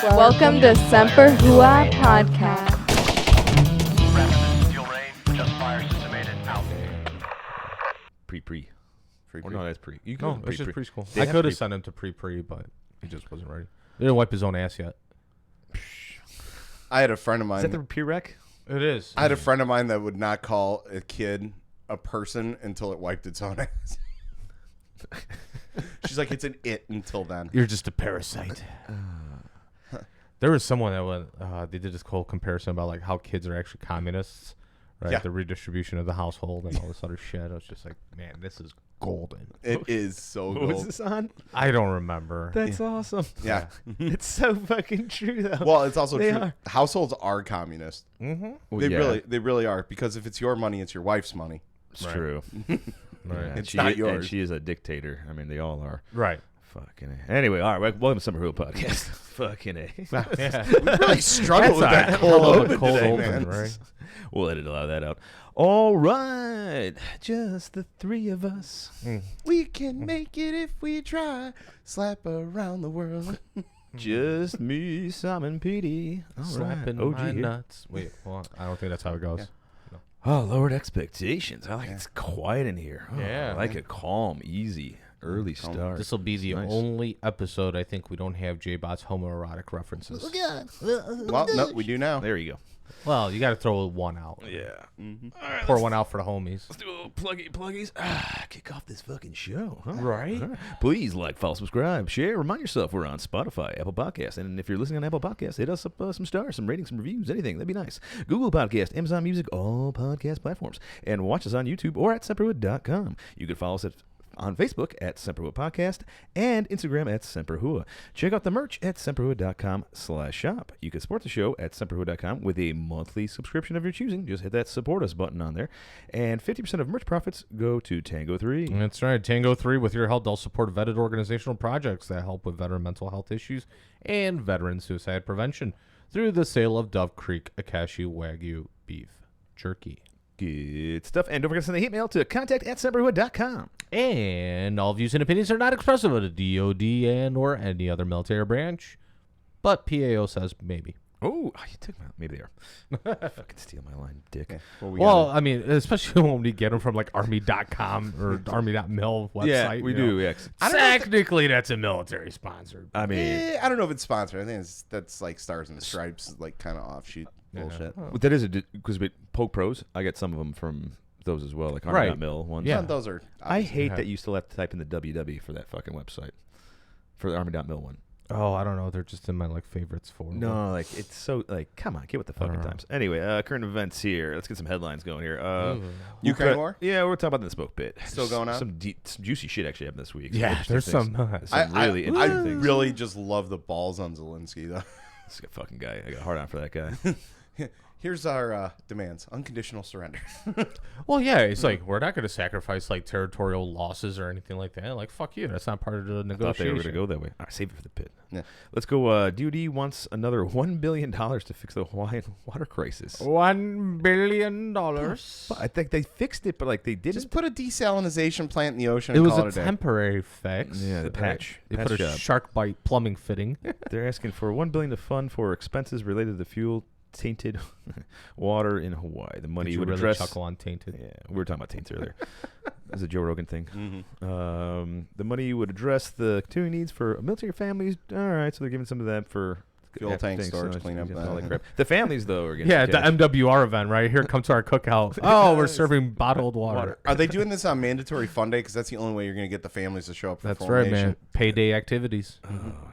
Welcome to Semper Hooah podcast. Pre. Or no, that's pre. You No, go it's just pre. preschool. They I have could have pre- sent him to pre, but he just wasn't ready. He didn't wipe his own ass yet. I had a friend of Is that mine. the prereq? It is. I had a friend of mine that would not call a kid a person until it wiped its own ass. She's like, it's an it until then. You're just a parasite. There was someone that went. They did this whole comparison about like how kids are actually communists, right? Yeah. The redistribution of the household and all this other shit. I was just like, man, this is golden. It is so What was gold. this on? I don't remember. That's awesome. Yeah. It's so fucking true, though. Well, it's also They true. are. Households are communist. Mm-hmm. They really are, because if it's your money, it's your wife's money. It's Right. true. Right. Yeah, It's she, not and yours. she is a dictator. I mean, they all are. Right. Fucking A. Anyway, all right. Welcome to Summer Hooah Podcast. Fucking A. Yeah. We really struggled with that cold Hell of a open cold today, open, man. right? We'll edit a lot of that out. All right. Just the three of us. We can make it if we try. Slap around the world. Just me, Simon, Petey. All right. Slapping OG my here. nuts. Wait, well, I don't think that's how it goes. Oh, lowered expectations. I like it's quiet in here. Oh, Yeah. I like a calm, easy, early Calm. start. This will be the Nice. only episode I think we don't have J-Bot's homoerotic references. Well, no, we do now. There you go. Well, you got to throw one out. Yeah. Pour one out for the homies. Let's do a little pluggies. Kick off this fucking show. Huh? Right. All right. Please like, follow, subscribe, share. Remind yourself we're on Spotify, Apple Podcasts. And if you're listening on Apple Podcasts, hit us up some stars, some ratings, some reviews, anything. That'd be nice. Google Podcast, Amazon Music, all podcast platforms. And watch us on YouTube or at semperwood.com. You can follow us on Facebook at Semperwood Podcast and Instagram at Semper Hooah. Check out the merch at semperwood.com/shop. You can support the show at semperwood.com with a monthly subscription of your choosing. Just hit that support us button on there. And 50% of merch profits go to Tango 3. That's right. Tango 3, with your help, they'll support vetted organizational projects that help with veteran mental health issues and veteran suicide prevention through the sale of Dove Creek Akashu Wagyu beef jerky. Good stuff. And don't forget to send the hate mail to contact@semperwood.com. And all views and opinions are not expressive of the DOD and or any other military branch, but PAO says maybe. Oh, you took my... Maybe they are. Fucking steal my line, dick. Yeah. Well, Well, I mean, especially when we get them from like army.com or army.mil website. Yeah, we you know. do. Yeah. Technically, that's a military sponsored. I mean... I don't know if it's sponsored. I think that's like Stars and Stripes, like kind of offshoot bullshit. But that is a... Because with POG Pros, I get some of them from those as well, like Army.mil ones. Yeah. Those are. I hate Yeah. that you still have to type in the WW for that fucking website. For the Army.mil one. Oh, I don't know. They're just in my like favorites for. No, like, it's so... Like, come on, get with the fucking times. Anyway, current events here. Let's get some headlines going here. Ukraine war? Yeah, we're talking about the smoke bit. Still going on? Some juicy shit actually happened this week. Yeah, Interesting there's things. some. Some really interesting I things. really just love the balls on Zelensky, though. This is a fucking guy. I got a hard on for that guy. Here's our demands: unconditional surrender. Well, yeah, it's like we're not going to sacrifice like territorial losses or anything like that. Like, fuck you. That's not part of the Thought they negotiation. were going to go that way. All right, save it for the pit. Yeah. Let's go. DoD wants another $1 billion to fix the Hawaiian water crisis. $1 billion. But I think they fixed it, but like they didn't. Just put a desalinization plant in the ocean. It and was call a it day. temporary fix. Yeah, the patch. They Patch put a job. shark bite plumbing fitting. They're asking for $1 billion to fund for expenses related to the fuel tainted water in Hawaii. The money Did you would really address. chuckle on tainted? Yeah, we were talking about taints earlier. This is a Joe Rogan thing. Mm-hmm. The money would address the continuing needs for military families. All right, so they're giving some of that for Fuel tank storage, cleanup, all that crap. The families though are getting Yeah, some the cash. MWR event, right? Here comes our cookout. Oh, we're serving bottled water. Are they doing this on mandatory fund day? Because that's the only way you're going to get the families to show up for That's formation. right, man. Payday activities.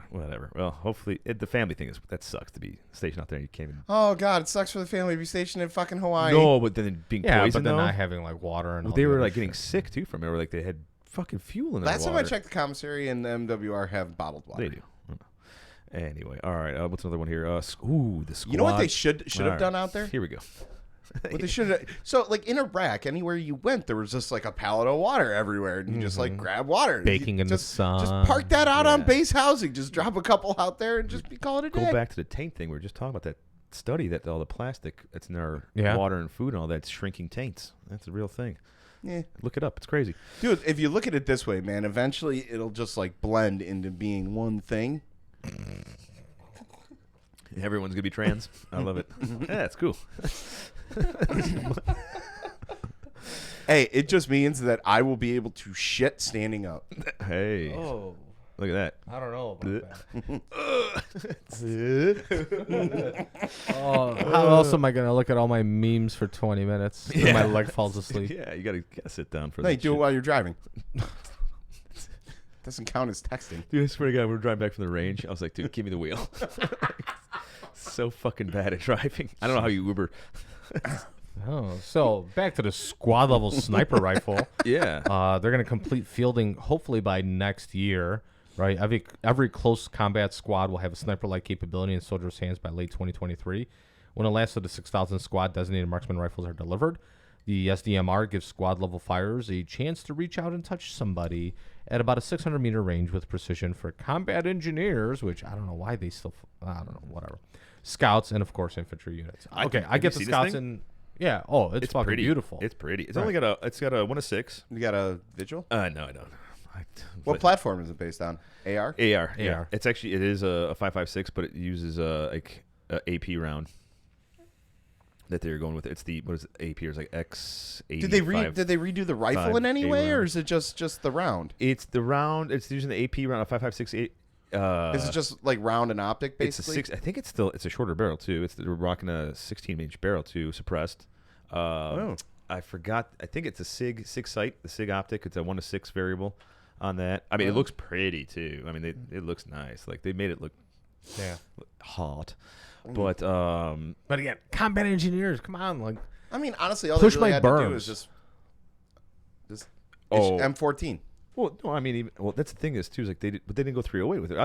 Whatever. Well, hopefully the family thing is that sucks to be stationed out there. You can't even. Oh God, it sucks for the family to be stationed in fucking Hawaii. No, but then being Yeah, but poisoned then though. not having like water and Well, all they the were other like getting shit. sick too from it. Or like they had fucking fuel in their Last water. time I checked, the commissary and the MWR have bottled water. They do. Anyway, all right. What's another one here? The squad. You know what they should All have right. done out there? Here we go. What they should have. So like in Iraq, anywhere you went, there was just like a pallet of water everywhere, and you just like grab water, Baking in the just, sun. Just park that out on Yeah. base housing. Just drop a couple out there and just call it a day. Go back to the taint thing. We were just talking about that study that all the plastic that's in our Yeah. water and food and all that's shrinking taints. That's a real thing. Yeah. Look it up. It's crazy. Dude, if you look at it this way, man, eventually it'll just like blend into being one thing. Everyone's gonna be trans. I love it. Yeah, it's cool. Hey, it just means that I will be able to shit standing up. Hey, Oh, look at that. I don't know about that. Oh, how else am I gonna look at all my memes for 20 minutes? Yeah. My leg falls asleep. Yeah, you gotta sit down for No, that. you do shit. it while you're driving. Doesn't count as texting. Dude, I swear to God, we were driving back from the range. I was like, dude, give me the wheel. So fucking bad at driving. I don't know how you Uber. Oh, so back to the squad level sniper rifle. Yeah. They're going to complete fielding hopefully by next year, right? Every close combat squad will have a sniper-like capability in soldiers' hands by late 2023. When the last of the 6,000 squad designated marksman rifles are delivered, the SDMR gives squad level fighters a chance to reach out and touch somebody at about a 600-meter range with precision for combat engineers, which I don't know why they still, I don't know, whatever. Scouts and, of course, infantry units. I get the scouts in. Yeah. Oh, it's fucking pretty. beautiful. It's pretty. It's only got a 1-6. You got a vigil? No, I don't. What platform is it based on? AR? AR. Yeah. AR. It is a 5.56, but it uses a AP round that they're going with. It's the what is it? AP is like X85. Did they redo the rifle in any way, or is it just the round? It's the round. It's using the AP round, a 5.56. Is it just like round and optic basically? It's a 6. I think it's a shorter barrel too. They're rocking a 16-inch barrel too, suppressed. I forgot. I think it's a SIG sight, the SIG optic. It's a 1-6 variable on that. I mean, it looks pretty too. I mean, it looks nice. Like they made it look hot. But again, combat engineers, come on, like I mean, honestly, all push they really my had to do berms. is just Oh. M14. well, no, I mean, that's the thing is too. Is like they didn't go 308 with it.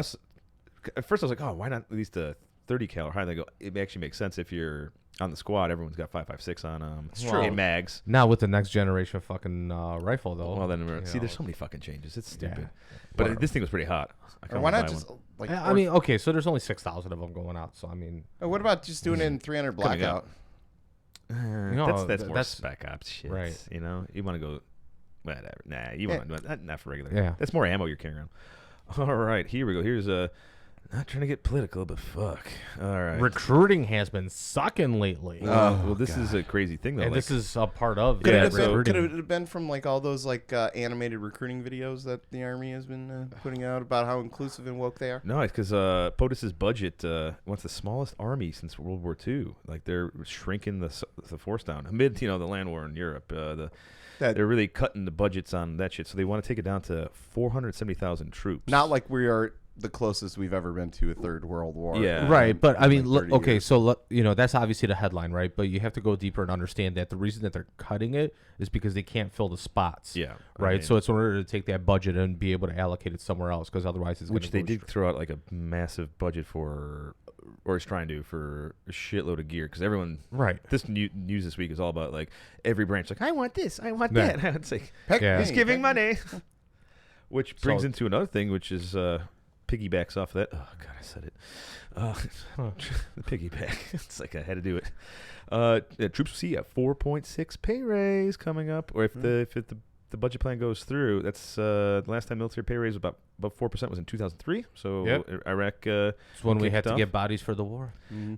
At first, I was like, oh, why not at least a 30 cal high? And they go, it actually makes sense if you're on the squad. Everyone's got 5.56 on true. in mags. not with the next generation fucking rifle though. Well, then You there's know. so many fucking changes. It's stupid. Yeah. But Whatever. this thing was pretty hot. I Or kinda why wanna not buy just one. like? I mean, okay, so there's only 6,000 of them going out. So I mean, what about just doing it in 300 Coming blackout? No, that's more that's- spec ops shit. right. You know, you want to go. Whatever. Nah, you want to not for regular. Yeah. That's more ammo you're carrying around. All right, here we go. Here's not trying to get political, but fuck. All right. recruiting has been sucking lately. Well, this is a crazy thing though. and like, this is a part of Could that it have recruiting. been from like all those like animated recruiting videos that the army has been putting out about how inclusive and woke they are? no, it's because POTUS's budget wants the smallest army since World War II. Like they're shrinking the force down amid the land war in Europe. They're really cutting the budgets on that shit, so they want to take it down to 470,000 troops. Not like we are the closest we've ever been to a third world war. Yeah. Right, but I in mean, like 30 okay, years. so that's obviously the headline, right? But you have to go deeper and understand that the reason that they're cutting it is because they can't fill the spots. Yeah. Right. I mean, So it's in order to take that budget and be able to allocate it somewhere else, because otherwise it's which they going to did throw out like a massive budget for, or is trying to, for a shitload of gear, because everyone. Right. This news this week is all about like every branch. Like I want this, I want Yeah. that. It's like Yeah. he's giving money. Which brings So- into another thing, which is piggybacks off of that. Oh God, I said it. The piggyback. It's like I had to do it. Troops will see a 4.6 pay raise coming up, or if the budget plan goes through. That's the last time military pay raise was about 4% was in 2003. So Yep. Iraq. It's when we had kicked to off. get bodies for the war.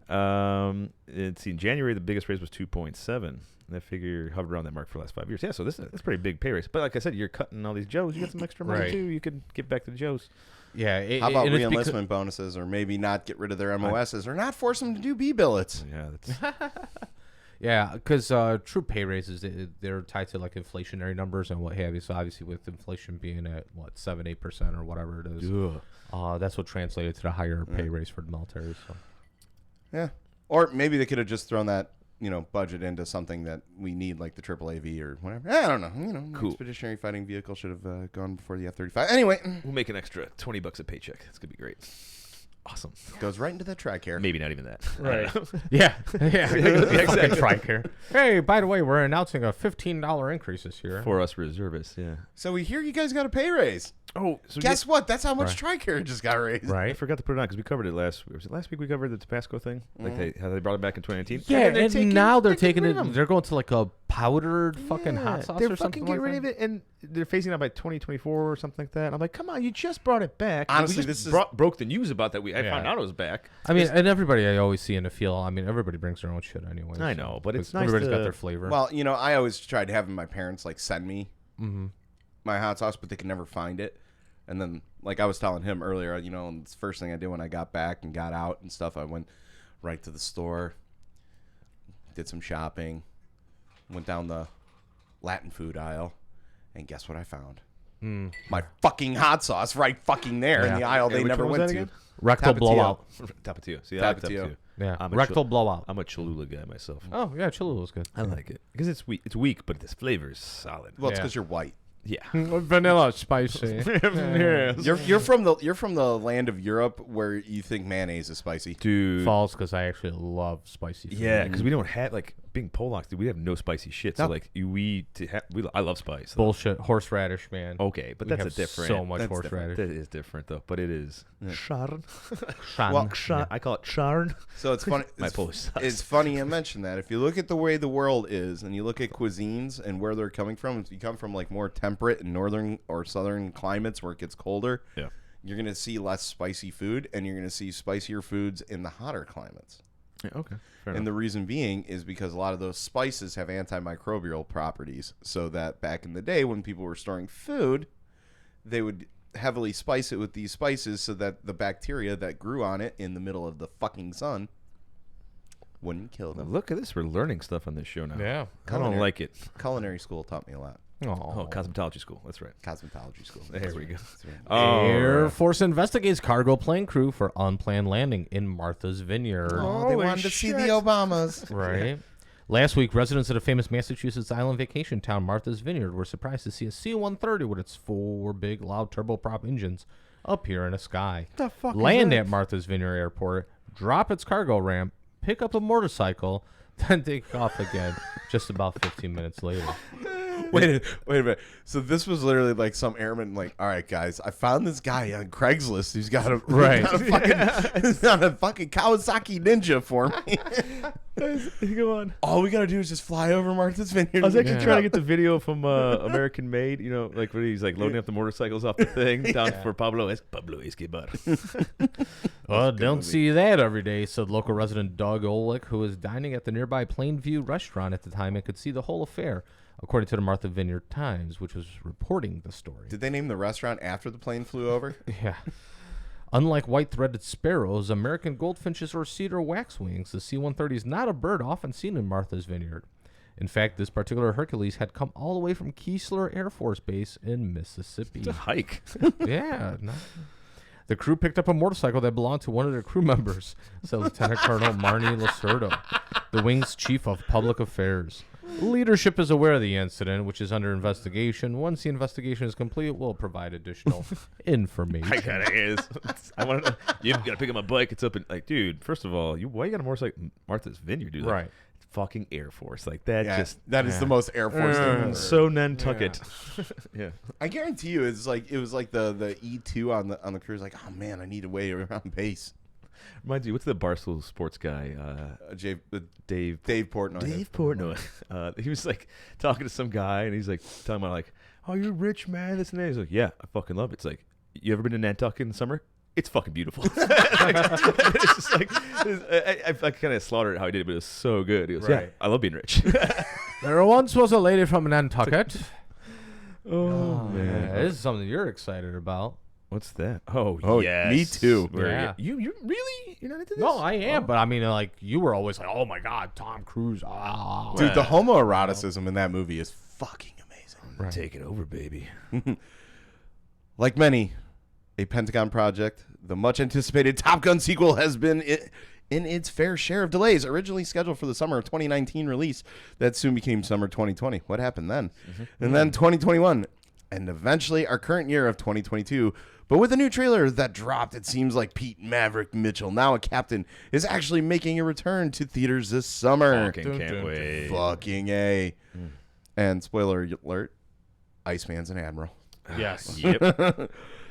Let's see. In January, the biggest raise was 2.7. That figure hovered around that mark for the last 5 years. Yeah, so that's a pretty big pay raise. But like I said, you're cutting all these Joes. You got some extra money Right. too. You could give back to the Joes. Yeah. How about and it's re-enlistment bonuses, or maybe not get rid of their MOSs, or not force them to do B billets? Yeah, that's Yeah, because true pay raises, they're tied to like inflationary numbers and what have you. So obviously, with inflation being at 7-8% or whatever it is, that's what translated to the higher pay raise for the military. So Yeah. Or maybe they could have just thrown that budget into something that we need, like the AAAV or whatever. I don't know. Cool. Expeditionary fighting vehicle should have gone before the F-35. Anyway, we'll make an extra $20 a paycheck. It's gonna be great. Awesome. goes right into the TRICARE. Maybe not even that. Right. yeah. Fucking TRICARE. Hey, by the way, we're announcing a $15 increase this year. For us reservists, yeah. So we hear you guys got a pay raise. Oh, so Guess what? That's how much TRICARE just got raised. I Right. forgot to put it on because we covered it last. Was it last week? We covered the Tabasco thing, like how they brought it back in 2019. Yeah, they're and taking- now they're getting taking rid it. of 'em. They're going to like a powdered fucking hot sauce they're or fucking something get like rid that? of it, and they're phasing out by 2024 or something like that. I'm like, come on, you just brought it back. Honestly, we just broke the news about that. I found out it was back. I mean, and everybody I always see in the field, I mean, everybody brings their own shit anyway. I know, but it's nice everybody's got to- their flavor. Well, I always tried having my parents like send me my hot sauce, but they could never find it. And then, like I was telling him earlier, the first thing I did when I got back and got out and stuff, I went right to the store, did some shopping, went down the Latin food aisle, and guess what I found? My fucking hot sauce right fucking there in the aisle they which never one was went that to. again? Rectal Tapatio. blowout. Tapatio. See, I like Tapatio. Tapatio. Yeah, I'm a rectal blowout. I'm a Cholula guy myself. Oh, yeah, Cholula's good. I like it because it's weak. It's weak, but this flavor is solid. Well, it's Yeah. because you're white. Yeah. Vanilla spicy. You're from the land of Europe where you think mayonnaise is spicy. Dude. False, because I actually love spicy food. Yeah, because we don't have like being Polacks, dude. We have no spicy shit. So No. like I love spice. Bullshit. Horseradish, man. Okay, but We that's have a different. so much that's horseradish. That is different though, but it is charn. Shan. Well, I call it charn. So it's funny. My Polish sucks. It's funny you mention that. If you look at the way the world is, and you look at cuisines and where they're coming from, if you come from like more temperate and northern or southern climates where it gets colder, Yeah. you're gonna see less spicy food, and you're gonna see spicier foods in the hotter climates. Yeah, okay. Fair And the reason being is because a lot of those spices have antimicrobial properties. So that back in the day when people were storing food, they would heavily spice it with these spices so that the bacteria that grew on it in the middle of the fucking sun wouldn't kill them. Look at this. We're learning stuff on this show now. Yeah. I don't like it. Culinary school taught me a lot. Oh, cosmetology school. That's right. Cosmetology school. There we go. That's right. Air right. Force investigates cargo plane crew for unplanned landing in Martha's Vineyard. Oh, they Holy wanted to see shit. the Obamas. Right. Last week, residents of the famous Massachusetts island vacation town Martha's Vineyard were surprised to see a C-130 with its 4 big, loud turboprop engines appear in the sky. The fuck is Land that? at Martha's Vineyard Airport, drop its cargo ramp, pick up a motorcycle, then take off again just about 15 minutes later. Wait a minute. So this was literally like some airman, like, all right, guys, I found this guy on Craigslist. He's got a he's got a fucking Kawasaki Ninja for me. Go on. All we gotta do is just fly over Martha's Vineyard. I was actually Yeah. trying to get the video from American Made, like when he's like loading up the motorcycles off the thing down for Pablo Escobar. Well, don't see that every day, said local resident Doug Olick, who was dining at the nearby Plainview restaurant at the time and could see the whole affair, according to the Martha Vineyard Times, which was reporting the story. Did they name the restaurant after the plane flew over? Yeah. Unlike white-threaded sparrows, American goldfinches, or cedar waxwings, the C-130 is not a bird often seen in Martha's Vineyard. In fact, this particular Hercules had come all the way from Keesler Air Force Base in Mississippi. It's a hike. Yeah. The crew picked up a motorcycle that belonged to one of their crew members, said Lieutenant Colonel Marnie Lacerdo, the wing's chief of public affairs. Leadership is aware of the incident, which is under investigation. Once the investigation is complete, we'll provide additional information. I gotta is. I want to. You gotta pick up my bike. It's up and like, dude. First of all, why you got a motorcycle? Martha's Vineyard, dude. Right. It's fucking Air Force. Like that. That is the most Air Force thing ever. So Nantucket. Yeah. I guarantee you, it was like the E2 on the cruise. Like, oh man, I need a way around base. Reminds you, what's the Barstool Sports guy? Dave Portnoy. Dave Portnoy. He was like talking to some guy, and he's like talking about like, "Oh, you're rich, man." This and that. He's like, "Yeah, I fucking love it." It's like, you ever been to Nantucket in the summer? It's fucking beautiful. It's just like I kind of slaughtered how he did it, but it was so good. He goes, "Yeah, Right. I love being rich." There once was a lady from Nantucket. Oh Yeah, this is something you're excited about. What's that? Oh, Oh, yes. me too. Yeah. You really? You're not into this? No, I am, but I mean, like, you were always like, oh my God, Tom Cruise. Ah. Dude, the homoeroticism in that movie is fucking amazing. Right. Take it over, baby. Like many, a Pentagon project, the much anticipated Top Gun sequel has been in its fair share of delays. Originally scheduled for the summer of 2019 release, that soon became summer 2020. What happened then? And then 2021, and eventually our current year of 2022. But with a new trailer that dropped, it seems like Pete Maverick Mitchell, now a captain, is actually making a return to theaters this summer. Fucking can't wait. Fucking A. And spoiler alert, Iceman's an admiral. Yes. Yep.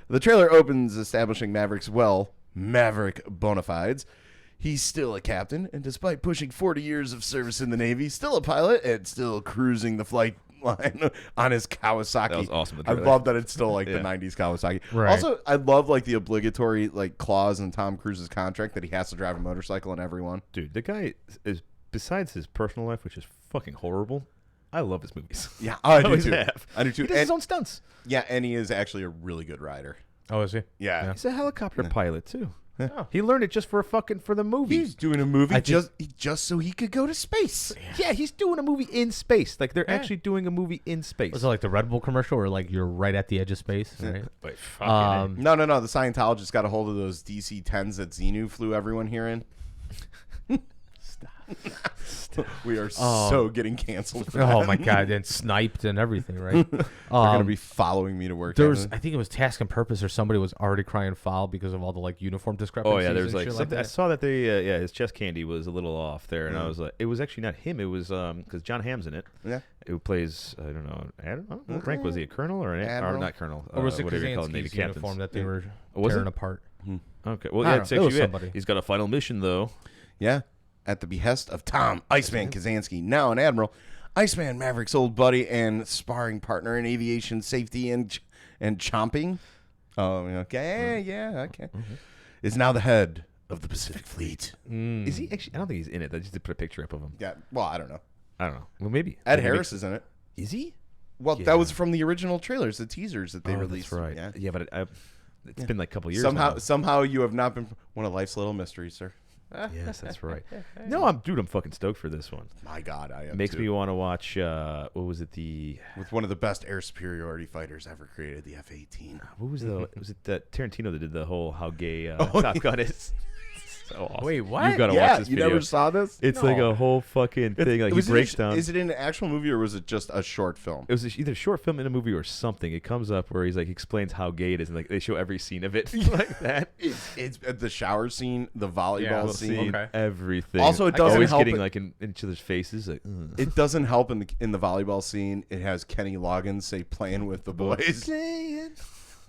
The trailer opens establishing Maverick's, Maverick bona fides. He's still a captain, and despite pushing 40 years of service in the Navy, still a pilot and still cruising the flight line on his Kawasaki. That was awesome. I love that it's still like the 90s Kawasaki. Right. Also, I love like the obligatory like clause in Tom Cruise's contract that he has to drive a motorcycle in every one. Dude, the guy is, besides his personal life, which is fucking horrible, I love his movies. Yeah, I do always too. have. I do too. He does his own stunts. Yeah, and he is actually a really good rider. Oh, is he? Yeah. He's a helicopter pilot too. He learned it just for the movie. He's doing a movie think- just so he could go to space. Yeah, he's doing a movie in space. Like they're actually doing a movie in space. Was it like the Red Bull commercial where like you're right at the edge of space? Right. Wait, fucking No. The Scientologist got a hold of those DC-10s that Xenu flew everyone here in. We are so getting canceled for Oh that. my god! And sniped and everything, right? They're going to be following me to work. There was, I think it was Task and Purpose, or somebody was already crying foul because of all the like uniform discrepancies. Oh yeah, there's and like shit something. I that. saw that they his chest candy was a little off there, and I was like, it was actually not him. It was because John Hamm's in it. Yeah. Who plays I don't know. What rank was he? A colonel or an Admiral? Or not colonel? Or was it whatever you call it, Navy Kaczynski's captains. uniform that they were Was tearing it? apart? Okay, well I yeah, don't it's know. It was actually somebody. He's got a final mission though. Yeah. At the behest of Tom Iceman Kaczynski, now an admiral, Iceman Maverick's old buddy and sparring partner in aviation safety and chomping. Oh, okay, yeah, okay. Is now the head of the Pacific Fleet. Is he actually? I don't think he's in it. They just did put a picture up of him. Yeah. Well, I don't know. I don't know. Well, maybe Ed Maybe- Harris is in it. Is he? Well, Yeah. that was from the original trailers, the teasers that they Oh, released. that's right. Yeah. Yeah, but it's been like a couple years. Somehow you have not been one of life's little mysteries, sir. Yes, that's right. No, I'm fucking stoked for this one. My God, I am. Makes too. me want to watch. What was it? With one of the best air superiority fighters ever created, the F-18. What was the? Was it that Tarantino that did the whole how gay Oh, Top Gun is? So awesome. Wait, what? You gotta Yeah, watch this you video. never saw this? It's like a whole fucking thing. Like he breaks down. Is it an actual movie or was it just a short film? It was either a short film in a movie or something. It comes up where he's like explains how gay it is, and like they show every scene of it like that. It's the shower scene, the volleyball Yeah, scene. okay. Everything. Also, it doesn't always help getting it- like in each other's faces. Like, It doesn't help in the volleyball scene. It has Kenny Loggins say "Playing with the boys."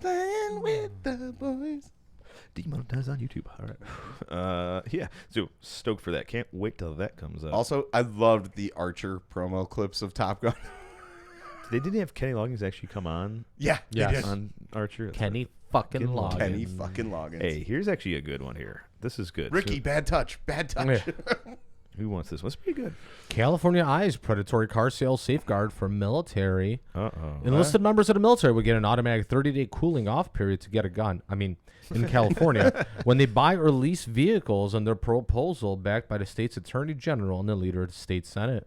Playing with the boys. Demonetized on YouTube. All right. Yeah. So stoked for that. Can't wait till that comes out. Also, I loved the Archer promo clips of Top Gun. They didn't have Kenny Loggins actually come on Yeah, Yes. they did. on Archer. Kenny fucking Fucking Loggins. Kenny fucking Loggins. Hey, here's actually a good one here. This is good. Ricky, bad touch, bad touch. Who wants this one? It's pretty good. California eyes predatory car sales safeguard for military. Uh-oh. Enlisted members of the military would get an automatic 30-day cooling off period to get a gun. I mean, in California, when they buy or lease vehicles under proposal backed by the state's attorney general and the leader of the state senate.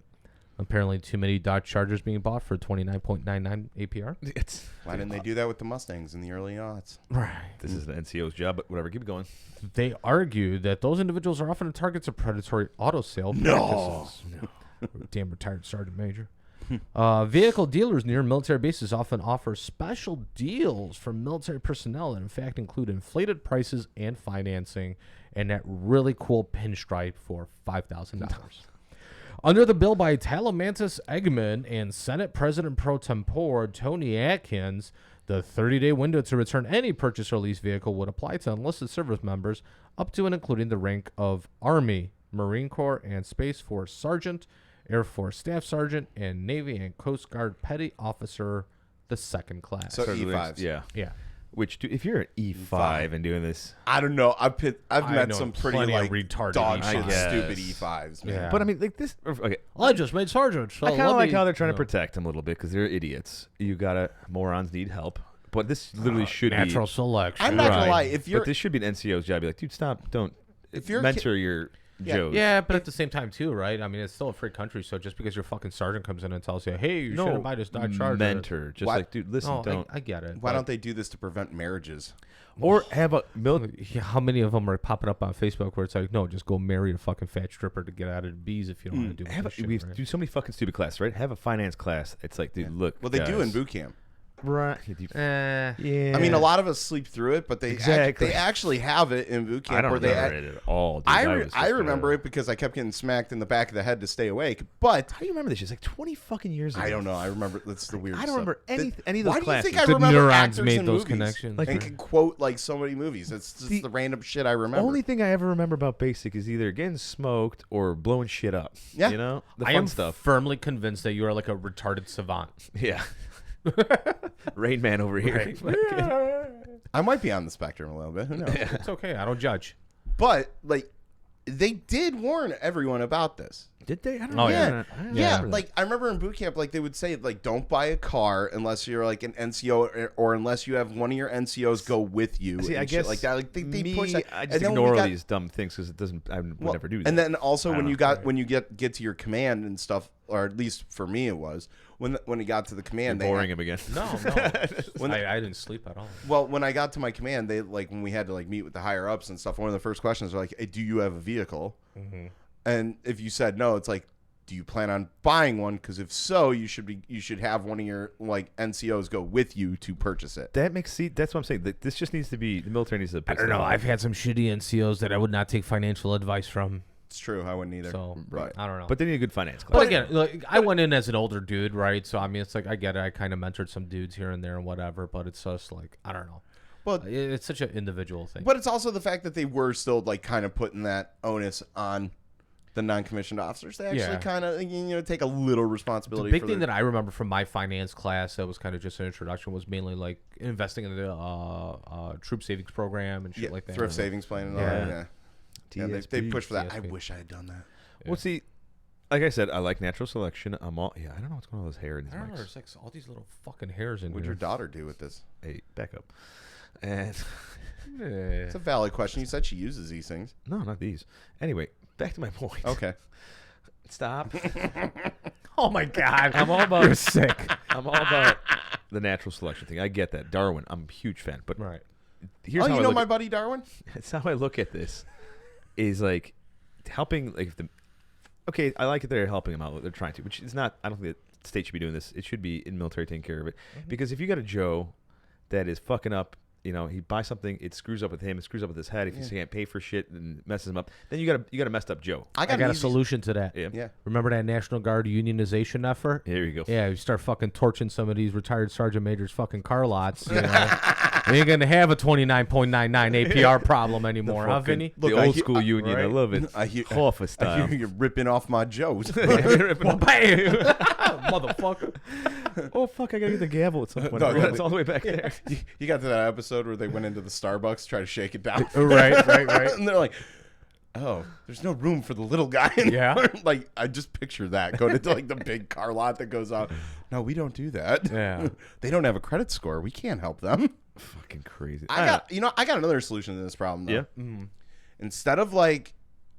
Apparently, too many Dodge Chargers being bought for 29.99 APR. It's Why didn't they do that with the Mustangs in the early aughts? Right. This is the NCO's job, but whatever. Keep it going. They argue that those individuals are often the targets of predatory auto sale practices. No. Damn retired sergeant major. Vehicle dealers near military bases often offer special deals for military personnel that in fact include inflated prices and financing and that really cool pinstripe for $5,000. Under the bill by Talamantis Eggman and Senate President Pro Tempore Tony Atkins, the 30-day window to return any purchase or lease vehicle would apply to enlisted service members up to and including the rank of Army, Marine Corps, and Space Force Sergeant, Air Force Staff Sergeant, and Navy and Coast Guard Petty Officer, the second class. So E5s. Yeah. yeah. Which, if you're an E5 and doing this, I don't know. I've met know some pretty plenty of like retarded dog E5s. shit, guess. stupid E5s. Man. Yeah. but I mean, like this. Okay, I just made sergeant. So I kind of let like me- how they're trying to No. protect them a little bit because they're idiots. You gotta morons need help, but this literally should natural be. selection. I'm not gonna Right. lie. If you're But this should be an NCO's job. Be like, dude, stop! Don't. If you're a mentor your Joes. Yeah, but at the same time, too, right? I mean, it's still a free country, so just because your fucking sergeant comes in and tells you, hey, you shouldn't buy this Dodge Charger. mentor. Just Why- like, dude, listen, No, don't. I get it. Why but- don't they do this to prevent marriages? Or have a military. Yeah, how many of them are popping up on Facebook where it's like, no, just go marry a fucking fat stripper to get out of the bees if you don't want to do Have this shit, we right? do so many fucking stupid classes, right? Have a finance class. It's like, dude, look. Well, they do in guys. boot camp. Right. Yeah. I mean, a lot of us sleep through it, but they actually have it in boot camp. I don't where remember it at all. Dude. I remember it because I kept getting smacked in the back of the head to stay awake. But how do you remember this? It's like 20 fucking years ago. I don't know. I remember that's the weird. I don't remember any of those Why classes. do you think I The remember neurons actors made in those movies connections. and can quote like so many movies? It's just the random shit I remember. Only thing I ever remember about basic is either getting smoked or blowing shit up. Yeah. You know? The I fun am stuff. firmly convinced that you are like a retarded savant. Yeah. Rain Man over here. I might be on the spectrum a little bit. Who knows? It's okay. I don't judge. But like, they did warn everyone about this. Did they? I don't Oh, know. yeah. I don't Yeah, remember like I remember in boot camp, like they would say, like don't buy a car unless you're like an NCO or unless you have one of your NCOs go with you. See, and I shit guess like that. Like they push that. I just And then when ignore we all got- these dumb things because it doesn't. I would well, never do that. And then also I when don't you know. get to your command and stuff, or at least for me it was when it got to the command. You're boring him again. No. I didn't sleep at all. Well, when I got to my command, they like when we had to like meet with the higher ups and stuff. One of the first questions were like, hey, "Do you have a vehicle?" Mm-hmm. And if you said no, it's like, "Do you plan on buying one? Because if so, you should have one of your like NCOs go with you to purchase it." That makes that's what I'm saying. This just needs to be the military needs to. I don't know. I've had some shitty NCOs that I would not take financial advice from. It's true. I wouldn't either. So Right. I don't know. But they need a good finance class. But again, like, I went in as an older dude, right? So I mean, it's like I get it. I kind of mentored some dudes here and there and whatever. But it's just like I don't know. Well, It's such an individual thing. but it's also the fact that they were still like kind of putting that onus on the non-commissioned officers. They actually Yeah. kind of take a little The responsibility. big for thing their- that I remember from my finance class that was kind of just an introduction was mainly like investing in the troop savings program and shit like that. thrift savings plan and all Yeah. that. Yeah. Yeah, they TSP. push for that. I TSP. wish I had done that. Well, see, like I said, I like natural selection. I'm all I don't know what's going on with his hair in these I don't know. mics. There's like all these little fucking hairs in What'd here. your daughter do with this? Hey, back up. And Yeah. It's a valid question. You said she uses these things. no, not these. Anyway, back to my point. Okay. Stop. Oh my god. I'm all about You're sick. I'm all about the natural selection thing. I get that. Darwin, I'm a huge fan. But Right. here's Oh, how you I know look my at, buddy Darwin? it's how I look at this. Is like helping like the okay, I like that they're helping them out. They're trying to, which is not. I don't think the state should be doing this. It should be in military taking care of it. Because if you got a Joe that is fucking up, you know, he buys something, it screws up with him, it screws up with his head. If he can't pay for shit and messes him up, then you got a messed up Joe. I got an a easy- solution to that. Yeah. Yeah. Remember that National Guard unionization effort? Here you go. Yeah, you start fucking torching some of these retired sergeant majors' fucking car lots. You know? We ain't gonna have a 29.99 APR problem anymore, huh, Vinny? The Look, I old hear- school union. I right? love it. I hear, Hoffa I style. hear you're ripping off my Joes. Well, bam! Motherfucker. Oh fuck! I gotta get the gavel at some point. No, It's all the way back there. You got to that episode where they went into the Starbucks, try to shake it down. Right. And they're like, "Oh, there's no room for the little guy." Yeah. Like I just picture that going into like the big car lot that goes out. No, we don't do that. Yeah. They don't have a credit score. We can't help them. Fucking crazy. I got another solution to this problem though. Yeah. Instead of like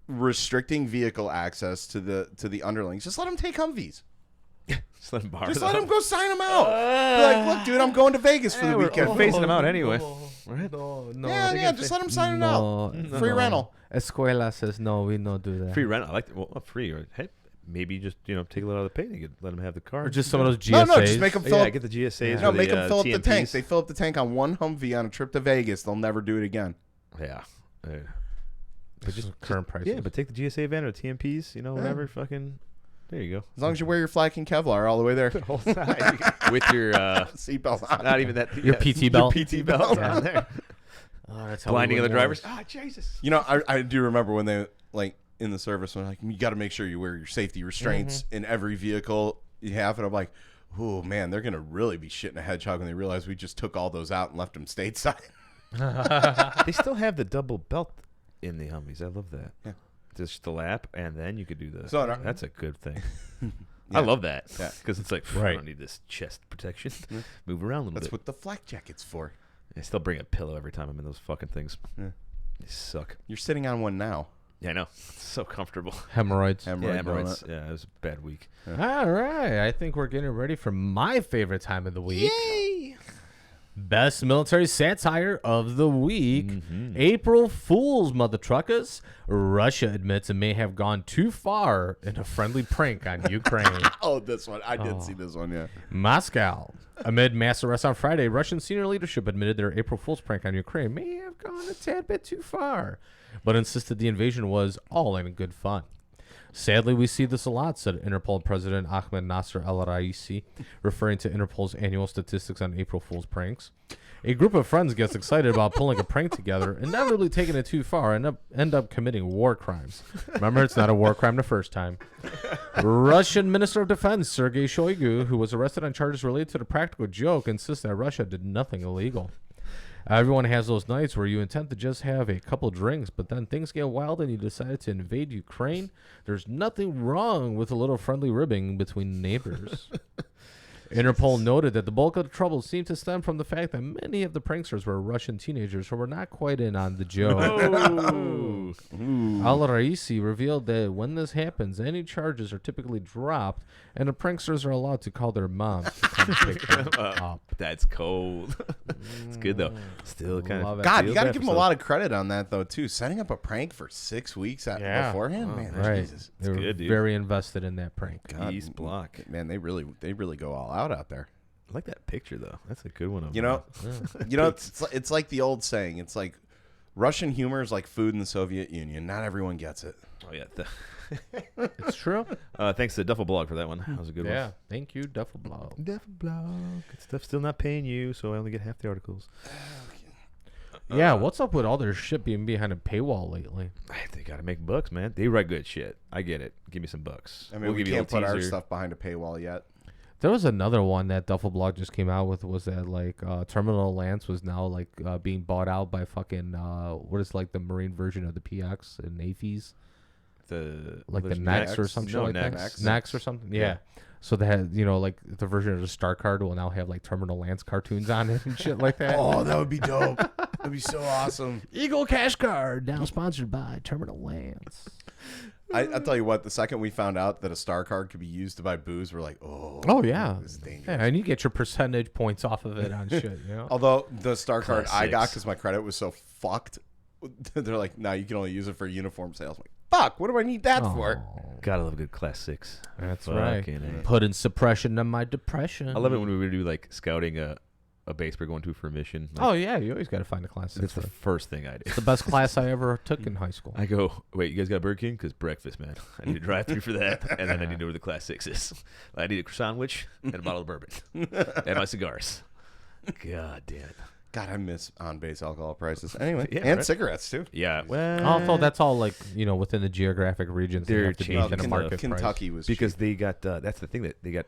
restricting vehicle access to the underlings, just let them take Humvees. Just let him borrow. Just let them go sign them out. Be like, look, dude, I'm going to Vegas for the weekend. We're phasing them out anyway. Right? No, Yeah, just let them sign it out. Free rental. Escuela says no, we don't do that. Free rent. I like free. Or hey, maybe just take a little out of the pay and let them have the car. Or just some of those GSAs. No, just make them fill yeah, up. get the GSAs. No, or make the, them fill up the tank. TMPs. They fill up the tank on one Humvee on a trip to Vegas. They'll never do it again. Yeah. But just current prices. Yeah, but take the GSA van or TMPs. Whatever. Fucking. There you go. As long as you wear your Flakin Kevlar all the way there. Whole side. With your Seatbelt on. not even that. Your PT belt. Your PT belt Yeah. on there. Oh, that's how Blinding we of the win drivers. wars. Ah, Jesus. I do remember when they like in the service when like you got to make sure you wear your safety restraints in every vehicle you have, and I'm like, oh man, they're gonna really be shitting a hedgehog when they realize we just took all those out and left them stateside. They still have the double belt in the Humvees. I love that. Yeah. Just the lap, and then you could do the. So, that's a good thing. Yeah. I love that. Yeah. Because it's like, I Right. don't need this chest protection. Move around a little That's bit. what the flak jacket's for. I still bring a pillow every time I'm in those fucking things. Yeah. They suck. You're sitting on one now. Yeah, I know. It's so comfortable. Hemorrhoids. Yeah, Hemorrhoid hemorrhoids. donut. Yeah, it was a bad week. All right. I think we're getting ready for my favorite time of the week. Yay! Best military satire of the week. April Fool's, mother truckers. Russia admits it may have gone too far in a friendly prank on Ukraine. Oh, this one. I did see this one, yeah. Moscow. Amid mass arrests on Friday, Russian senior leadership admitted their April Fool's prank on Ukraine may have gone a tad bit too far, but insisted the invasion was all in good fun. Sadly, we see this a lot, said Interpol President Ahmed Nasser al-Raisi, referring to Interpol's annual statistics on April Fool's pranks. A group of friends gets excited about pulling a prank together, inevitably taking it too far, and end up committing war crimes. Remember, it's not a war crime the first time. Russian Minister of Defense Sergei Shoigu, who was arrested on charges related to the practical joke, insists that Russia did nothing illegal. Everyone has those nights where you intend to just have a couple drinks, but then things get wild and you decide to invade Ukraine. There's nothing wrong with a little friendly ribbing between neighbors. Interpol noted that the bulk of the trouble seemed to stem from the fact that many of the pranksters were Russian teenagers who were not quite in on the joke. Al-Raisi revealed that when this happens, any charges are typically dropped, and the pranksters are allowed to call their moms to come pick them up. That's cold. It's good though. Still kind Love of. it. God, you got to give him a lot of credit on that, though, too. Setting up a prank for 6 weeks beforehand, man. Right. Jesus. They were good, dude. very invested in that prank. God, East Block. Man, they really go all out there. I like that picture though. That's a good one. Of You know, it's like the old saying. It's like Russian humor is like food in the Soviet Union. Not everyone gets it. Oh yeah. It's true. Thanks to Duffel Blog for that one. That was a good Yeah. one. Thank you, Duffel Blog. Duffel Blog. Good stuff. Still not paying you, so I only get half the articles. Yeah, what's up with all their shit being behind a paywall lately? They gotta make bucks, man. They write good shit. I get it. Give me some bucks. I mean, we give you a can't put little our teaser. stuff behind a paywall yet. There was another one that Duffel Blog just came out with. Was that like Terminal Lance was now like being bought out by fucking what is like the marine version of the PX and NAFIs, like the Nex or some shit like that. Nex or something. Yeah. So they had, like the version of the Star Card will now have like Terminal Lance cartoons on it and shit like that. Oh, that would be dope. That'd be so awesome. Eagle Cash Card now sponsored by Terminal Lance. I'll tell you what, the second we found out that a Star Card could be used to buy booze, we're like, Oh yeah, this is dangerous. yeah, and you get your percentage points off of it on shit. Although the Star Card I got Classics. because my credit was so fucked, they're like, no, you can only use it for uniform sales. I'm like, fuck, what do I need that for? Gotta love a good class 6. That's Fucking right. A. Putting suppression on my depression. I love it when we would do like scouting a base we're going to for a mission. Like, Oh yeah, you always got to find a class. that's the first thing I do. the best class I ever took in high school. I go, wait, you guys got Burger King? Because breakfast, man. I need a drive-through for that, and then I need to know where the class 6 is. I need a sandwich and a bottle of bourbon and my cigars. God damn it. God, I miss on-base alcohol prices. Anyway, Yeah, and right. cigarettes, too. Yeah, well, Although that's all like within the geographic regions, they They're have to be changing within a stuff. market price. Kentucky was because cheap. they got that's the thing that they got.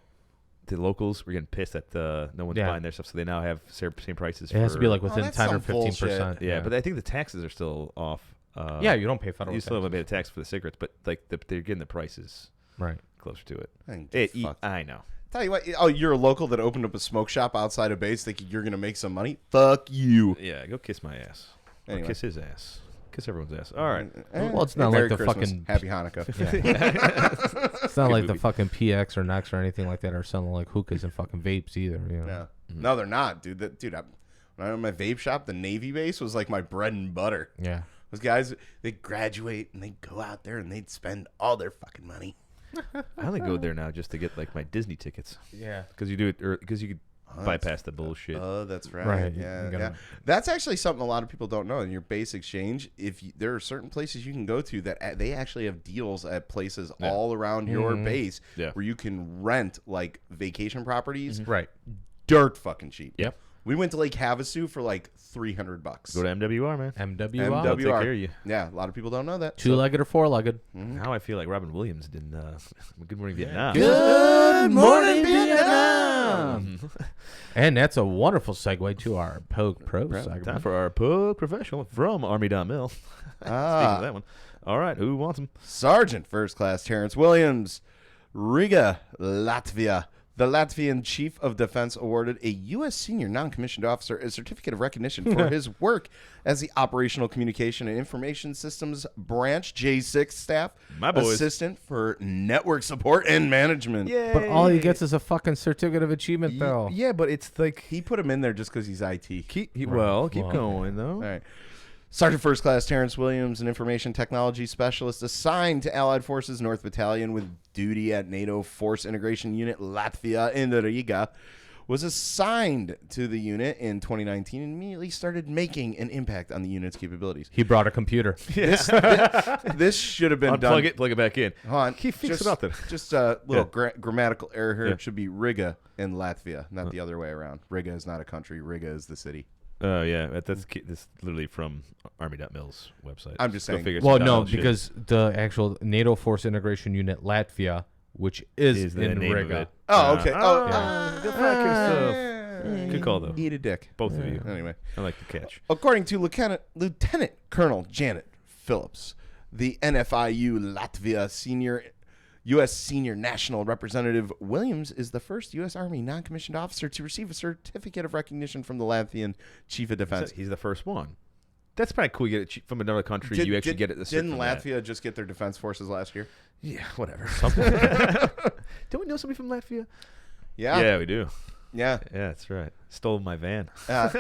The locals were getting pissed that no one's Yeah. buying their stuff, so they now have same prices. It has to be like within that's 10 or some 15%. yeah, but I think the taxes are still off. Yeah, you don't pay federal You still haven't taxes. made a tax for the cigarettes, but like they're getting the prices Right. closer to it. Fuck. I know. Tell you what, you're a local that opened up a smoke shop outside of base thinking you're going to make some money? Fuck you. Yeah, go kiss my ass. Anyway. Or kiss his ass. Kiss everyone's ass. All right. Well, it's not Merry like the Christmas. fucking Happy Hanukkah. It's not Good like movie. the fucking PX or Nex or anything like that are selling like hookahs and fucking vapes either. No. No, they're not, dude. When I owned my vape shop, the Navy base was like my bread and butter. Yeah. Those guys, they graduate and they go out there and they'd spend all their fucking money. I only go there now just to get like my Disney tickets Yeah. because you do it because you could bypass the bullshit. Oh, that's right. Right, Yeah, you gotta- yeah. That's actually something a lot of people don't know. In your base exchange, there are certain places you can go to that they actually have deals at places all around your base Yeah. where you can rent like vacation properties Right. dirt fucking cheap. Yep. We went to Lake Havasu for like $300. Go to MWR, man. MWR. They'll take care of you. Yeah, a lot of people don't know that. Two-legged or four-legged? Now I feel like Robin Williams did Good Morning Vietnam. Good morning, Vietnam. And that's a wonderful segue to our POG Pro Time segment. for our POG professional from Army.mil. Speaking of that one. All right, who wants him? Sergeant First Class Terrence Williams, Riga, Latvia, The Latvian Chief of Defense awarded a U.S. senior non-commissioned officer a certificate of recognition for his work as the Operational Communication and Information Systems Branch J6 staff My boys. assistant for network support and management. Yeah. But all he gets is a fucking certificate of achievement, though. Yeah, but it's like He put him in there just because he's IT. keep Well, going though. All right. Sergeant First Class Terrence Williams, an information technology specialist assigned to Allied Forces North Battalion with duty at NATO Force Integration Unit Latvia in Riga, was assigned to the unit in 2019 and immediately started making an impact on the unit's capabilities. He brought a computer. This should have been done. Plug it back in. Hold on. He fixed nothing. Just a little grammatical error here. Yeah. It should be Riga in Latvia, not the other way around. Riga is not a country. Riga is the city. Oh yeah, that's literally from Army.Mil's website. I'm just Go saying. figure Well, some no, dial shit. because the actual NATO Force Integration Unit Latvia, which is the in name of Riga. it. Oh, okay. Go fuck yourself. Good call though. Eat a dick. Both of you. Anyway. I like the catch. According to Lieutenant Colonel Janet Phillips, the NFIU Latvia U.S. Senior National Representative, Williams is the first U.S. Army non-commissioned officer to receive a certificate of recognition from the Latvian Chief of Defense. He's the first one. That's probably cool. You get it from another country. You actually get it. Didn't Latvia just get their defense forces last year? Yeah, whatever. Don't we know somebody from Latvia? Yeah. Yeah, we do. Yeah. Yeah, that's right. Stole my van.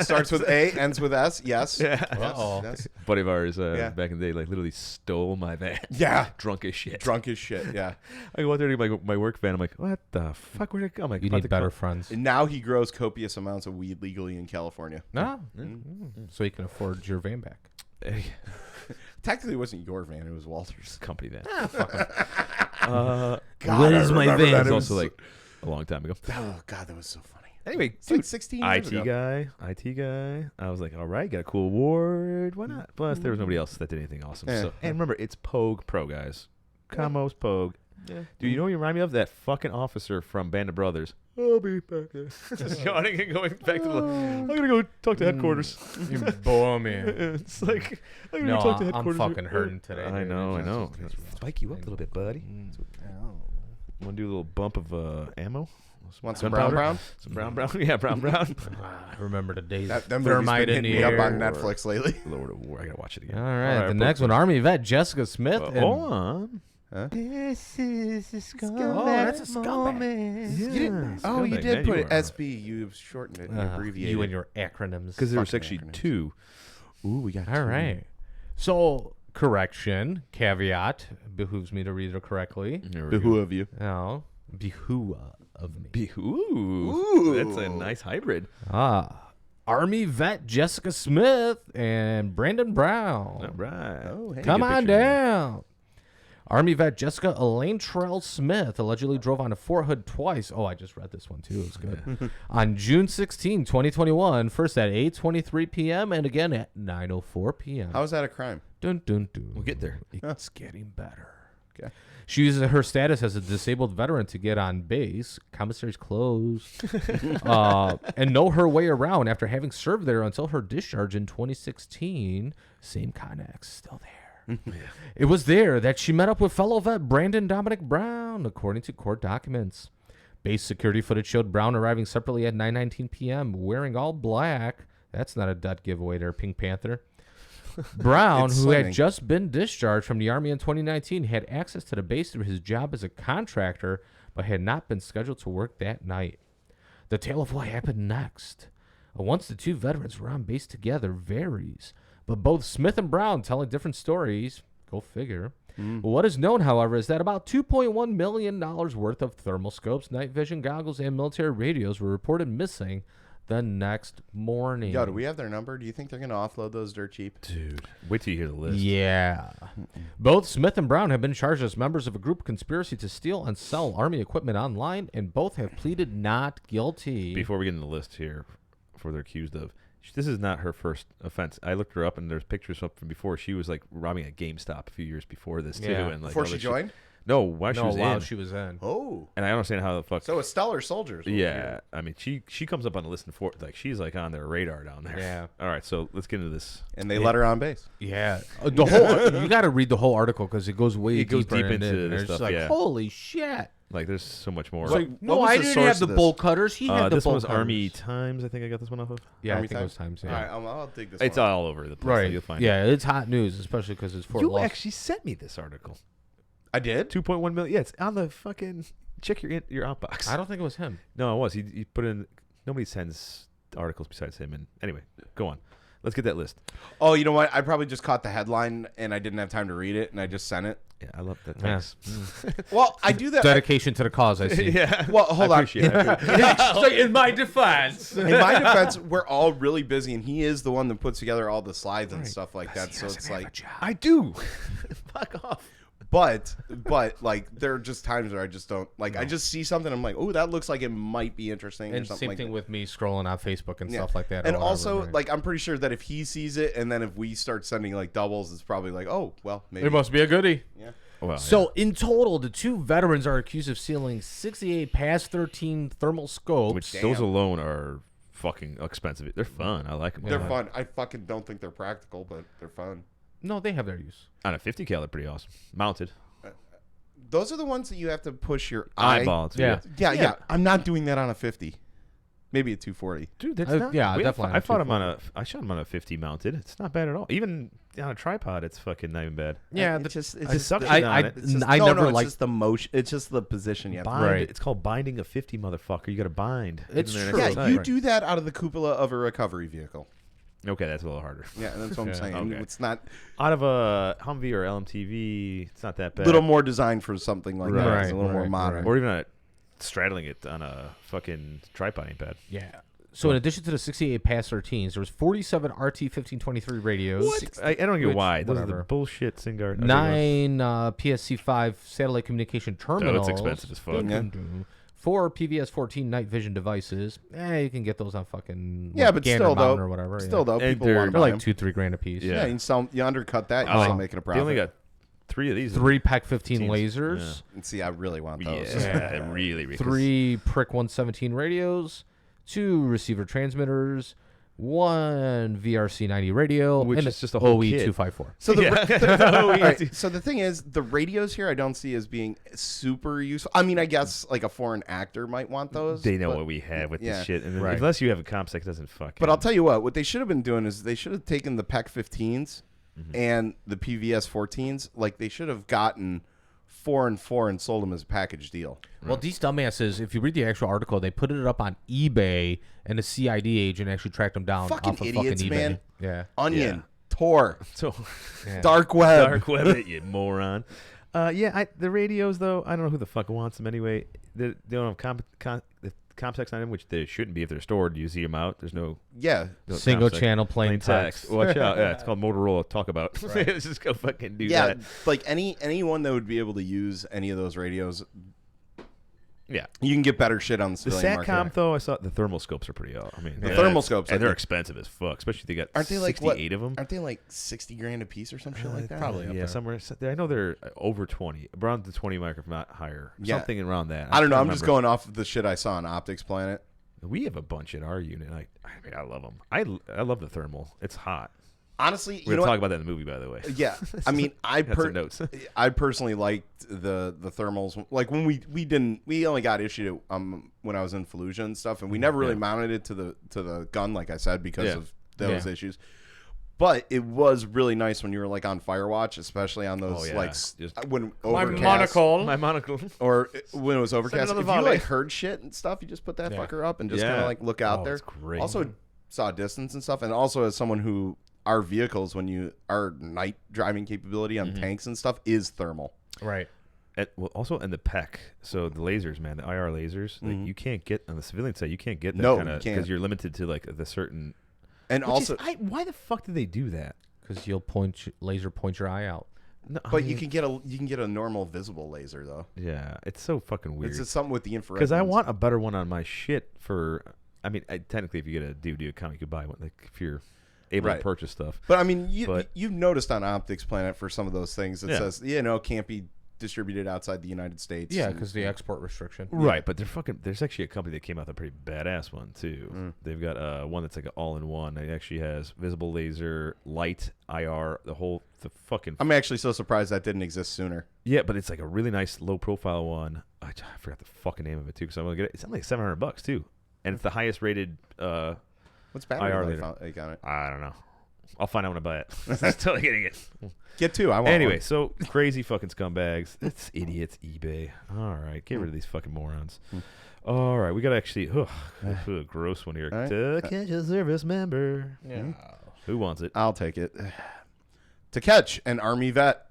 Starts with A, ends with S. Yes. Yeah. Uh-oh. Yes. Buddy of ours Yeah. back in the day, like literally stole my van. Yeah. Drunk as shit. Drunk as shit. Yeah. I go out there to my work van. I'm like, what the fuck? Where'd it go? I'm like, You about need to better call- friends. And now he grows copious amounts of weed legally in California. No. So you can afford your van back. Technically, it wasn't your van; it was Walter's. Company van. God, Where is my van? It was also like a long time ago. Oh God, that was so funny. Anyway, It's dude, like 16 years ago. IT guy. I was like, all right, got a cool award. Why not? Plus, there was nobody else that did anything awesome. Yeah. So, and remember, it's POG Pro, guys. Combos POG. Yeah. Dude, you know what you remind me of? That fucking officer from Band of Brothers. I'll be back there. Just yawning and going back to the... I'm going to go talk to headquarters. You bore me. It's like, I'm going to No, talk to I'm headquarters. fucking hurting today. I dude. know. Spike you up a little bit, buddy. Want to do a little bump of ammo? Want some brown Gunpowder? brown? Some brown? Yeah, brown. I remember the days That of them movies thermite been in the hitting me up air. on Netflix lately. Lord of War. I got to watch it again. All right, the I'll next put one, Army vet Jessica Smith. some- and- Hold on. This is a scumbag Oh, that's a scumbag. moment. Yeah. Oh, you Scumbag. did Man, put you it are- SB. You shortened it. You abbreviated. You and your acronyms. Because there was Fucking actually acronyms. two. Ooh, we got All right. So, correction, caveat, behooves me to read it correctly. the who of you. Oh, Hooah of me. Ooh, that's a nice hybrid. Army vet Jessica Smith and Brandon Brown. All right. Oh, hey. Come Good on picture. down. Army vet Jessica Elaine Trell Smith allegedly drove on a Fort Hood twice. Oh, I just read this one too. It was good. On June 16, 2021, first at 8:23 p.m. and again at 9:04 p.m. How is that a crime? Dun, dun, dun. We'll get there. It's getting better. Okay. She uses her status as a disabled veteran to get on base. Commissary's closed. And know her way around after having served there until her discharge in 2016. Same Connex, still there. It was there that she met up with fellow vet Brandon Dominic Brown, according to court documents. Base security footage showed Brown arriving separately at 9:19 p.m. wearing all black. That's not a dud giveaway there, Pink Panther. Brown, It's who had slimming. just been discharged from the Army in 2019, had access to the base through his job as a contractor, but had not been scheduled to work that night. The tale of what happened next. Once the two veterans were on base together varies, but both Smith and Brown telling different stories. Go figure. What is known, however, is that about $2.1 million worth of thermal scopes, night vision goggles, and military radios were reported missing the next morning. Yo, do we have their number? Do you think they're going to offload those dirt cheap? Dude, wait till you hear the list. Yeah. Both Smith and Brown have been charged as members of a group conspiracy to steal and sell Army equipment online, and both have pleaded not guilty. Before we get into the list here, before they're accused of, this is not her first offense. I looked her up, and there's pictures up from before. She was like robbing a GameStop a few years before this too, Yeah. and like Before all she that shit. joined? No, while she no, was while in. she was in. Oh. And I don't understand how the fuck. So it's Stellar Soldiers. over yeah, here. I mean, she comes up on the list in four. Like she's like on their radar down there. Yeah. All right, so let's get into this. And they let her on base. Yeah, the whole you got to read the whole article because it goes way It goes deeper deep in into it. this And it's stuff, just like, yeah. holy shit. Like, there's so much more. What No, was I the didn't source have the of this? bolt cutters. He had the This bolt one was cutters. Army Times, I think I got this one off of. Yeah, I Army think it was Times. Yeah. All right, I'll dig this. It's one. all over the place. Right. You'll find Yeah, it's hot news, especially because it's Fort You Lost. actually sent me this article. I did. 2.1 million. Yeah, it's on the fucking. Check your outbox. I don't think it was him. No, it was. He put in. Nobody sends articles besides him. And anyway, go on. Let's get that list. Oh, you know what? I probably just caught the headline and I didn't have time to read it, and I just sent it. Yeah, I love that. Yeah. Thanks. Well, I do that. Dedication to the cause, I see. Yeah. Well, hold I on. appreciate it. So in my defense. In my defense, we're all really busy, and he is the one that puts together all the slides and stuff like that. So it's like, I do. Fuck off. but like there are just times where I just don't like. I just see something, I'm like, oh, that looks like it might be interesting, or And something same like thing that. with me scrolling on Facebook and Yeah. stuff like that. And or whatever, also, right. like, I'm pretty sure that if he sees it, and then if we start sending like doubles, it's probably like, oh, well, maybe. it must be a goodie. Yeah. Well, So in total, the two veterans are accused of stealing 68 PAS 13 thermal scopes. which those alone are fucking expensive. They're fun. I like them. They're fun. I fucking don't think they're practical, but they're fun. No, they have their use. On a 50 cal, they're pretty awesome. Mounted. Those are the ones that you have to push your eye. Eyeball. Too. Yeah. Yeah. I'm not doing that on a 50. Maybe a 240. Dude, that's Uh, not. yeah, we- definitely I fought on him on a. I shot him on a 50 mounted. It's not bad at all. Even on a tripod, it's fucking not even bad. Yeah, it's just I suction I on it. It's just never it's liked. just the motion. It's just the position you have to bind. Right. It's called binding a 50, motherfucker. You got to bind. It's Even true. there Yeah, next to you the do that out of the cupola of a recovery vehicle. side. Okay, that's a little harder. Yeah, that's what I'm Yeah, saying. okay. It's not Out of a Humvee or LMTV, it's not that a bad. little more designed for something like that. Right, It's a little more right, modern. Or even straddling it on a fucking tripod ain't bad. Yeah. So in addition to the 68 PAS 13s, there was 47 RT 1523 radios. What? I don't get Which- why. Those are the whatever. bullshit Singard. 9 PSC5 satellite communication terminals. expensive as fuck. Yeah. 4 PVS 14 night vision devices. You can get those on fucking Yeah, but Gander still though, Mountain or whatever. still though, And people they're- want to They're buy like them. 2-3 grand a piece. Yeah. Yeah, you undercut that, you're still making a They profit. only got 3 of these. 3 PAC 15 Teams. lasers. And see, I really want Yeah, those. really. Because 3 Prick 117 radios. 2 receiver transmitters. 1 VRC 90 radio. Which and is just a whole OE kit. 254. So the, Oh, all yeah. right, so the thing is, the radios here I don't see as being super useful. I mean, I guess like a foreign actor might want those. They know but, what we have with yeah. this shit. And then Right. unless you have a comp sec, it doesn't fucking. But I'll tell you what they should have been doing is they should have taken the PEC 15s and the PVS 14s. Like they should have gotten 4 and 4 and sold them as a package deal. Well, these dumbasses, if you read the actual article, they put it up on eBay, and a CID agent actually tracked them down Fucking off of idiots, fucking eBay. man. Yeah. Onion, Yeah. Tor, So Yeah. dark web. dark web it, you moron. The radios though, I don't know who the fuck wants them anyway. They don't have the comp-secs on them, which they shouldn't be if they're stored. You see them out. There's no Yeah, Single comp-sec. channel plain text. Watch out. Yeah, it's called Motorola Talk About. Let's just go fucking do yeah. that. Like anyone that would be able to use any of those radios, Yeah. you can get better shit on the The civilian SATCOM market. though, I saw the thermal scopes are pretty. I mean, The thermal scopes, I and they're think. expensive as fuck. Especially if they got Aren't they like what? 68 of them. Aren't they like 60 grand a piece or some shit like that? probably. up Yeah, there. somewhere. I know they're over 20, around the 20 mark, if not higher. Yeah. Something around that. I don't know. I'm can't just remember. going off of the shit I saw on Optics Planet. We have a bunch at our unit. I love them. I love the thermal. It's hot. Honestly, We're you gonna know talk what? about that in the movie, by the way. Yeah, I mean, Got some notes. I personally liked the thermals. Like when we only got issued it when I was in Fallujah and stuff, and we never really Yeah. mounted it to the gun, like I said, because Yeah. of those Yeah. issues. But it was really nice when you were like on Firewatch, especially on those Oh, yeah. like Just- when My overcast monocle. My monocle. or when it was overcast. If another you volley. like heard shit and stuff, you just put that Yeah. fucker up and just Yeah. kind of like look out Oh, there. it's great. Also saw distance and stuff, and also as someone who our vehicles our night driving capability on tanks and stuff is thermal. Right. Also in the PEC, so the lasers, man, the IR lasers, like, you can't get on the civilian side. You can't get that No, kind you of can't. because you're limited to like the certain. And Which also, is, why the fuck did they do that? Because you'll laser point your eye out. No, I but you mean, can get a normal visible laser though. Yeah, it's so fucking weird. It's just something with the infrared. Because I ones. want a better one on my shit for. I mean, technically, if you get a DVD account, you could buy one. Like if you're able Right. to purchase stuff. But I mean, But- you've noticed on Optics Planet for some of those things it Yeah. says can't be distributed outside the United States. Yeah, and- because the export restriction. Right, but they're fucking. There's actually a company that came out with a pretty badass one too. They've got one that's like an all-in-one. It actually has visible laser, light, IR, the fucking. I'm actually so surprised that didn't exist sooner. Yeah, but it's like a really nice low-profile one. I forgot the fucking name of it too, because I'm gonna get it. It's only like $700 too, and it's the highest rated. What's battery IR life later. on it? I don't know. I'll find out when I buy it. I'm totally getting it. Get two. I want Anyway, one. so crazy fucking scumbags. It's idiots. eBay. All right, get rid of these fucking morons. All right, we got to actually. A gross one here. All right. To catch a service member. Yeah. Who wants it? I'll take it. To catch an Army vet,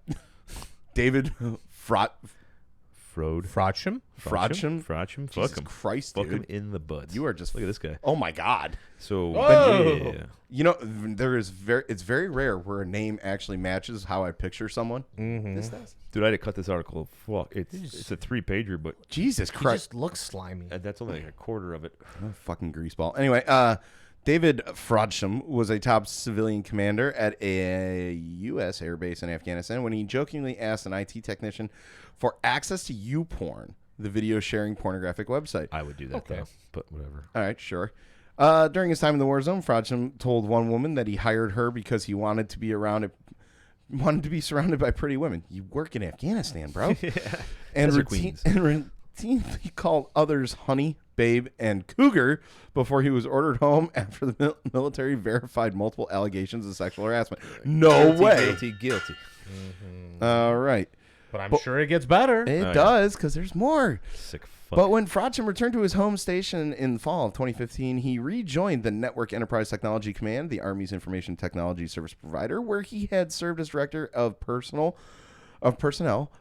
David Frodsham? Frodsham? Fuck Jesus him. Christ, Fuck him dude. in the butt. You are just Look at this guy. Oh my God. So Whoa. yeah. You know, it's very rare where a name actually matches how I picture someone. Mm-hmm. This does. Dude, I had to cut this article. Fuck, it's a 3-pager, but Jesus He Christ. just looks slimy. that's only like a quarter of it. Oh, fucking greaseball. Anyway, David Frodsham was a top civilian commander at a U.S. air base in Afghanistan when he jokingly asked an IT technician for access to YouPorn, the video sharing pornographic website. I would do that Okay. though, but whatever. All right, sure. During his time in the war zone, Frodsham told one woman that he hired her because he wanted to be surrounded by pretty women. You work in Afghanistan, bro. And Desert queens. routinely called others honey, babe, and cougar before he was ordered home after the military verified multiple allegations of sexual harassment. No way. Guilty. All right. But I'm sure it gets better. It does, because there's more. Sick fuck. But when Frodsham returned to his home station in the fall of 2015, he rejoined the Network Enterprise Technology Command, the Army's information technology service provider, where he had served as director of personnel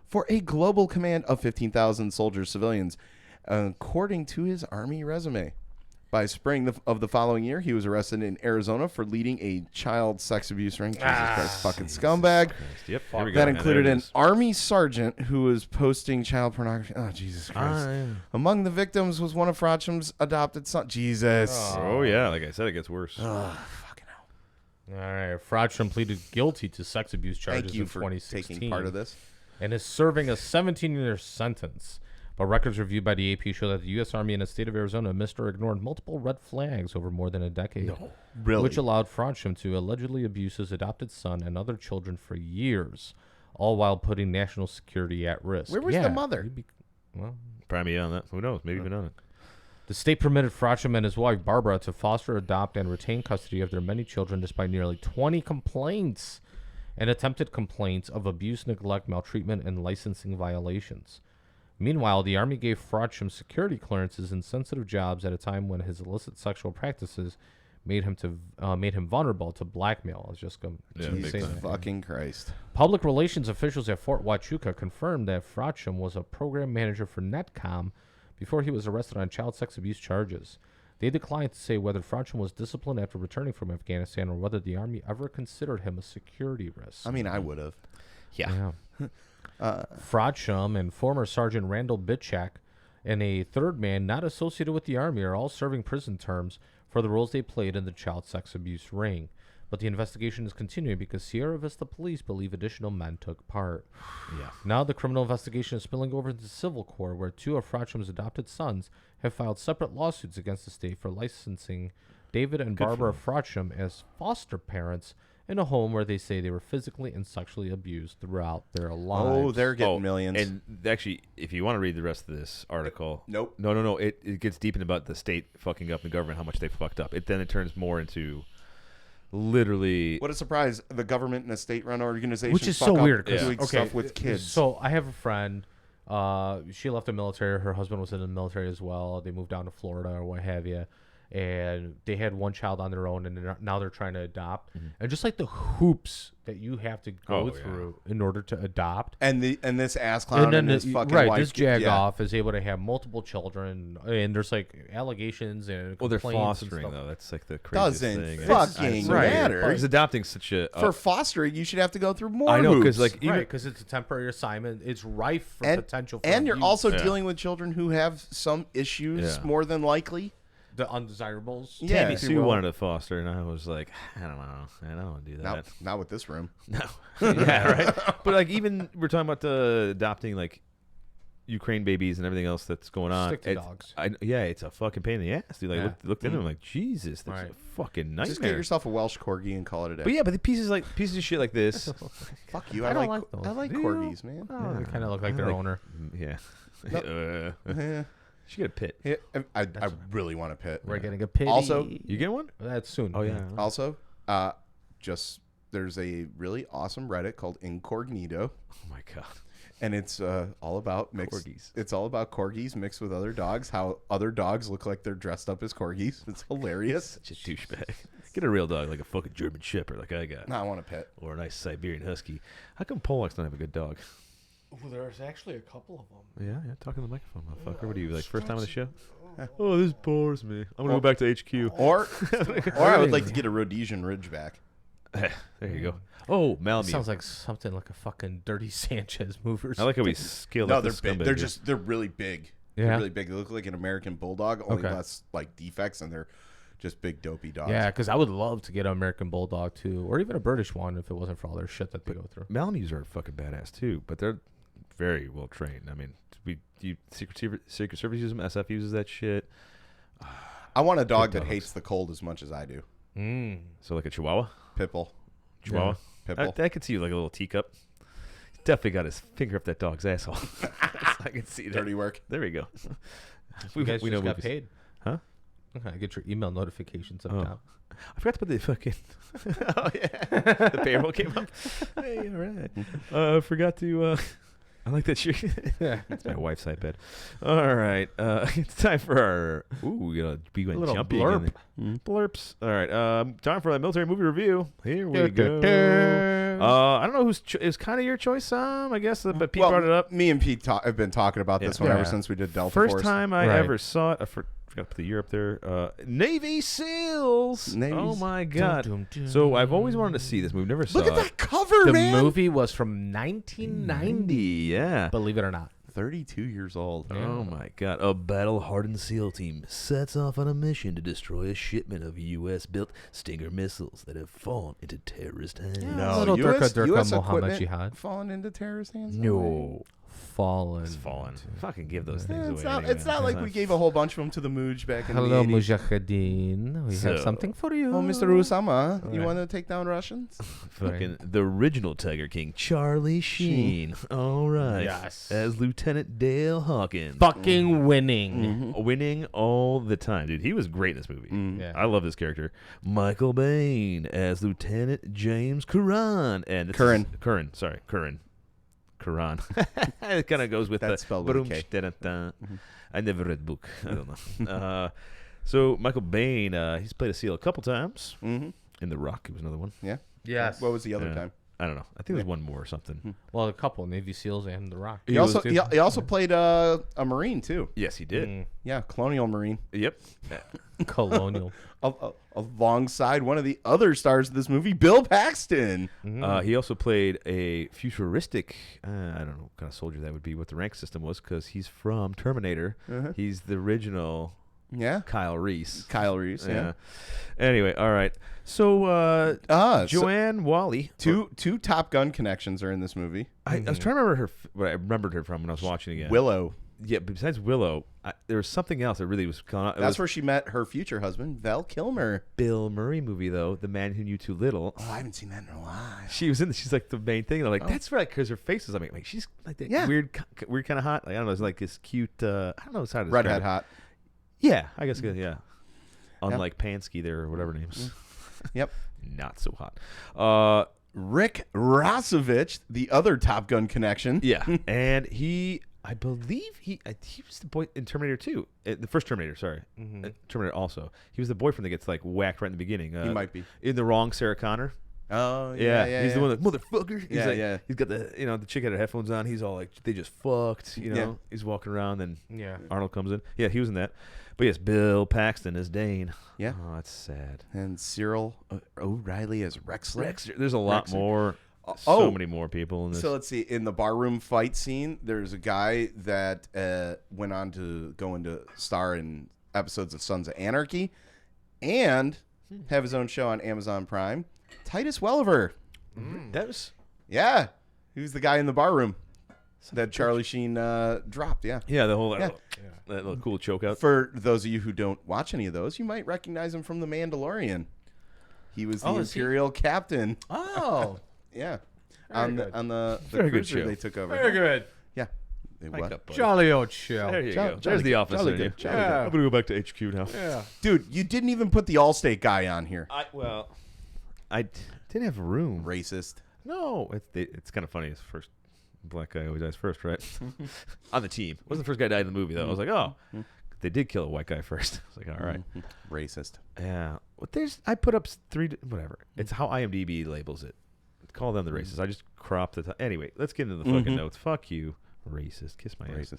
for a global command of 15,000 soldiers, civilians, according to his Army resume. By spring of the following year, he was arrested in Arizona for leading a child sex abuse ring. Jesus Christ, fucking scumbag. Yep. Here we go. That And included there it an is. Army sergeant who was posting child pornography. Oh, Jesus Christ. Yeah. Among the victims was one of Frodsham's adopted son. Jesus. Oh yeah, like I said, it gets worse. Ugh, fucking hell. All right. Frodsham pleaded guilty to sex abuse charges Thank you in for 2016 taking part of this. and is serving a 17-year sentence. But records reviewed by the AP show that the U.S. Army in the state of Arizona missed or ignored multiple red flags over more than a decade, Really? which allowed Frodsham to allegedly abuse his adopted son and other children for years, all while putting national security at risk. Where was the mother? Well, Probably on that. Who knows? Maybe even on it. the state permitted Frodsham and his wife, Barbara, to foster, adopt, and retain custody of their many children despite nearly 20 complaints and attempted complaints of abuse, neglect, maltreatment, and licensing violations. Meanwhile, the Army gave Frodsham security clearances in sensitive jobs at a time when his illicit sexual practices made him vulnerable to blackmail. I was just going Yeah, to big say time. that. Fucking Christ. Public relations officials at Fort Huachuca confirmed that Frodsham was a program manager for Netcom before he was arrested on child sex abuse charges. They declined to say whether Frodsham was disciplined after returning from Afghanistan or whether the Army ever considered him a security risk. I mean, I would have. Yeah. Frodsham and former Sergeant Randall Bitchak and a third man not associated with the Army are all serving prison terms for the roles they played in the child sex abuse ring. But the investigation is continuing because Sierra Vista police believe additional men took part. Yeah. Now the criminal investigation is spilling over into civil court, where two of Frodsham's adopted sons have filed separate lawsuits against the state for licensing David and Barbara Frodsham as foster parents in a home where they say they were physically and sexually abused throughout their lives. Oh, they're getting millions. And actually, if you want to read the rest of this article, Nope. No. It gets deep in about the state fucking up the government, how much they fucked up. Then it turns more into literally. What a surprise. The government and a state-run organization Which is fuck so up weird, doing stuff with kids. So I have a friend. She left the military. Her husband was in the military as well. They moved down to Florida or what have you. And they had one child on their own, and now they're trying to adopt. And just like the hoops that you have to go through in order to adopt. And this ass clown and his fucking wife. This jagoff is able to have multiple children, and there's like allegations and Well, they're complaints and fostering stuff. though. That's like the craziest Doesn't thing. fucking matter. Because adopting such a For fostering, you should have to go through more I know, hoops. because like even Right, because it's a temporary assignment. It's rife for and, potential for and you're abuse. also Yeah. dealing with children who have some issues Yeah. more than likely. the undesirables. Yeah. Tammy if you Sue will. wanted to foster, and I was like, I don't know, man, I don't want to do that. Not with this room. No. Yeah, right. But like even we're talking about adopting like Ukraine babies and everything else that's going on. Stick to dogs. It's a fucking pain in the ass, dude. Like, Yeah. looked into them like, Jesus, that's Right. a fucking nightmare. Just get yourself a Welsh corgi and call it a day. But yeah, but the pieces of shit like this. Fuck you. I I don't like like I like those. corgis, man. Oh, they kind of look like their owner. Yeah. Yeah. She got a pit. Yeah, I really want a pit. We're getting a pity. Also- You get one? That's soon. Oh yeah. Also, just there's a really awesome Reddit called Incognito, Oh my god. and it's all about Corgis. It's all about corgis mixed with other dogs. How other dogs look like they're dressed up as corgis. It's hilarious. Such a douchebag. Get a real dog, like a fucking German Shepherd, like I got, No, I want a pet. or a nice Siberian Husky. How come Polacks don't have a good dog? Well, there's actually a couple of them. Yeah, talking to the microphone, motherfucker. What are you, like, first time on the show? Oh, this bores me. I'm gonna go back to HQ. Or I would like to get a Rhodesian Ridgeback. There you go. Oh, Malamute. Sounds like something like a fucking Dirty Sanchez movie. I like how we scaled No, up they're the big. scumbag They're here. they're really big. Yeah. They're really big. They look like an American bulldog, only Okay. less like defects, and they're just big dopey dogs. Yeah, because I would love to get an American Bulldog too, or even a British one if it wasn't for all their shit that they go through. Malamutes are fucking badass too, but they're very well trained. I mean, Secret Service use them. SF uses that shit. I want a dog that dogs. hates the cold as much as I do. So like a Chihuahua. Pitbull. Chihuahua. Pitbull. I could see you like a little teacup. He's definitely got his finger up that dog's asshole. I can see that. Dirty work. There we go. You guys we just got movies. paid, Huh? Okay, I get your email notifications up Oh. top. I forgot to put the fucking. Oh yeah, the payroll came up. Hey, all right. I forgot to. I like that shirt. That's my wife's iPad. All right, it's time for our. Ooh, we went little jumpy blurb. again. Blurps. All right, time for that military movie review. Here we go. I don't know whose is kind of your choice, Sam. I guess, but Pete brought it up. Me and Pete have been talking about this one Yeah. ever since we did Delta First Force. time I Right. ever saw it. I forgot to put the year up there. Navy SEALs. Navy's- Oh my god. Dum, dum, So I've always wanted to see this movie. Never saw Look at it. that cover, The man. movie was from 1990. Yeah. Believe it or not. 32 years old. Oh my god. A battle-hardened SEAL team sets off on a mission to destroy a shipment of U.S.-built Stinger missiles that have fallen into terrorist hands. No. Little Durka Durka Muhammad equipment Jihad. fallen into terrorist hands? No. Fallen. It's fallen. Fucking give those things Yeah, away. it's not, anyway. it's not like we gave a whole bunch of them to the Mooj back in Hello, the 80s. Mujahideen. We have So- something for you. Oh, Mr. Usama, you Right. want to take down Russians? Fucking the original Tiger King, Charlie Sheen. All right. Yes. As Lieutenant Dale Hawkins. Fucking winning. Winning all the time, dude. He was great in this movie. Yeah. I love this character. Michael Bain as Lieutenant James Curran. And this Curran. is- Curran. Sorry, Curran. Curran. It kind of goes with That's the spelled with a Barum, K. da-da-da. I never read book. I don't know. So Michael Bain, he's played a SEAL a couple times. Mm-hmm. In The Rock, it was another one. Yeah. Yes. What was the other Yeah. time? I don't know. I think there was one more or something. Well, a couple Navy SEALs and The Rock. He also he also played a Marine too. Yes, he did. Yeah, Colonial Marine. Yep. Colonial. Alongside one of the other stars of this movie, Bill Paxton. He also played a futuristic, I don't know what kind of soldier that would be, what the rank system was, because he's from Terminator. He's the original Yeah. Kyle Reese. Kyle Reese. Yeah. Anyway, all right. So, So Joanne Wally. two Top Gun connections are in this movie. I was trying to remember her, what I remembered her from when I was watching again. Willow. Yeah, but besides Willow, there was something else that really was going on. It That's was where she met her future husband, Val Kilmer. Bill Murray movie, though, The Man Who Knew Too Little. Oh, I haven't seen that in a while. She was in. She's like the main thing. And I'm like, that's right, because her face is. I mean, like she's like that Yeah. weird kind of hot. Like, I don't know. It's like this cute. I don't know how to describe Redhead it. hot. Yeah, I guess. Yeah. Unlike Pansky there or whatever names. Yep. Not so hot. Rick Rossovich, the other Top Gun connection. Yeah, and I believe he was the boy in Terminator 2, the first Terminator. Sorry, Terminator also. He was the boyfriend that gets like whacked right in the beginning. He might be. In the wrong Sarah Connor. Oh, Yeah, he's the one that motherfucker. He's Yeah, like, yeah. He's got the the chick had her headphones on. He's all like they just fucked. Yeah. He's walking around. Then Yeah. Arnold comes in. Yeah, he was in that. But yes, Bill Paxton as Dane. Yeah. Oh, that's sad. And Cyril O'Reilly as Rexler. There's a lot Rexer. more. Oh. So many more people in this. So let's see. In the barroom fight scene, there's a guy that went on to go into star in episodes of Sons of Anarchy and have his own show on Amazon Prime. Titus Welliver. That was Yeah. He was the guy in the barroom. that Charlie Sheen dropped. Yeah. Yeah, the whole Yeah. that little cool choke out. For those of you who don't watch any of those, you might recognize him from The Mandalorian. He was the Imperial captain. Oh, Yeah. Very On the Very good cruiser show. they took over. very good. Yeah. They Mic what? up, buddy. Jolly old show. There you Jolly- go. jolly There's the good, office. jolly in you. good, jolly Yeah. I'm gonna go back to HQ now. Yeah. Dude, you didn't even put the Allstate guy on here. I didn't have room. Racist. No, it's kind of funny. It's first black guy always dies first, right? On the team. Wasn't the first guy died in the movie though. I was like, oh, they did kill a white guy first. I was like, all right, Racist. yeah. But I put up whatever. It's how IMDb labels it. Call them the racist. I just cropped the anyway. Let's get into the fucking notes. Fuck you, racist. Kiss my ass. Racist.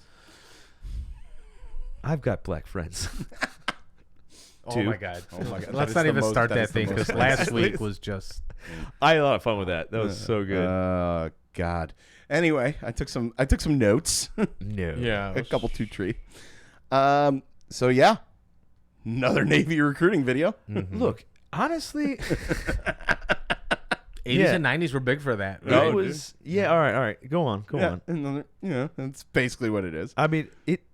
I've got black friends. Oh Two. my god. Oh my God. Let's That not is even the most- start that that is the thing most because last week was just. I had a lot of fun with that. That was so good. God. Anyway, I took some notes. No. Yeah. A couple 2-3. So yeah, another Navy recruiting video. Look, honestly, 80s Yeah. and 90s were big for that. it Right? was. Yeah. All right. Go on. Go on. Another, that's basically what it is. I mean,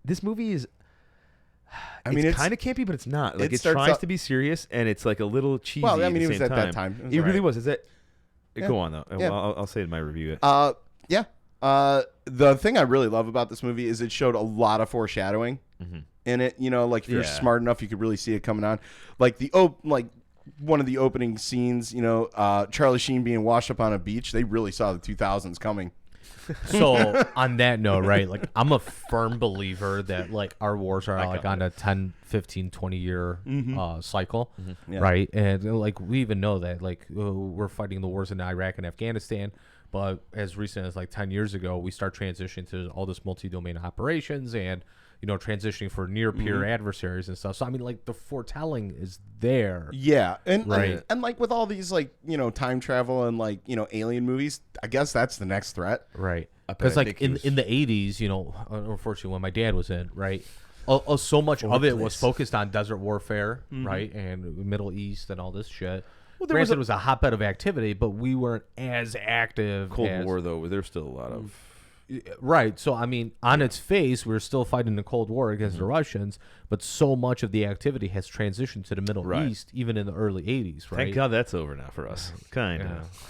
this movie is. I mean, it's kind of campy, but it's not. Like it it starts tries out- to be serious, and it's like a little cheesy. Well, I at mean, the it was same at that time. It was It really right. was. Is that? Yeah. Go on though. Yeah. Well, I'll say it in my review. Yeah. The thing I really love about this movie is it showed a lot of foreshadowing in it. You know, like if you're Yeah. smart enough, you could really see it coming on. Like one of the opening scenes, Charlie Sheen being washed up on a beach. They really saw the 2000s coming. So on that note, right, like I'm a firm believer that like our wars are like on a 10, 15, 20 year cycle, Yeah. right? And like we even know that like we're fighting the wars in Iraq and Afghanistan, but as recent as like 10 years ago, we start transitioning to all this multi-domain operations and transitioning for near peer adversaries and stuff. So I mean, like the foretelling is there. Yeah, and Right. and like with all these like time travel and like alien movies, I guess that's the next threat. Right. bet Because I like think he in was- in the 80s, unfortunately when my dad was in, right, so much of it was focused on desert warfare, right, and Middle East and all this shit. Well, there was Granted, it was a hotbed of activity, but we weren't as active. Cold as, War though, there's still a lot of. Right. So, I mean, on its face, we're still fighting the Cold War against the Russians, but so much of the activity has transitioned to the Middle Right. East, even in the early 80s, right? Thank God that's over now for us. Kind of.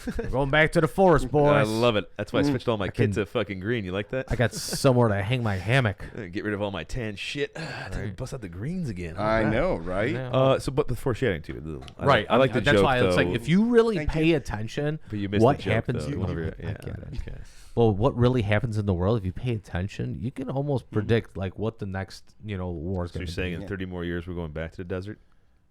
Yeah. We're going back to the forest, boys. I love it. That's why I switched all my kit to fucking green. You like that? I got somewhere to hang my hammock. Get rid of all my tan shit. Time to bust out the greens again. I Alright. know, right? Yeah. But the foreshadowing too. Right. I like the That's joke why it's like though, if you really Thank pay attention, but you missed what the joke, happens? though, whenever I yeah, get it. okay. Well, what really happens in the world if you pay attention, you can almost predict like what the next war is So going you're to saying be. in 30 more years we're going back to the desert?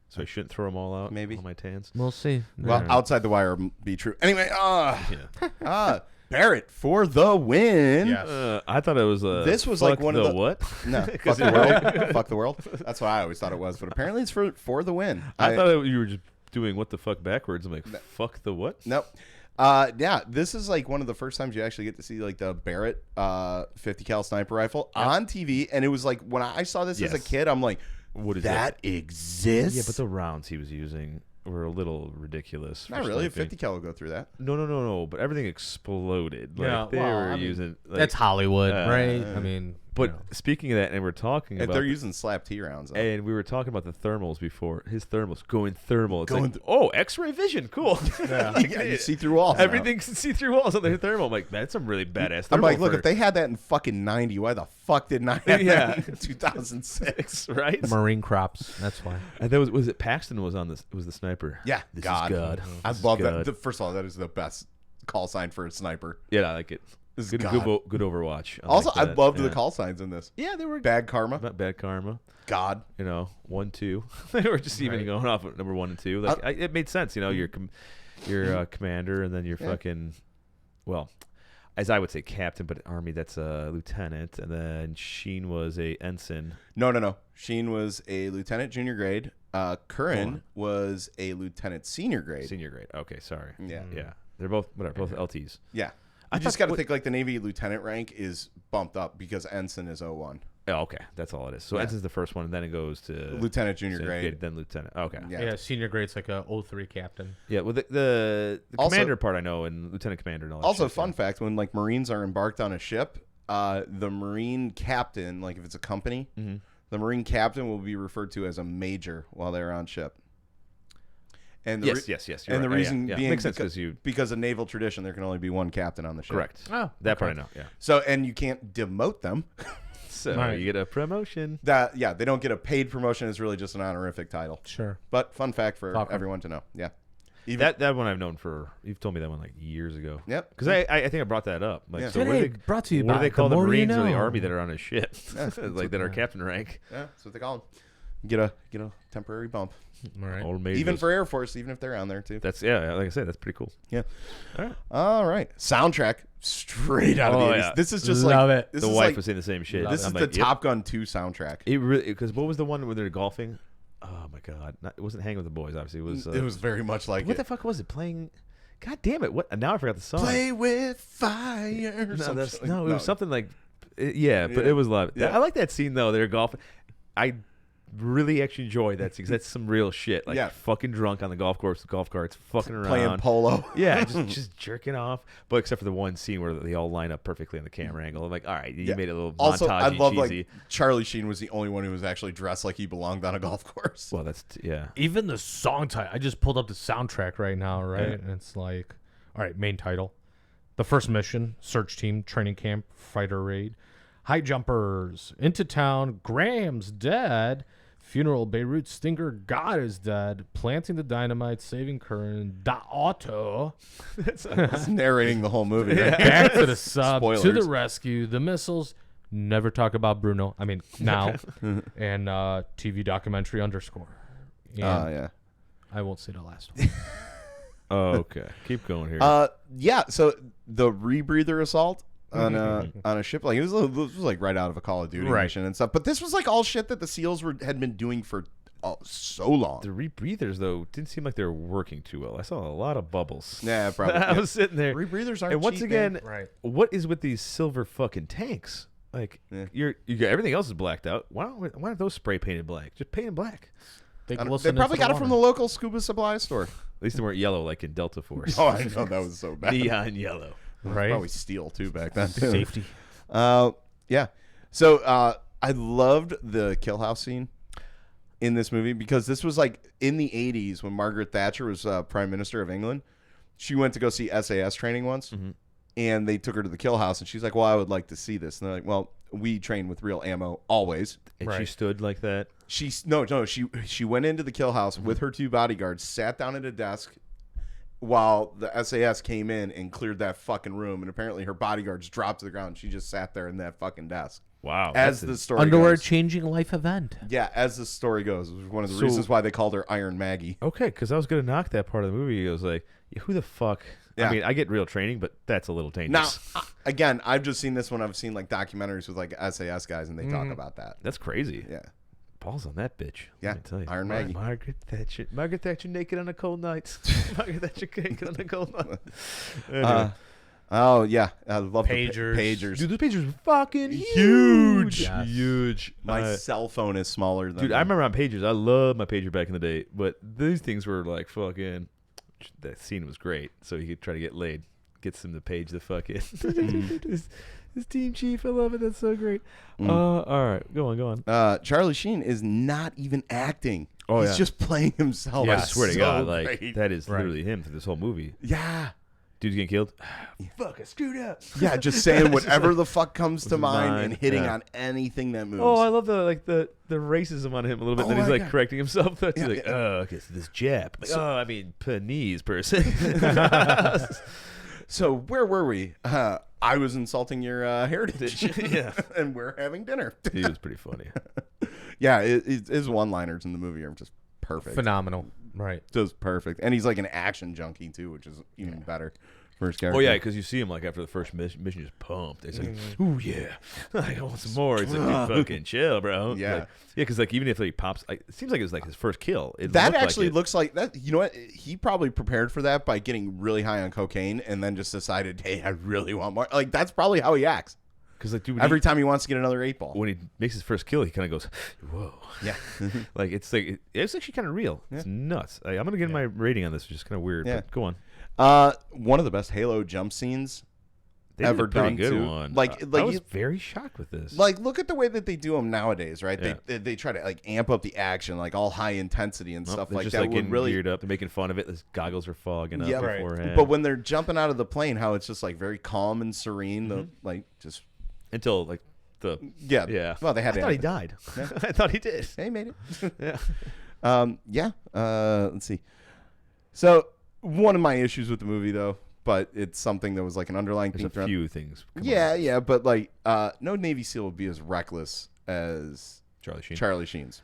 So I shouldn't throw them all out? Maybe. All my tans? We'll see. Well, Yeah. outside the wire be true. Anyway, Yeah. Barrett for the win. Yes. I thought it was This was fuck like one of the- what? No, fuck the world. Fuck the world. That's what I always thought it was, but apparently it's for the win. I thought you were just doing what the fuck backwards. I'm like, fuck the what? Nope. Yeah, this is like one of the first times you actually get to see like the Barrett 50 cal sniper rifle on TV, and it was like when I saw this as a Yes. kid, I'm like, What is that exists? Yeah, but the rounds he was using were a little ridiculous. Not for really. A sniping. 50 cal will go through that. No. But everything exploded. Like Yeah, they well, were I mean, using. Like, That's Hollywood, right? I mean, But speaking of that, and we're talking If about. they're using slap T rounds, though. And we were talking about the thermals before. His thermals going thermal. It's Going like, oh, X-ray vision, cool. yeah, you see through walls. now. Everything see-through walls on their thermal. I'm like, that's some really badass. I'm Thermal like, look, for if they had that in fucking 90, why the fuck didn't I have Yeah. that in 2006? right? Marine crops. That's why. And that was it. Paxton was on this. Was the sniper? Yeah, This God. is God. I This is love God. that. First of all, that is the best call sign for a sniper. Yeah, I like it. This is Good, God. good Overwatch. Also, like I that. loved yeah. the call signs in this. Yeah, they were Bad karma. not bad karma. God. 1, 2. They were just even Right. going off of number 1 and 2. Like it made sense. Your commander, and then your fucking, well, as I would say, captain, but army that's a lieutenant, and then Sheen was a ensign. No. Sheen was a lieutenant junior grade. Curran on. was a lieutenant senior grade. Senior grade. Okay, sorry. Yeah. Yeah. They're both both LTs. Yeah. I You just thought- got to think like the Navy lieutenant rank is bumped up because ensign is 01. Oh, okay. That's all it is. So Yeah. ensign's the first one, and then it goes to Lieutenant junior senior grade. then lieutenant. Okay. Yeah. Yeah, senior grade's like a 03 captain. Yeah, well, the Also- commander part I know, and lieutenant commander and all that Also, shit, fun fact: when like Marines are embarked on a ship, the Marine captain, like if it's a company, the Marine captain will be referred to as a major while they're on ship. And the yes. And the reason being makes sense because of naval tradition, there can only be one captain on the ship. correct. Oh, That part I know. Yeah. So, and you can't demote them. So Right. you get a promotion. They don't get a paid promotion. It's really just an honorific title. Sure. But fun fact for Popcorn. everyone to know. Yeah. That one I've known for. You've told me that one like years ago. Yep. Because I think I brought that up. Like, Yeah. so what do Today, they, brought to you what do by they call the the more you Marines or the know. Army that are on a ship? Yeah, Like that are captain rank. Yeah, that's what they call them. Get a temporary bump. All right. Old majors. Even for Air Force, even if they're on there too. That's like I said, that's pretty cool. Yeah. All right. All right. Soundtrack straight out of the 80s. yeah. This is just Love like it. This The is wife like, was saying the same shit. This I'm is like, the yep. Top Gun 2 soundtrack. It really because what was the one where they're golfing? Oh my god! It wasn't Hang with the Boys. Obviously, it was. It was very much like What it. the fuck was it playing? God damn it! What? Now I forgot the song. Play with fire. No, Some that's, shit like- no, it was something like. Yeah, but Yeah. it was a lot. Yeah. I like that scene though. They're golfing. I really actually enjoy that scene 'cause that's some real shit. Like Yeah. fucking drunk on the golf course, with golf carts, fucking around, playing polo. Yeah, just jerking off. But except for the one scene where they all line up perfectly on the camera angle. I'm like, all right, you Yeah. made it a little Also, I montage-y, love cheesy. like Charlie Sheen was the only one who was actually dressed like he belonged on a golf course. Well, that's yeah. Even the song title. I just pulled up the soundtrack right now, right? Yeah. And it's like, all right, main title. The first mission, search team, training camp, fighter raid. High jumpers, into town, Graham's dead. Funeral, Beirut, Stinger, God is dead. Planting the dynamite, saving Curran, Da Auto. It's narrating the whole movie. Right? Back to the sub, to the Spoilers. rescue, the missiles. Never talk about Bruno. I mean, now. And TV documentary underscore. And Yeah. I won't say the last one. Oh, okay, keep going here. Yeah. So the rebreather assault on a ship, like it was like right out of a Call of Duty Right. mission and stuff. But this was like all shit that the SEALs had been doing for so long. The rebreathers though didn't seem like they were working too well. I saw a lot of bubbles. Yeah, probably. I yeah. was sitting there. Rebreathers aren't And once cheap, again, man. Right. what is with these silver fucking tanks? Like Yeah. you got everything else is blacked out. Why aren't those spray painted black? Just paint them black. They, They probably got it from the local scuba supply store. At least they weren't yellow like in Delta Force. Oh, I know that was so bad. Neon yellow. right. Probably steel too back then. Too. Safety. Yeah. So I loved the kill house scene in this movie because this was like in the 80s when Margaret Thatcher was Prime Minister of England. She went to go see SAS training once, and they took her to the kill house, and she's like, well, I would like to see this. And they're like, well, we train with real ammo always. And she Right. stood like that. She went into the kill house with her two bodyguards, sat down at a desk while the SAS came in and cleared that fucking room, and apparently her bodyguards dropped to the ground. She just sat there in that fucking desk. Wow. As that's the story Underwear goes. changing life event. Yeah, as the story goes, it was one of the So- reasons why they called her Iron Maggie. okay, because I was gonna knock that part of the movie. I was like, who the fuck? Yeah. I mean, I get real training, but that's a little Now, dangerous. again, I've just seen this when I've seen like documentaries with like SAS guys, and they talk about that. That's crazy. Yeah, Balls on that bitch. Yeah, Let me tell you. Iron Maggie. Margaret Thatcher naked on a cold night. Margaret Thatcher naked on a cold night. Anyway. oh yeah, I love Pagers. the pagers. Dude, those pagers were fucking Huge. Yes. huge. My cell phone is smaller than. Dude, I remember on pagers. I loved my pager back in the day, but these things were like fucking. That scene was great, so he could try to get laid, gets him to page the fucking. His team chief, I love it. That's so great. All right, go on. Charlie Sheen is not even acting. Oh, He's yeah. just playing himself. I Yes. swear to So God, like great. that is Right. literally him through this whole movie. Yeah. Dude's getting killed. Fuck, I screwed up. Yeah, just saying whatever the fuck comes to mind mind, and hitting yeah. on anything that moves. Oh, I love the racism on him a little bit. Oh then he's my like God. correcting himself. He's Yeah, like, yeah. oh, okay, so this Jap. Like, oh, I mean, Panese person. So where were we? I was insulting your heritage. Yeah. And we're having dinner. He was pretty funny. Yeah, his one-liners in the movie are just perfect. Phenomenal. Right. Just perfect. And he's like an action junkie too, which is even better for his character. Oh yeah, because you see him like after the first mission, just pumped. It's like, ooh yeah, I want some more. It's like, dude, fucking chill, bro. Yeah. Like, yeah, because like even if he pops, like, it seems like it was like his first kill. It That looked actually like it. looks like that. You know what? He probably prepared for that by getting really high on cocaine and then just decided, hey, I really want more. Like that's probably how he acts. Because like dude, Every time he wants to get another 8 ball. when he makes his first kill, he kind of goes, whoa. Yeah. Like it's actually kind of real. It's nuts. I'm gonna get my rating on this, which is kind of weird. Yeah. But go on. One of the best Halo jump scenes They ever did a pretty done good to one. like I was you, very shocked with this. like look at the way that they do them nowadays, right? Yeah. They try to like amp up the action, like all high intensity and stuff they're like just that. like Would getting really geared up. They're making fun of it. The goggles are fogging up Yeah, right. beforehand. But when they're jumping out of the plane, how it's just like very calm and serene, the like just until like the yeah. Well, they had I to thought he end it. died. I thought he did. Hey, made it. Yeah. Let's see. So one of my issues with the movie, though, but it's something that was like an underlying There's theme a thread. few things. Come Yeah, but like no Navy SEAL would be as reckless as on. Charlie Sheen. Charlie Sheen's.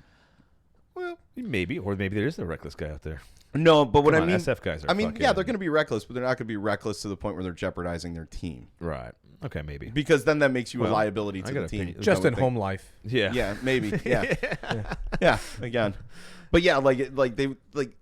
Well, maybe, or maybe there is a reckless guy out there. No, but what Come I on, mean, SF guys are. I mean, fucking- yeah, they're going to be reckless, but they're not going to be reckless to the point where they're jeopardizing their team. right. Okay, maybe. Because then that makes you a Well, liability I to got the a team. opinion. Just I would in think. home life. Yeah. Yeah, maybe. Yeah. Yeah, again. But yeah, like they like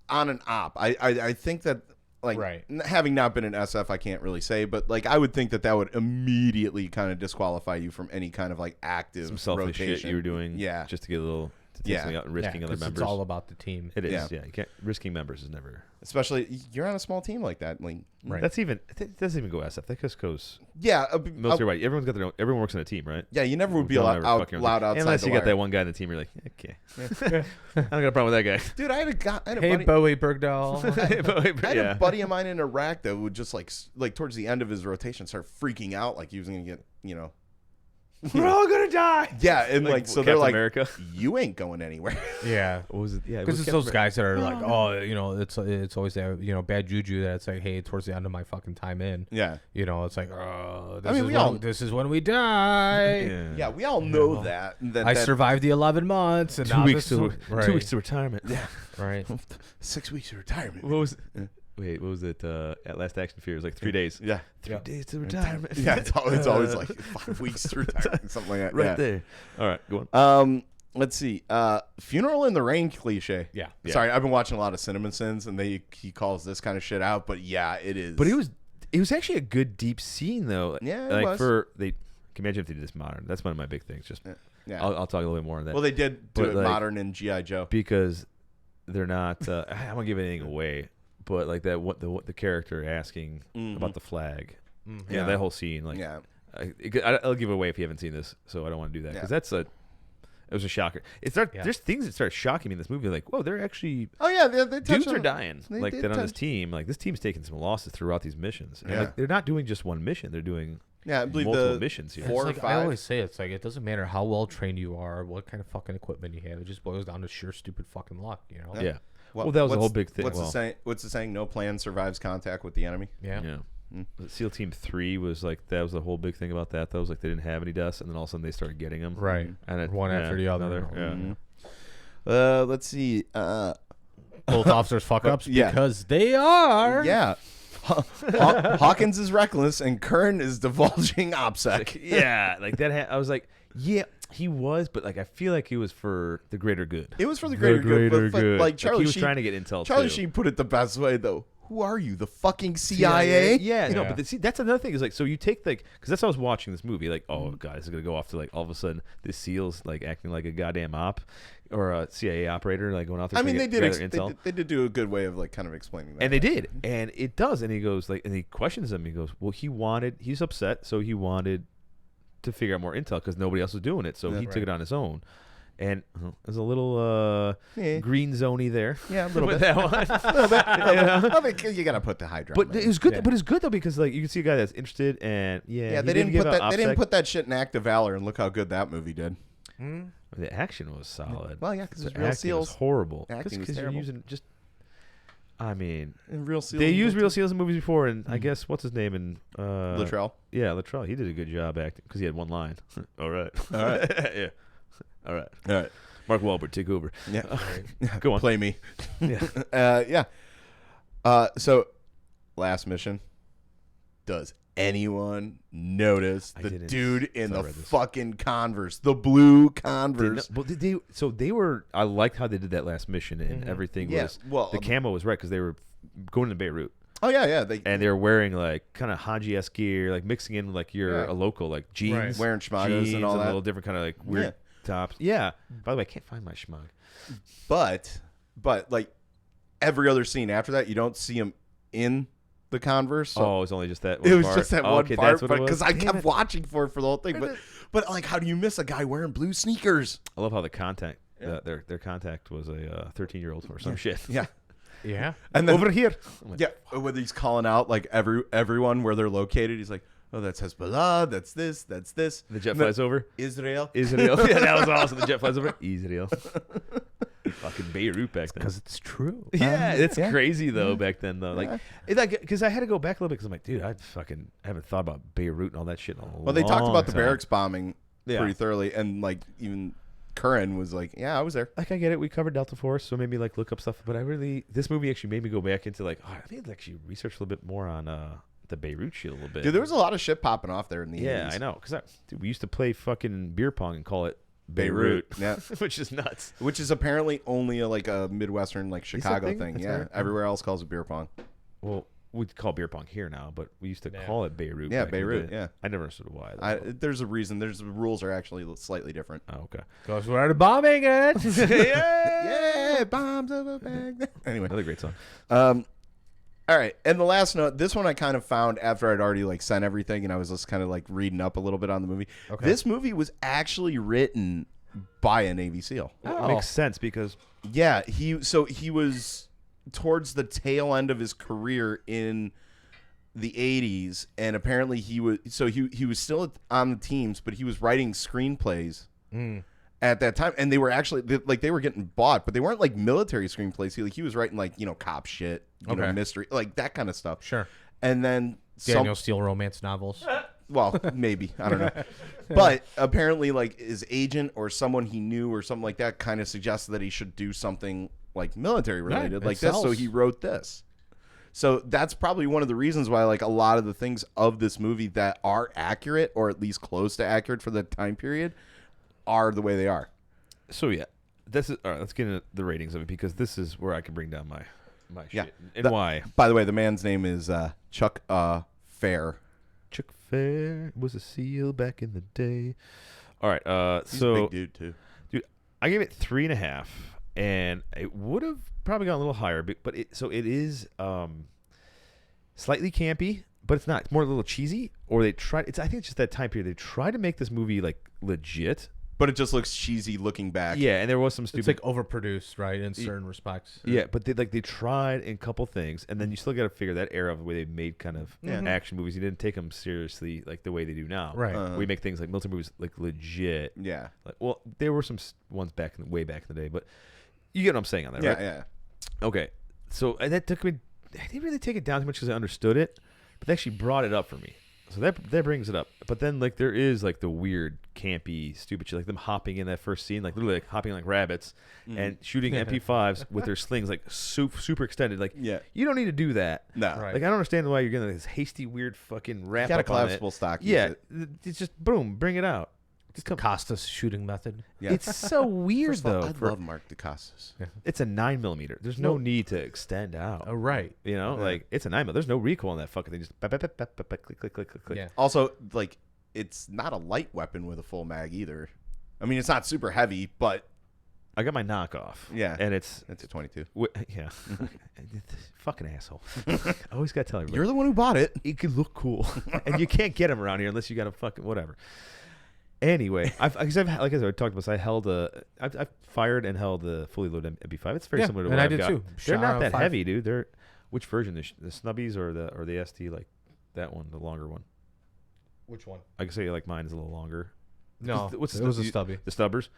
on an op. I think that like Right. having not been an SF, I can't really say, but like I would think that would immediately kind of disqualify you from any kind of like active Some selfish rotation. shit you were doing. Yeah. Just to get a little. To take Yeah. something out and risking other 'cause members. It's all about the team. It is. Yeah. Yeah. You can't risking members is never. Especially you're on a small team like that. Like Right. That's even. It doesn't even go SF. That just goes yeah, military right. Everyone's got their own. Everyone works on a team, right? yeah, you never would be Don't allowed, ever out, fucking- loud outside Unless the you got wire. that one guy in the team, you're like, okay. I don't got a problem with that guy. Dude, I had a Hey, buddy. Bowie Bergdahl. I had yeah. a buddy of mine in Iraq that would just like towards the end of his rotation start freaking out like he was gonna get We're all gonna die. yeah, and like, so they're Captain like America. you ain't going anywhere. yeah. What was it? Yeah, Because it's those guys that are like, oh, it's always that, bad juju that it's like, hey, towards the end of my fucking time in, Yeah, it's like, oh, I mean, this is when we die. yeah, we all know that. I survived the 11 months and 2 now weeks this to is- right. 2 weeks to retirement. Yeah. right. 6 weeks of retirement. What was? Wait, what was it? At Last Action Figures, like 3 days. Yeah, 3 days to retirement. yeah, it's always like 5 weeks to retirement, something like that. right yeah. there. All right, go on. Let's see. Funeral in the Rain cliche. Yeah. Sorry, I've been watching a lot of Cinnamon Sins, and he calls this kind of shit out. But yeah, it is. But it was actually a good deep scene though. Yeah, it like was. can you imagine if they did this modern? That's one of my big things. Just yeah. I'll talk a little bit more on that. Well, they did do But, it like, modern in G.I. Joe. because they're not. I won't give anything away, but like that, what the character asking about the flag, Yeah. that whole scene, like, Yeah. I'll give it away if you haven't seen this, so I don't want to do that because Yeah. it was a shocker. There's things that start shocking me in this movie, like, whoa, they're actually Oh yeah, they touched dudes are on- dying, they like did that on this touch- team. Like this team's taking some losses throughout these missions. And Yeah. like, they're not doing just one mission; they're doing Yeah, I believe multiple the missions here. four or It's like, five. I always say it's like it doesn't matter how well trained you are, what kind of fucking equipment you have. It just boils down to sheer stupid fucking luck, Yeah. What- Well, that was the what's- whole big thing. What's Well, the saying? What's the saying? No plan survives contact with the enemy. Yeah. Yeah. Mm. SEAL Team 3 was like, that was the whole big thing about that. That was like they didn't have any deaths, and then all of a sudden they started getting them. Right. And it, One after the other. Yeah. Mhm. Let's see. Both officers fuck ups Yeah. because they are. Yeah. Hawkins is reckless and Kern is divulging OPSEC. Yeah, like that. I was like, yeah, he was, but like I feel like he was for the greater good. It was for the greater good. But, Like like Charlie he was Sheen, trying to get intel. Charlie too. Sheen put it the best way though. Who are you? The fucking CIA? Yeah, no, Yeah. but see, that's another thing is like, so you take like, because that's how I was watching this movie, like, oh god, this is gonna go off to like all of a sudden this SEAL's like acting like a goddamn op or a CIA operator, like going out there. I mean, trying they to did, get intel. they did do a good way of like kind of explaining that. And they did, and it does. And he goes like, and he questions him. He goes, well, he's upset, so he wanted to figure out more intel because nobody else was doing it, so he took it on his own. And there's a little Yeah. green zoney there. Yeah, a little with bit. that one. I think you gotta put the Hydra. But man. it was good. Yeah. But it's good though because like you can see a guy that's interested and yeah, he they didn't give put out that. They didn't OPSEC. put that shit in Act of Valor, and look how good that movie did. The action was solid. Well, yeah, because The it's real acting was SEALs. horrible. Acting was Because you're terrible. using just. I mean, And real SEALs. they used real SEALs in movies before, and I guess what's his name in Luttrell. Yeah, Luttrell. He did a good job acting because he had one line. All right. All right. Yeah. All right. All right. Mark Wahlberg, take over. Yeah. Go on. Play me. Yeah. Yeah. So, last mission. Does anyone notice I the didn't. dude in So I the read this. fucking Converse, the blue Converse? Well, so they were. I liked how they did that last mission, and everything Yeah, was. well, the camo was right because they were going to Beirut, Oh yeah. They and they were wearing like kind of Haji-esque gear, like mixing in like you're Yeah. a local, like jeans, Right. wearing schmagas jeans and all a that. little different kind of like weird tops. Yeah. By the way, I can't find my schmug. But like every other scene after that, you don't see him in the Converse. So Oh, it was only just that one it was part? just that Oh, one okay, part, that's what it was? because I Damn kept it. watching for it for the whole thing. But like, how do you miss a guy wearing blue sneakers? I love how the contact, their contact was a 13-year-old or some shit. Yeah. Yeah. And then, Over here. I'm like, yeah, whether he's calling out like everyone where they're located, he's like, "Oh, that's Hezbollah. That's this. That's this." The jet And then flies over. Israel. Israel. Yeah, that was awesome. The jet flies over. Israel. Fucking Beirut back then. Because it's true. Yeah, it's yeah. crazy though back then though. Like, Yeah. it's like, because I had to go back a little bit because I'm like, dude, I haven't thought about Beirut and all that shit in a Well, they talked long about the time. barracks bombing Yeah. pretty thoroughly, and like even Curran was like, "Yeah, I was there." Like, I get it. We covered Delta Force, so maybe like look up stuff. But this movie actually made me go back into like, I need to actually research a little bit more on the Beirut shit a little bit. Dude, there was a lot of shit popping off there in the 80s. I know, because we used to play fucking beer pong and call it Beirut, Yeah. which is nuts. Which is apparently only like a Midwestern, like Chicago thing? thing. That's Yeah, right. everywhere else calls it beer pong. Well, we call beer pong here now, but we used to call it Beirut. Yeah, back in the Beirut, day. yeah. I never understood why. Though. There's a reason. The rules are actually slightly different. Oh, okay. Because we're bombing it. Yeah, bombs over Baghdad. Anyway, Another great song. all right. And the last note, this one I kind of found after I'd already like sent everything, and I was just kind of like reading up a little bit on the movie. Okay. This movie was actually written by a Navy SEAL. It makes sense because Yeah, he was towards the tail end of his career in the 80s, and apparently he was still on the teams, but he was writing screenplays at that time, and they were actually they were getting bought, but they weren't like military screenplays. He was writing like, cop shit, Okay. mystery, like that kind of stuff. Sure. And then Daniel Steele romance novels. well, maybe. I don't know. But apparently, like, his agent or someone he knew or something like that kind of suggested that he should do something, like, military related it like this. So sells. he wrote this. So that's probably one of the reasons why, like, a lot of the things of this movie that are accurate or at least close to accurate for the time period are the way they are. So yeah, this is all right. Let's get into the ratings of it because this is where I can bring down my Yeah. shit and why. By the way, the man's name is Chuck Fair. Chuck Fair was a SEAL back in the day. All right, He's so a big dude, too. dude, I gave it 3.5, and it would have probably gone a little higher, but it is slightly campy, but it's not. It's more a little cheesy. Or they tried. I think it's just that time period. They tried to make this movie like legit. But it just looks cheesy looking back. Yeah, and there was some stupid. It's like overproduced, right, in certain respects. Yeah, but they tried in a couple things, and then you still got to figure that era of the way they made kind of action movies. You didn't take them seriously like the way they do now. Right. We make things like military movies like legit. Yeah. Like, well, there were some ones way back in the day, but you get what I'm saying on that, right? Yeah. Okay, so and that took me. I didn't really take it down too much because I understood it, but they actually brought it up for me. So that brings it up. But then like there is like the weird, campy, stupid shit, like them hopping in that first scene, like literally like hopping like rabbits and shooting MP5s with their slings like super extended. Like Yeah. you don't need to do that. No. Right. Like I don't understand why you're getting this hasty, weird fucking wrap Got a up on it. collapsible stock. use Yeah, it. it's just boom, bring it out. Costas shooting method. Yeah. It's so weird First of all, though. I love Mark DeCassis. It's a 9mm. There's no need to extend out. Oh, right. You know, like it's a 9mm. There's no recoil on that fucking thing. Just click. Yeah. Also, like, it's not a light weapon with a full mag either. I mean, it's not super heavy, but I got my knockoff. Yeah. and it's it's a 22. yeah, fucking asshole. I always gotta tell everybody You're the one who bought it. it can look cool, and you can't get them around here unless you got a fucking whatever. Anyway, I've like I said, I talked about. I've fired and held a fully loaded MP5. It's very similar to and what I I've did got. too. They're not Shot that 5. heavy, dude. They're which version? The snubbies or the ST? Like that one, the longer one. Which one? I can say like mine is a little longer. No, What's the it was a stub- stubby. The stubbers.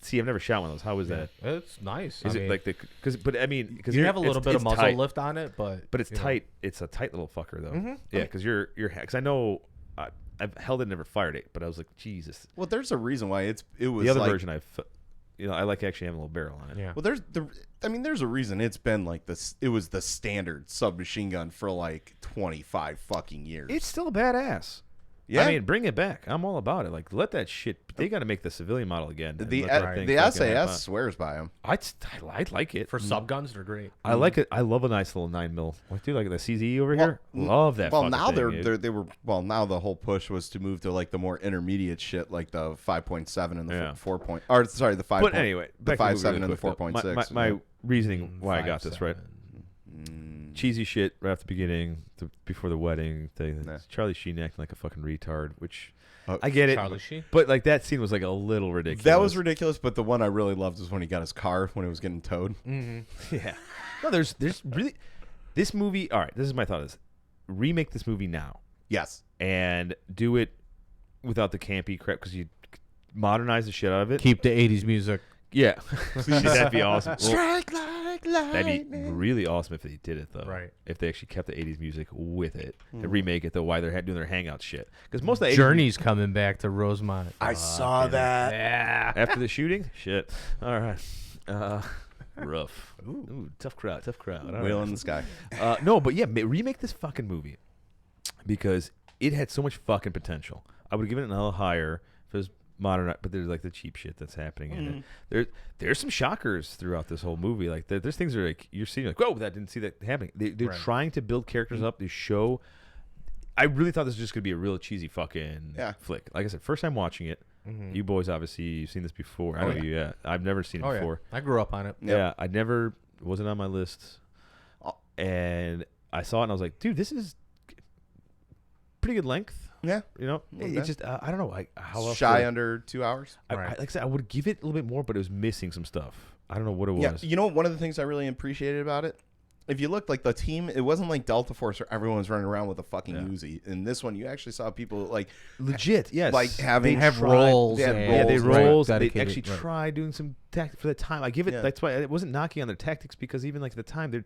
See, I've never shot one of those. How is that? It's nice. Is I it mean, like the? Because I mean, because you have a little bit of muzzle tight, lift on it, but but it's you know. tight. It's a tight little fucker though. Mhm. Yeah, because you're because I know I've held it, and never fired it, but I was like, Jesus. Well, there's a reason why it was The other like, version I like actually having a little barrel on it. Yeah. Well, there's a reason it's been like this. It was the standard submachine gun for like 25 fucking years. It's still a badass. Yeah. I mean, bring it back. I'm all about it. Like, let that shit. They got to make the civilian model again. and the let that thing the fucking have SAS swears by him. fun. I like it. For sub guns, they're great. I like it. I love a nice little 9mm. Like, dude, like the CZE over here. Love that. Well, fucking now thing, they were now the whole push was to move to like the more intermediate shit, like the 5.7 and the Yeah. 4 point. Or sorry, the 5. But anyway, the back to the movie 5.7 really and the quick, though. 4.6. My reasoning why I got this right. cheesy shit right off the beginning, before the wedding thing. Nah. Charlie Sheen acting like a fucking retard, which Oh, I get it. Charlie Sheen? But like that scene was like a little ridiculous. That was ridiculous, but the one I really loved was when he got his car when it was getting towed. Mm-hmm. Yeah. No, there's really this movie. All right, this is my thought: is remake this movie now Yes. and do it without the campy crap because you modernize the shit out of it. Keep the 80s music. Yeah, that'd be awesome. Well, Strike like lightning. that'd be really awesome if they did it though. Right. If they actually kept the '80s music with it and remake it though, while they're doing their hangout shit. Because most of the 80s Journey's coming back to Rosemont. I saw that. Yeah. after the shooting, shit. All right. Rough. Ooh, tough crowd. All right. Wheel in the sky. No, but yeah, remake this fucking movie because it had so much fucking potential. I would give it another higher if it was modern, but there's like the cheap shit that's happening in it. There's some shockers throughout this whole movie. Like there's things that are like you're seeing like, whoa, that didn't see that happening. They're Right. trying to build characters up. They show. I really thought this was just gonna be a real cheesy fucking flick. Like I said, first time watching it. Mm-hmm. You boys obviously you've seen this before. I Oh, know you. Yeah, I've never seen it Oh, before. yeah. I grew up on it. Yep. Yeah, I never wasn't on my list, and I saw it and I was like, dude, this is pretty good length. Yeah. You know, Okay. it's just I don't know how else Shy would under 2 hours. Right. like I said, I would give it a little bit more, but it was missing some stuff. I don't know what it Yeah. was. You know, one of the things I really appreciated about it, if you look like the team, it wasn't like Delta Force where everyone was running around with a fucking Uzi. In this one, you actually saw people like Legit, yes. like having They have roles. They had and- yeah, they roles, right, rolls. They dedicated, actually right. try doing some tactics for the time. I give it. Yeah. That's why it wasn't knocking on their tactics because even like at the time, they're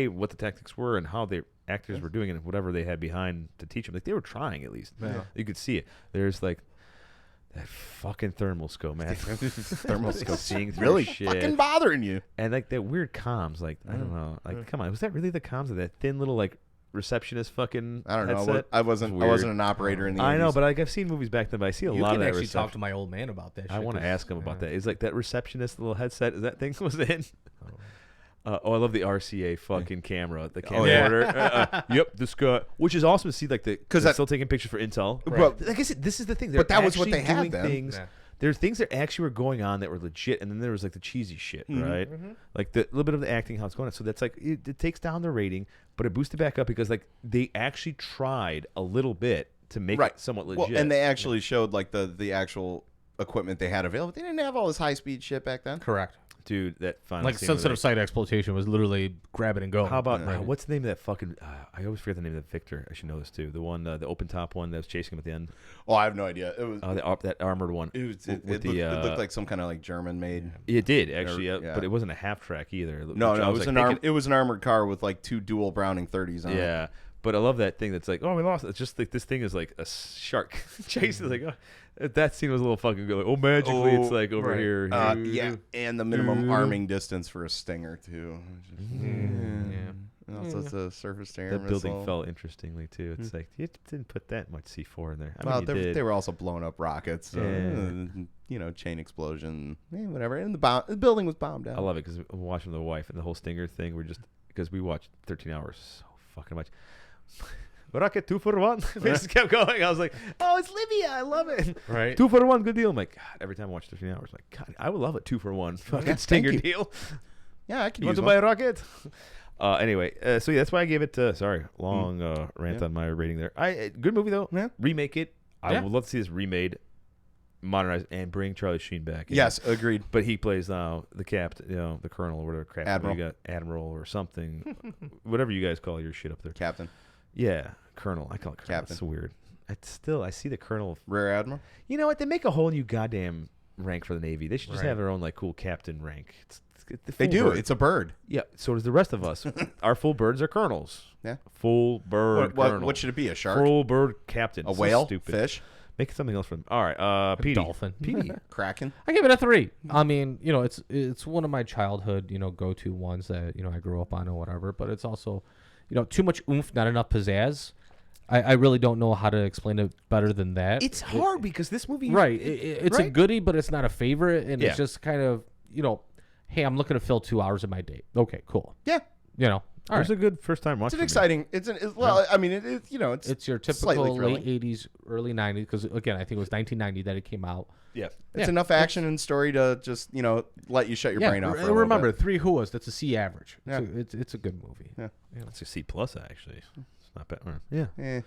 what the tactics were and how the actors were doing it and whatever they had behind to teach them. Like they were trying at least. Yeah. You could see it. There's like that fucking thermal scope, man. thermal scope Seeing through really shit. fucking bothering you. And like that weird comms, like I don't know, like come on, was that really the comms of that thin little like receptionist fucking? I don't know. headset? I wasn't Weird. an operator in the I know, 80s. but like I've seen movies back then, but I see a You lot can of that actually talk reception. to my old man about that shit. I want to 'cause- ask him about yeah. that. Is like that receptionist little headset? Is that thing was in? I love the RCA fucking camera, the camcorder. Yep, this guy, which is awesome to see. Like Because they're still taking pictures for Intel. Right. Like I said, this is the thing. But They're that was what actually they had doing then. Things. Yeah. There are things that actually were going on that were legit, and then there was like the cheesy shit, right? Like the little bit of the acting, how it's going on. So that's like it takes down the rating, but it boosted back up because like they actually tried a little bit to make it somewhat legit. Well, and they actually showed like the actual equipment they had available. They didn't have all this high speed shit back then. Correct. Dude, that final Like scene where sensitive site exploitation was literally grab it and go. how about Right. what's the name of that fucking? I always forget the name of that Victor. I should know this too. The one, the open top one that was chasing him at the end. Oh, I have no idea. It was. That armored one. It with looked like some kind of like German made. It did actually, yeah. but it wasn't a half track either. No, which I it was like, it was an armored car with like 2 dual Browning 30s on it. Yeah, but I love that thing that's like, oh, we lost. It's just like this thing is like a shark chasing. Like, oh, that scene was a little fucking good. Like, oh, magically it's like over right. here. Yeah, and the minimum arming distance for a Stinger too. Yeah. Also, it's a surface to air That building missile. fell interestingly too. It's like you didn't put that much C4 in there. I Well, mean, you did. they were also blowing up rockets. So, chain explosion, whatever. And the building was bombed out. I love it because I'm watching with the wife and the whole Stinger thing. We're just because we watched 13 hours so fucking much. Rocket 2 for 1. We just kept going. I was like, oh, it's Libya. I love it. Right. 2 for 1, good deal. I'm like, God, every time I watch 13 hours, I'm like, God, I would love a 2 for 1 fucking thank Stinger you. deal. Yeah, I could You want use to one. buy a rocket? Anyway, so yeah, that's why I gave it. Sorry, long rant on my rating there. Good movie though. Yeah. Remake it. I Yeah. would love to see this remade, modernized, and bring Charlie Sheen back. in. Yes, agreed. But he plays now the captain, the colonel or whatever crap. Admiral. You got admiral or something, whatever you guys call your shit up there. Captain, Yeah, colonel. I call it colonel. Captain. It's weird. I see the colonel. Rear Admiral. You know what? They make a whole new goddamn rank for the Navy. They should just Right. have their own like cool captain rank. It's the They full do. bird. It's a bird. Yeah, so does the rest of us. Our full birds are colonels. Yeah. Full bird colonel. What should it be? A shark? Full bird captain. A So whale? Stupid. Fish? Make it something else for them. All right, Petey. dolphin. Petey. Kraken? I give it a 3. I mean, it's one of my childhood, go-to ones that, I grew up on or whatever, but it's also, too much oomph, not enough pizzazz. I really don't know how to explain it better than that. It's hard because this movie. Right. It's a right? goodie, but it's not a favorite, and Yeah. it's just kind of, hey, I'm looking to fill 2 hours of my day. Okay, cool. Yeah. It was a good first time watch. It's an exciting. I mean, It's your slightly typical thrilling. late 80s, early 90s, because, again, I think it was 1990 that it came out. Yeah. It's enough action and story to just let you shut your brain off. For a little remember, bit. 3 Hooahs, that's a C average. Yeah. It's a good movie. Yeah. It's a C plus actually. It's not bad. Yeah.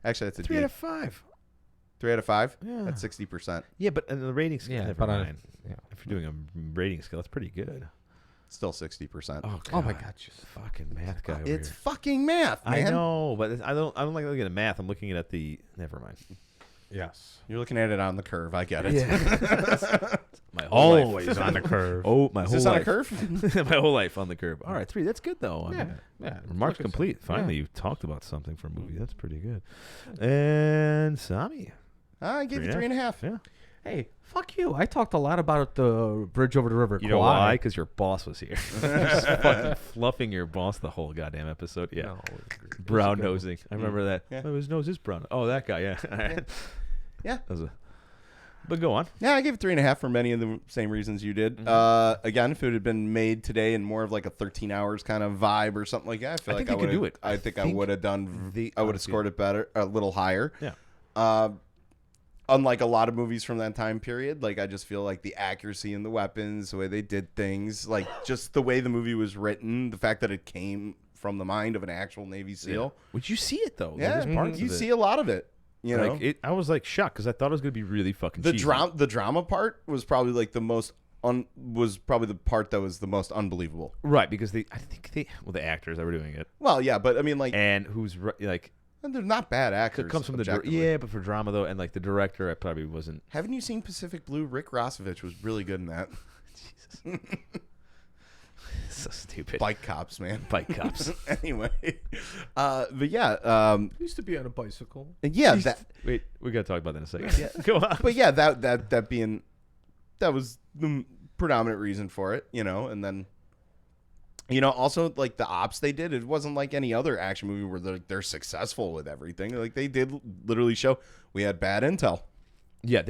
Actually, that's a 3 D. out of 5. 3 out of 5. Yeah. That's 60%. Yeah, but the rating scale. Yeah, Never but mind. yeah. If you're doing a rating scale, that's pretty good. Still 60%. Oh my God, just fucking math guy. It's over here. fucking math, man. I know, but I don't like looking at math. I'm looking at the. Never mind. yes. You're looking at it on the curve. I get it. Yeah. My whole Always life. on the curve. Oh, my Is whole this life. on a curve? My whole life on the curve. All right, 3. That's good though. I mean, Yeah. remarks Look, complete. Finally, you talked about something for a movie. That's pretty good. And Sami. I gave you 3.5. 3.5. Yeah. Hey, fuck you. I talked a lot about the bridge over the river. You know Kauai. why? Because your boss was here. Just fucking fluffing your boss the whole goddamn episode. Yeah. No, it was a good Brown movie. nosing. I remember that. Yeah. Oh, his nose is brown. Oh, that guy. Yeah. Yeah. That was but go on. Yeah, I gave it 3.5 for many of the same reasons you did. Again, if it had been made today in more of like a 13 hours kind of vibe or something like that, I feel like think I you could would do it. I think I think would have done. the- I would have scored it better, a little higher. Yeah. Unlike a lot of movies from that time period, like I just feel like the accuracy in the weapons, the way they did things, like just the way the movie was written, the fact that it came from the mind of an actual Navy SEAL. Would you see it though? Yeah, There's parts you of it. see a lot of it. You know, Like I was like shocked because I thought it was gonna be really fucking the cheesy. drama part was probably like the most was probably the part that was the most unbelievable. Right, because I think the actors that were doing it Well, yeah, but I mean, like, and like they're not bad actors. it comes from the objectively. yeah, but for drama though, and like the director, I probably wasn't. Haven't you seen Pacific Blue? Rick Rossovich was really good in that. So stupid. Bike cops, man. Bike cops. Anyway, but yeah, Used to be on a bicycle. yeah, that. Wait, we gotta talk about that in a second. Yeah. Go on. But yeah, that was the predominant reason for it, and then. Also like the ops they did, it wasn't like any other action movie where they're successful with everything. Like they did literally show we had bad intel. Yeah,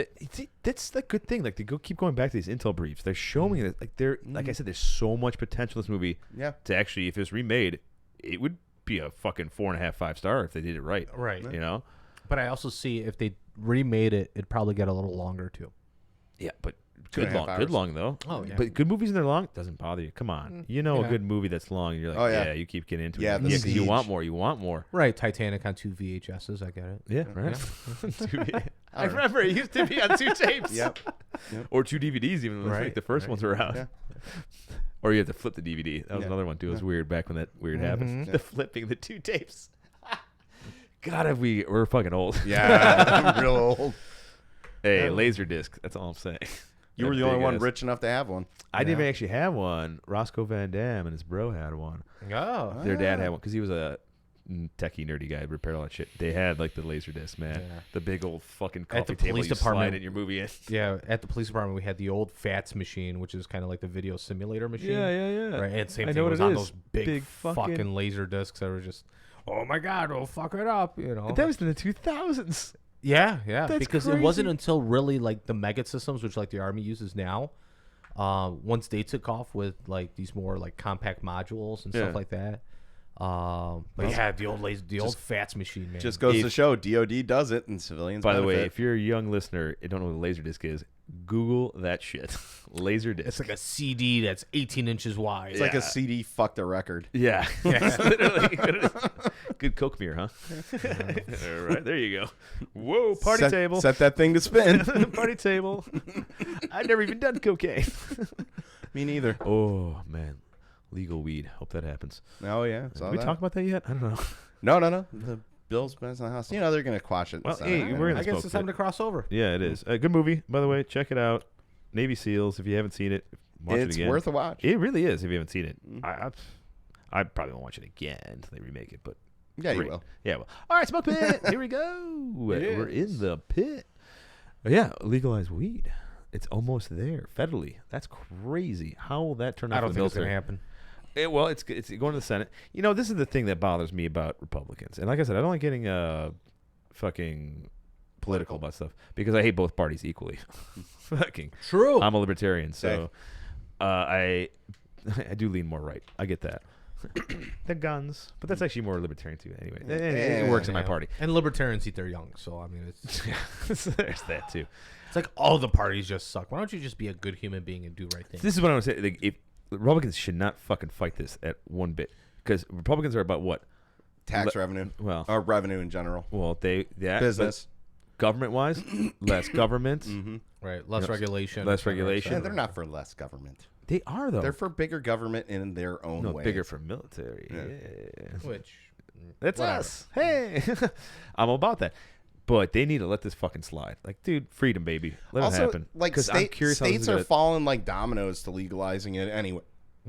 that's the good thing. Like they keep going back to these intel briefs. They're showing that like I said, there's so much potential in this movie. Yeah. To actually, if it was remade, it would be a fucking 4.5, 5 star if they did it right. Right. You know. But I also see if they remade it, it'd probably get a little longer too. Yeah, but 2.5 hours. good long though. Oh, yeah. But good movies and they're long doesn't bother you. Come on, you know Yeah. a good movie that's long. And you're like, Oh, yeah. you keep getting into Yeah, it. The 'cause you Siege. want more. You want more. Right. Titanic on 2 VHSs. I get it. Yeah, right. I remember it used to be on 2 tapes. Yep. Or 2 DVDs, even when Right, the first ones were out. Yeah. Or you have to flip the DVD. That was Yeah. another one too. It was weird back when that weird happened. The flipping the 2 tapes. God, we're fucking old. Yeah, I'm real old. Hey, Laserdisc. That's all I'm saying. You were That the only big one ass- rich enough to have one. I didn't actually have one. Roscoe Van Dam and his bro had one. Oh. Their dad had one because he was a techie nerdy guy, repaired all that shit. They had like the Laserdisc, man. Yeah. The big old fucking At coffee the table police you slide department- in your movie in. Yeah, at the police department, we had the old FATS machine, which is kind of like the video simulator machine. yeah. Right, and same I thing know what was it on is. those big fucking laser discs that were just, oh my God, we'll fuck it up, That was in the 2000s. Yeah, That's because it wasn't crazy. until really like the Megget systems, which like the Army uses now, once they took off with like these more like compact modules and Yeah. stuff like that. But yeah, the old FATS machine, man. Just goes If- to show DOD does it and civilians. By the way, benefit. if you're a young listener and don't know what a Laserdisc is, Google that shit. Laserdisc. it's like a CD that's 18 inches wide. it's like a CD fucked a record. Yeah. Literally. Good Coke mirror, huh? All right, there you go. Whoa, party Set- table. Set that thing to spin. Party table. I've never even done cocaine. Me neither. Oh, man. Legal weed. Hope that happens. Oh yeah. Did we talk about that yet? I don't know. No. The Bills Benz in the house. They're gonna quash it. Well, So, hey, I don't we're in know. I the guess smoke it's time pit. to cross over. Yeah, it is. Good movie, by the way. Check it out. Navy SEALs. If you haven't seen it, watch it It's again. worth a watch. It really is. If you haven't seen it, I probably won't watch it again until they remake it. But Yeah, you great. will. Yeah. Well, all right, smoke pit. Here we go. We're in the pit. Yeah, legalize weed. It's almost there federally. That's crazy. How will that turn out? I don't for think the it's gonna military? happen. Well, it's going to the Senate. This is the thing that bothers me about Republicans. And like I said, I don't like getting fucking political about stuff because I hate both parties equally. Fucking True. I'm a libertarian, so I do lean more right. I get that. The guns. But that's actually more libertarian too. Anyway, it works in my party. And libertarians eat their young, so I mean, it's There's that too. it's like all the parties just suck. Why don't you just be a good human being and do right thing? This is what I want to say. Like, if Republicans should not fucking fight this at one bit, because Republicans are about what? Tax revenue. Well, Or revenue in general. well, Business. government wise, less government, Right, less regulation. less et cetera, et regulation. Yeah, cetera. they're not for less government. They are though. They're for bigger government in their own no way. bigger for military. Yeah. Which That's whatever. us. Hey, I'm about that. But they need to let this fucking slide. Like, dude, freedom, baby. Let Also, it happen. like, 'Cause I'm curious how this states is are gonna- falling like dominoes to legalizing it anyway.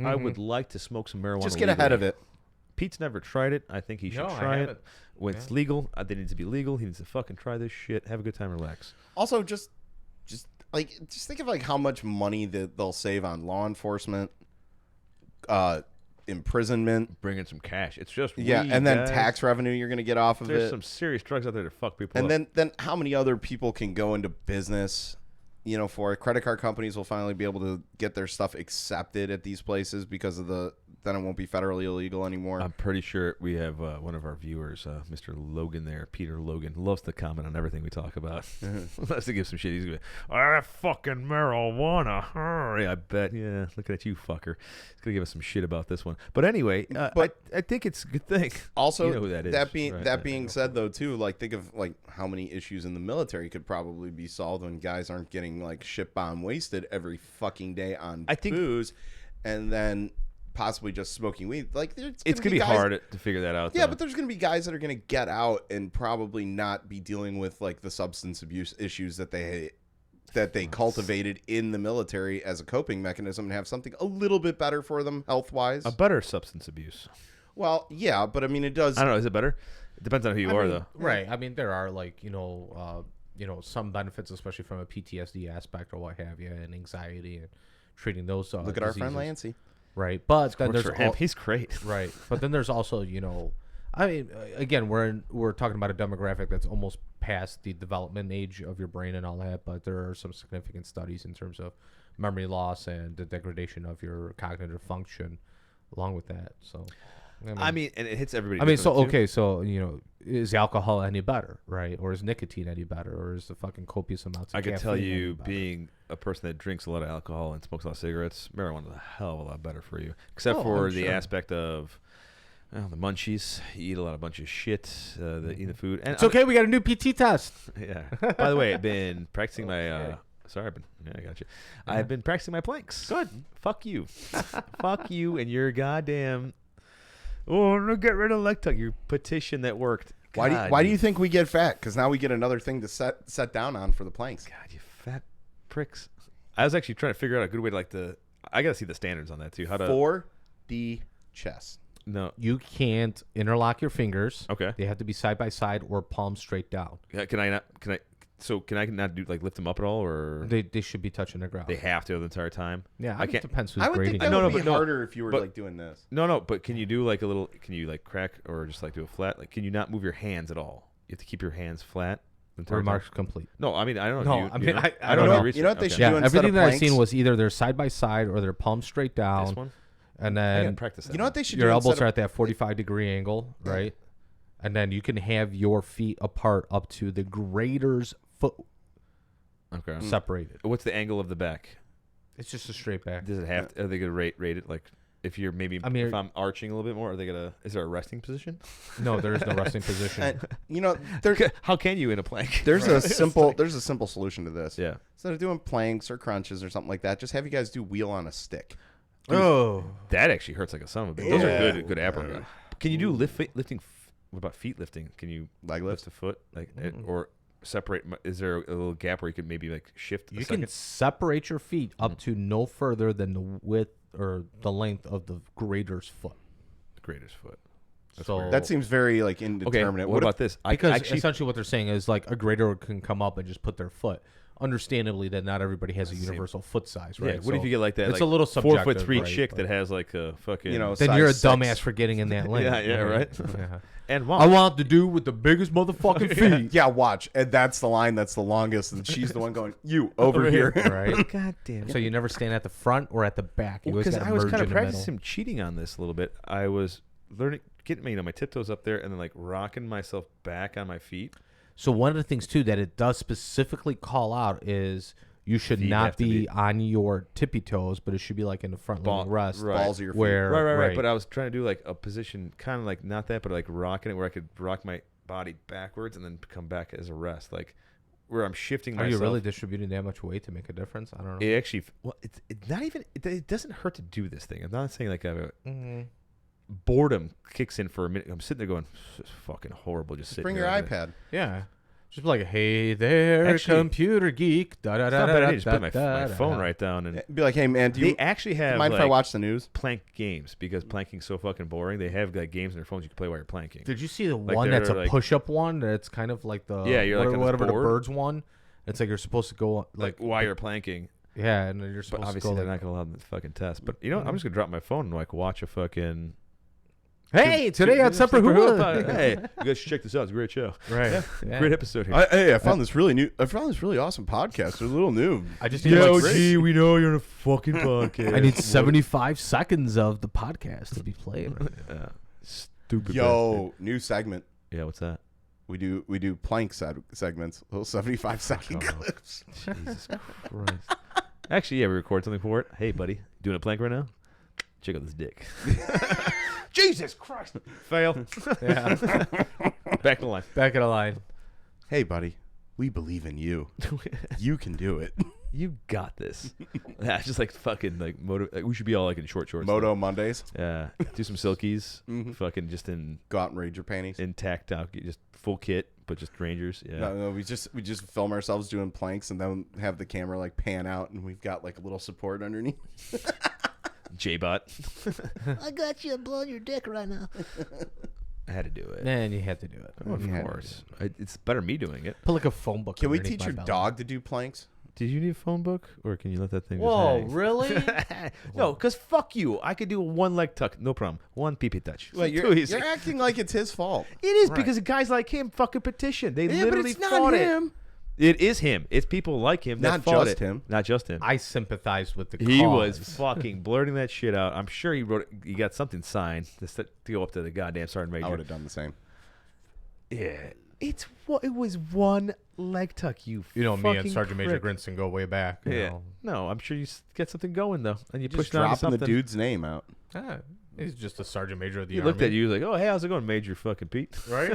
I would like to smoke some marijuana. Just get ahead of legally. it. Pete's never tried it. I think he should No, I try it. haven't. When it's legal, they need to be legal. He needs to fucking try this shit. Have a good time, relax. Also, just think of like how much money that they'll save on law enforcement, imprisonment, Bring in some cash. It's just yeah, weed, and then guys. tax revenue you're gonna get off of There's it. some serious drugs out there to fuck people And up. then how many other people can go into business, for it? Credit card companies will finally be able to get their stuff accepted at these places because of then it won't be federally illegal anymore. I'm pretty sure we have one of our viewers, Mr. Logan there, Peter Logan, loves to comment on everything we talk about. Loves to give some shit. He's going, that fucking marijuana. Yeah, I bet. Yeah, looking at you, fucker. He's going to give us some shit about this one. But anyway, But- I think it's a good thing. Also, You know who that is. that being Right, that yeah, being I know. said, though, too, like think of like how many issues in the military could probably be solved when guys aren't getting like shit bomb wasted every fucking day on I think- booze, and then possibly just smoking weed. Like It's going to be guys- hard to figure that out. Yeah, though. but there's gonna be guys that are gonna get out and probably not be dealing with like the substance abuse issues that they cultivated in the military as a coping mechanism and have something a little bit better for them health wise. a better substance abuse. Well, yeah, but I mean it does. I don't know. Is it better? It depends on who you are, though. Right. I mean, there are like some benefits, especially from a PTSD aspect or what have you, and anxiety and treating those. Look at our friend diseases. Lancy. Right, but then Works there's for him. He's great. right, but then there's also I mean, again, we're talking about a demographic that's almost past the development age of your brain and all that, but there are some significant studies in terms of memory loss and the degradation of your cognitive function along with that. So, I mean, and it hits everybody. I mean, so differently, too. okay, so is alcohol any better, right? Or is nicotine any better, or is the fucking copious amounts of I can tell caffeine any you, better? being a person that drinks a lot of alcohol and smokes a lot of cigarettes, marijuana is a hell of a lot better for you. Except Oh, for I'm the sure. aspect of the munchies. You eat a lot of bunch of shit. Eat the food. And It's okay. We got a new PT test. Yeah. By the way, I've been practicing my. Sorry, I got you. I've been practicing my planks. Good. Fuck you. Fuck you and your goddamn. Oh, no, get rid of leg tuck. Your petition that worked. Why God, do you think we get fat? Because now we get another thing to set down on for the planks. God, you fat pricks. I was actually trying to figure out a good way to I gotta see the standards on that too. How to 4D chest. no? You can't interlock your fingers. Okay. They have to be side by side or palm straight down. Can I not? Can I not do lift them up at all, or They should be touching the ground. they have to the entire time? Yeah, I it can't. depends who's I would grading. think that it. No, would no, be but no. harder if you were But- like doing this. No, but can you do like a little? Can you like crack or just like do a flat? Like, can you not move your hands at all? You have to keep your hands flat. The entire Remarks time? complete. No, I mean I don't No, know. I mean, I I don't don't know. know. You know what they Okay. should Yeah, do instead everything of that I've seen planks? was either they're side by side or they're palm straight down, This one. and I gotta then practice that. You know what they should your do elbows instead are of- at that 45-degree angle, right? And then you can have your feet apart up to the grader's foot Okay. separated. What's the angle of the back? It's just a straight back. Does it have? Are they gonna rate it like? If you're maybe, I mean, if I'm arching a little bit more, are they gonna? Is there a resting position? No, there is no resting position. And, How can you in a plank? there's a simple solution to this. Yeah. Instead of doing planks or crunches or something like that, just have you guys do wheel on a stick. Oh, That actually hurts like a son of a bitch. Those Yeah. are good ab workouts. Can you do lifting? What about feet lifting? Can you Leg lift lifts. a foot or separate? Is there a little gap where you could maybe like shift? you can separate your feet up to no further than the width or the length of the grader's foot. Greatest foot. That's So weird. That seems very like Okay. indeterminate. What about this? I because actually essentially what they're saying is like a grader can come up and just put their foot understandably that not everybody has a universal foot size, right? Yeah. What if you get like that? It's like a little subjective, 4'3" right? chick that has like a fucking then size you're a 6. dumbass for getting in that lane. Yeah, right. Yeah. and I want the dude with the biggest motherfucking feet. Yeah, watch. And that's the line that's the longest, and she's the one going, "You over here." Right. God damn it. So you never stand at the front or at the back. You always Because got to I was merge kind in of the middle. practicing cheating on this a little bit. I was learning, getting my tiptoes up there, and then like rocking myself back on my feet. So one of the things too that it does specifically call out is you should Feet not have to be be- on your tippy toes, but it should be like in the front Ball- leaning rest, right. Balls of your feet. where Right. But I was trying to do like a position, kind of like not that, but like rocking it, where I could rock my body backwards and then come back as a rest, like where I'm shifting Are myself. you really distributing that much weight to make a difference? I don't know. It actually, well, it's not even. It doesn't hurt to do this thing. I'm not saying like boredom kicks in for a minute. I'm sitting there going, "This is fucking horrible." Just sitting Bring here your like that. iPad. Yeah. Just be like, hey there, Actually, computer geek. Da, da, It's da, not da, bad. da, I just da, put my da, phone da. right down and. Be like, "Hey man, do They you actually have mind if like, I watch the news?" plank games because planking's so fucking boring. They have like games on their phones you can play while you're planking. Did you see the Like, one they're that's a like- push-up one? That's kind of like the Yeah, you're like on this whatever the board. birds one. It's like you're supposed to go Like while you're planking, yeah, and then you're but supposed to obviously go they're like, not gonna allow them to fucking test. But you know, what? I'm just gonna drop my phone and like watch a fucking. hey, today on Semper Hooah. Hey, you guys should check this out. It's a great show. Right. Yeah. Great episode here. I found this really awesome podcast. It's a little new. I just need like, we know you're on a fucking podcast. I need 75 seconds of the podcast to be played. Stupid. Yo, new segment. bastard. Yeah, what's that? We do plank segments, little 75-second off. clips. Jesus Christ. Actually, yeah, we record something for it. Hey, buddy, doing a plank right now? Check out this dick. Jesus Christ. Fail. Yeah. Back to the line. Back of the line. Hey, buddy, we believe in you. You can do it. You got this. That's just like fucking like like, we should be all like in short shorts. Moto Mondays. Yeah. Do some silkies. Mhm. Fucking just in Go out and raid your panties. intact out, just full kit, but just Rangers. Yeah. No, we just film ourselves doing planks and then have the camera like pan out and we've got like a little support underneath. J-Bot. I got you blowing your dick right now. I had to do it. And you had to do it. Oh, of You had to course. It's better me doing it. Put like a phone book. Can we underneath teach my your belly. dog to do planks? Did you need a phone book, or can you let that thing Whoa, just hang? really? No, because fuck you. I could do a one leg tuck, no problem. One pee touch. Wait, Too easy. you're acting like it's his fault. It is Right. because guys like him fucking petition. They Yeah, but literally it's not fought him. it. It is him. It's people like him that Not fought just it. him. Not just him. I sympathized with the cause. He was fucking blurting that shit out. I'm sure he wrote. He got something signed to go up to the goddamn sergeant I would major. have done the same. Yeah, it was one leg tuck. You You know, me and fucking Sergeant Major prick. Grinson go way back. You Yeah. know. No, I'm sure you get something going though, and you push Just down to dropping the something. dude's name out. Ah, he's just a Sergeant Major of the He Army. looked at you like, "Oh, hey, how's it going, Major fucking Pete?" Right?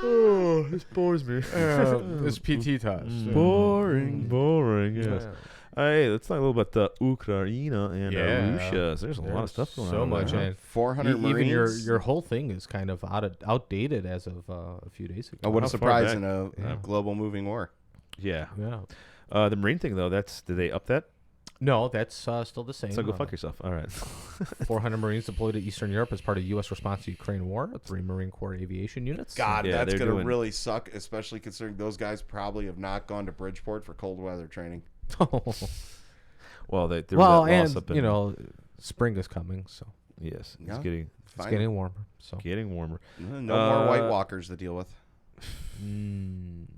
Oh, this bores me. This PT test. Boring. Yes. Yeah. Hey, let's talk a little about the Ukraine and Yeah. Russia. There's a lot of stuff going on. So over much. there, huh? And 400 even Marines. your whole thing is kind of outdated as of a few days ago. Oh, what a How far surprise back? in a Yeah. global moving war. Yeah. Yeah. The Marine thing though, did they up that? No, that's still the same. So go fuck yourself. All right. 400 Marines deployed to Eastern Europe as part of U.S. response to Ukraine war. 3 Marine Corps aviation units. God, Yeah, that's they're going to doing- really suck, especially considering those guys probably have not gone to Bridgeport for cold weather training. Well, there was well, that loss and up in, you know, spring is coming, so yes, Yeah. it's getting it's getting warmer. So warmer. No more White Walkers to deal with.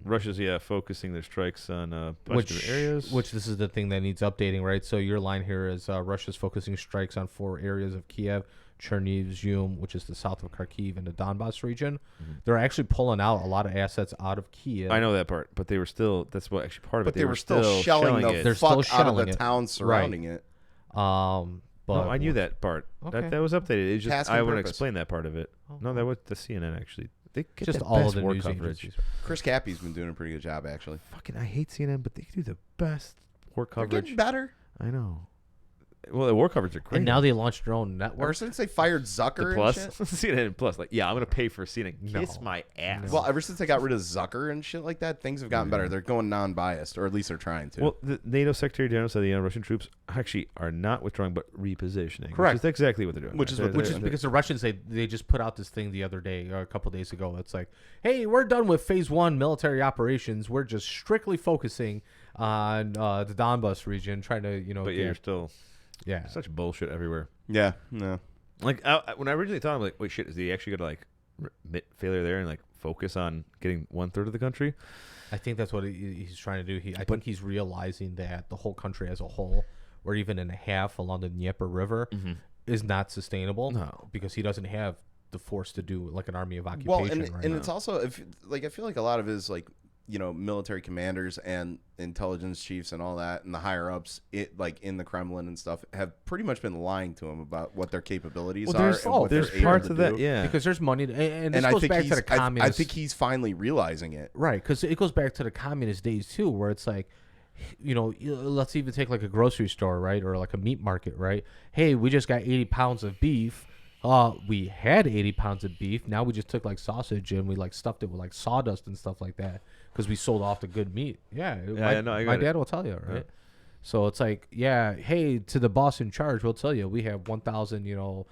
Russia's focusing their strikes on a bunch of different areas. Which this is the thing that needs updating, right? So your line here is Russia's focusing strikes on 4 areas of Kiev, Cherniv, Zium, which is the south of Kharkiv and the Donbass region. They're actually pulling out a lot of assets out of Kiev. I know that part, but they were still. That's what actually part of But it. they were still shelling it. the They're fuck still out of shelling the it. town surrounding it. But No, I knew that part. Okay. That was updated. It's just Task I and want to purpose. explain that part of it. No, that was the CNN actually. They get just the all of best the war news coverage. agencies. Chris Cappy's been doing a pretty good job, actually. Fucking, I hate CNN, but they do the best war They're coverage. getting better. I know. Well, the war coverage are great. And now they launched their own network. Ever since they fired Zucker the Plus, and shit. CNN Plus, like, yeah, I'm gonna pay for CNN. No. Kiss my ass. Well, ever since they got rid of Zucker and shit like that, things have gotten better. They're going non-biased, or at least they're trying to. Well, the NATO Secretary General said the Russian troops actually are not withdrawing, but repositioning. Correct. Which is exactly what they're doing. Which is Because the Russians, they just put out this thing the other day, or a couple days ago. It's like, hey, we're done with phase 1 military operations. We're just strictly focusing on the Donbas region, trying to, But yeah, you're still yeah. such bullshit everywhere. yeah, no. Like when I originally thought, I'm like, wait, shit, is he actually gonna like admit failure there and like focus on getting 1/3 of the country? I think that's what he's trying to do. I think he's realizing that the whole country as a whole, or even in a half along the Dnieper River, is not sustainable. No. Because he doesn't have the force to do like an army of occupation. Well, right and now. it's also I feel like a lot of his military commanders and intelligence chiefs and all that and the higher ups in the Kremlin and stuff have pretty much been lying to him about what their capabilities are. There's, and what there's they're able parts to of that, do. yeah. because there's money, and this And I goes think back he's to the communist. I think he's finally realizing it. Right, because it goes back to the communist days too, where it's like, let's even take like a grocery store, right, or like a meat market, right? Hey, we just got 80 pounds of beef. We had 80 pounds of beef. Now we just took like sausage and we like stuffed it with like sawdust and stuff like that because we sold off the good meat. Yeah, my dad will tell you, right? Yeah. So it's like, yeah, hey, to the boss in charge, we'll tell you we have 1,000,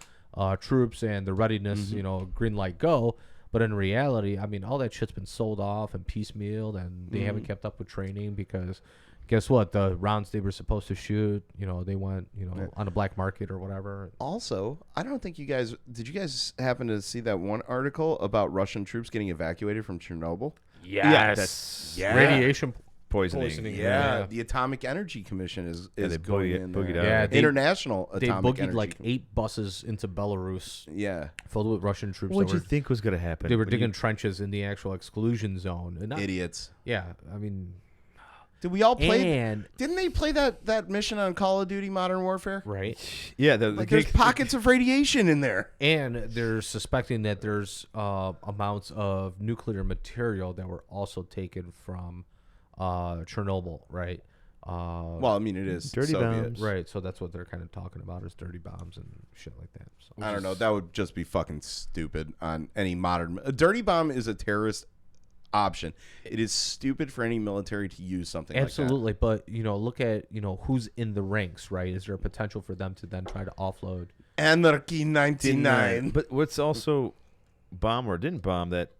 troops and the readiness, green light, go. But in reality, I mean, all that shit's been sold off and piecemealed, and they haven't kept up with training because guess what? The rounds they were supposed to shoot, they went, on the black market or whatever. Also, I don't think did you guys happen to see that one article about Russian troops getting evacuated from Chernobyl? Yes. Yeah. Radiation Poisoning. Yeah, the Atomic Energy Commission is they going in there. boogied out. Yeah, International They Atomic boogied Energy like Commission. 8 buses into Belarus Yeah, filled with Russian troops. What that did you were- think was gonna happen? They were when digging you- trenches in the actual exclusion zone. And idiots. Yeah, I mean, Did we all play? and Didn't they play that mission on Call of Duty Modern Warfare? right, Yeah, the Like there's pockets of radiation in there. and they're suspecting that there's amounts of nuclear material that were also taken from Chernobyl, right? Well, I mean, it is Dirty Soviet. bombs. Right, so that's what they're kind of talking about is dirty bombs and shit like that. So. I don't know. That would just be fucking stupid on any modern. A dirty bomb is a terrorist option. It is stupid for any military to use something Absolutely, but look at who's in the ranks, right? Is there a potential for them to then try to offload? like that. Anarchy 99. But what's also bomb or didn't bomb that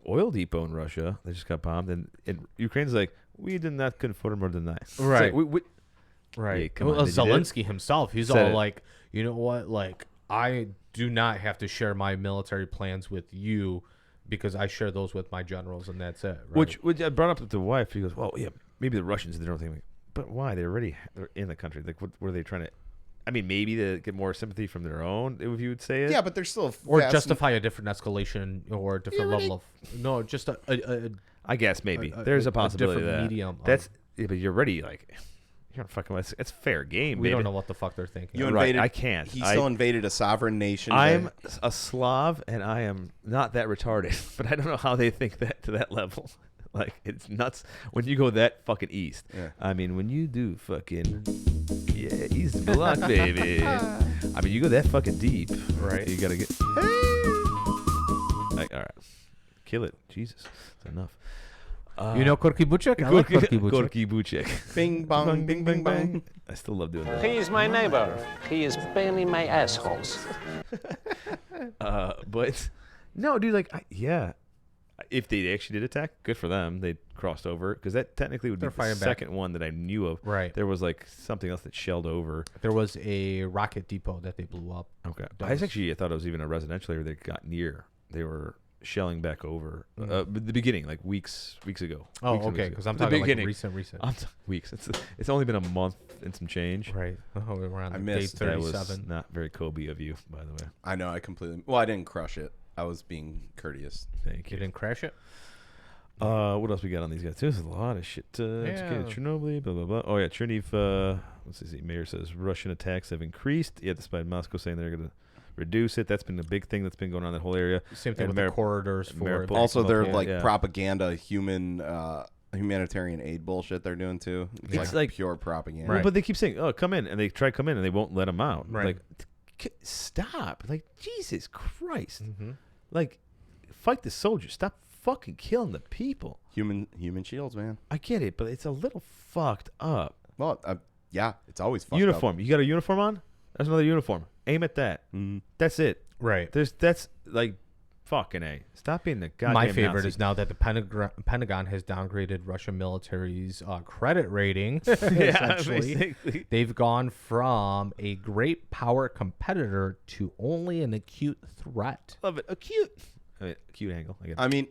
oil depot in Russia? They just got bombed, and Ukraine's like, we did not confirm or deny. It's Right. like, Right. Yeah, come Well, on, did you do it? Zelensky himself, he's Said all it. like, you know what? Like, I do not have to share my military plans with you because I share those with my generals, and that's it. Right? Which I brought up with the wife. She goes, well, yeah, maybe the Russians did their own thing. But why? They're in the country. Like, what were they trying to? I mean, maybe to get more sympathy from their own, if you would say it. Yeah, but there's still or vast- justify a different escalation or a different level of no, just a I guess maybe a- there's a a possibility different of that. medium of- That's yeah, but you're already like, you're fucking. It's fair game. we baby. don't know what the fuck they're thinking. You Right, invaded. I can't. He I- still invaded a sovereign nation. I'm a Slav, and I am not that retarded, but I don't know how they think that to that level. Like, it's nuts when you go that fucking east. Yeah. I mean, when you do fucking, East Block, baby. I mean, you go that fucking deep. Right. You gotta get. Like, all right. Kill it. Jesus. That's enough. Korky Buchek? I like Korky Buchek. Gorky Buchek. Bing bong, bing bing bong. I still love doing that. He is my neighbor. He is barely my assholes. But no, dude, like, yeah. If they actually did attack, good for them. They crossed over because that technically would be They're the firing back. second one that I knew of. Right. There was like something else that shelled over. There was a rocket depot that they blew up. Okay. That I was- thought it was even a residential area that got near. They were shelling back over. The beginning, like weeks ago. Oh, Weeks and okay, weeks because ago. I'm The talking like beginning. recent. Weeks. It's only been a month and some change. Right. Oh, we're on I day missed That was 37. not very Kobe of you, by the way. I know. I completely. Well, I didn't crush it. I was being courteous. Thank You you. didn't crash it? What else we got on these guys? There's a lot of shit. It's Yeah. good. Chernobyl, blah, blah, blah. Oh, yeah. Cherniv, let's see. Mayor says Russian attacks have increased, yet despite Moscow saying they're going to reduce it. That's been the big thing that's been going on in that whole area. Same thing And with the corridors for Mariupol- it. Also, they're yeah, like yeah. propaganda, human humanitarian aid bullshit they're doing too. It's like like pure propaganda. Right. Well, but they keep saying, "Oh, come in," and they try to come in, and they won't let them out. Right. Like, stop! Like, Jesus Christ! Mm-hmm. Like, fight the soldiers. Stop fucking killing the people. Human shields, man. I get it, but it's a little fucked up. Well, yeah, it's always fucked Uniform. You got a uniform on? There's another uniform. Aim at that. up. That's it. Right. That's like fucking A. Stop being the goddamn My favorite Nazi. is now that the Pentagon has downgraded Russian military's credit rating. Yeah, Essentially, basically. they've gone from a great power competitor to only an acute threat. Love it. Acute. I mean, acute angle. I get it. I mean,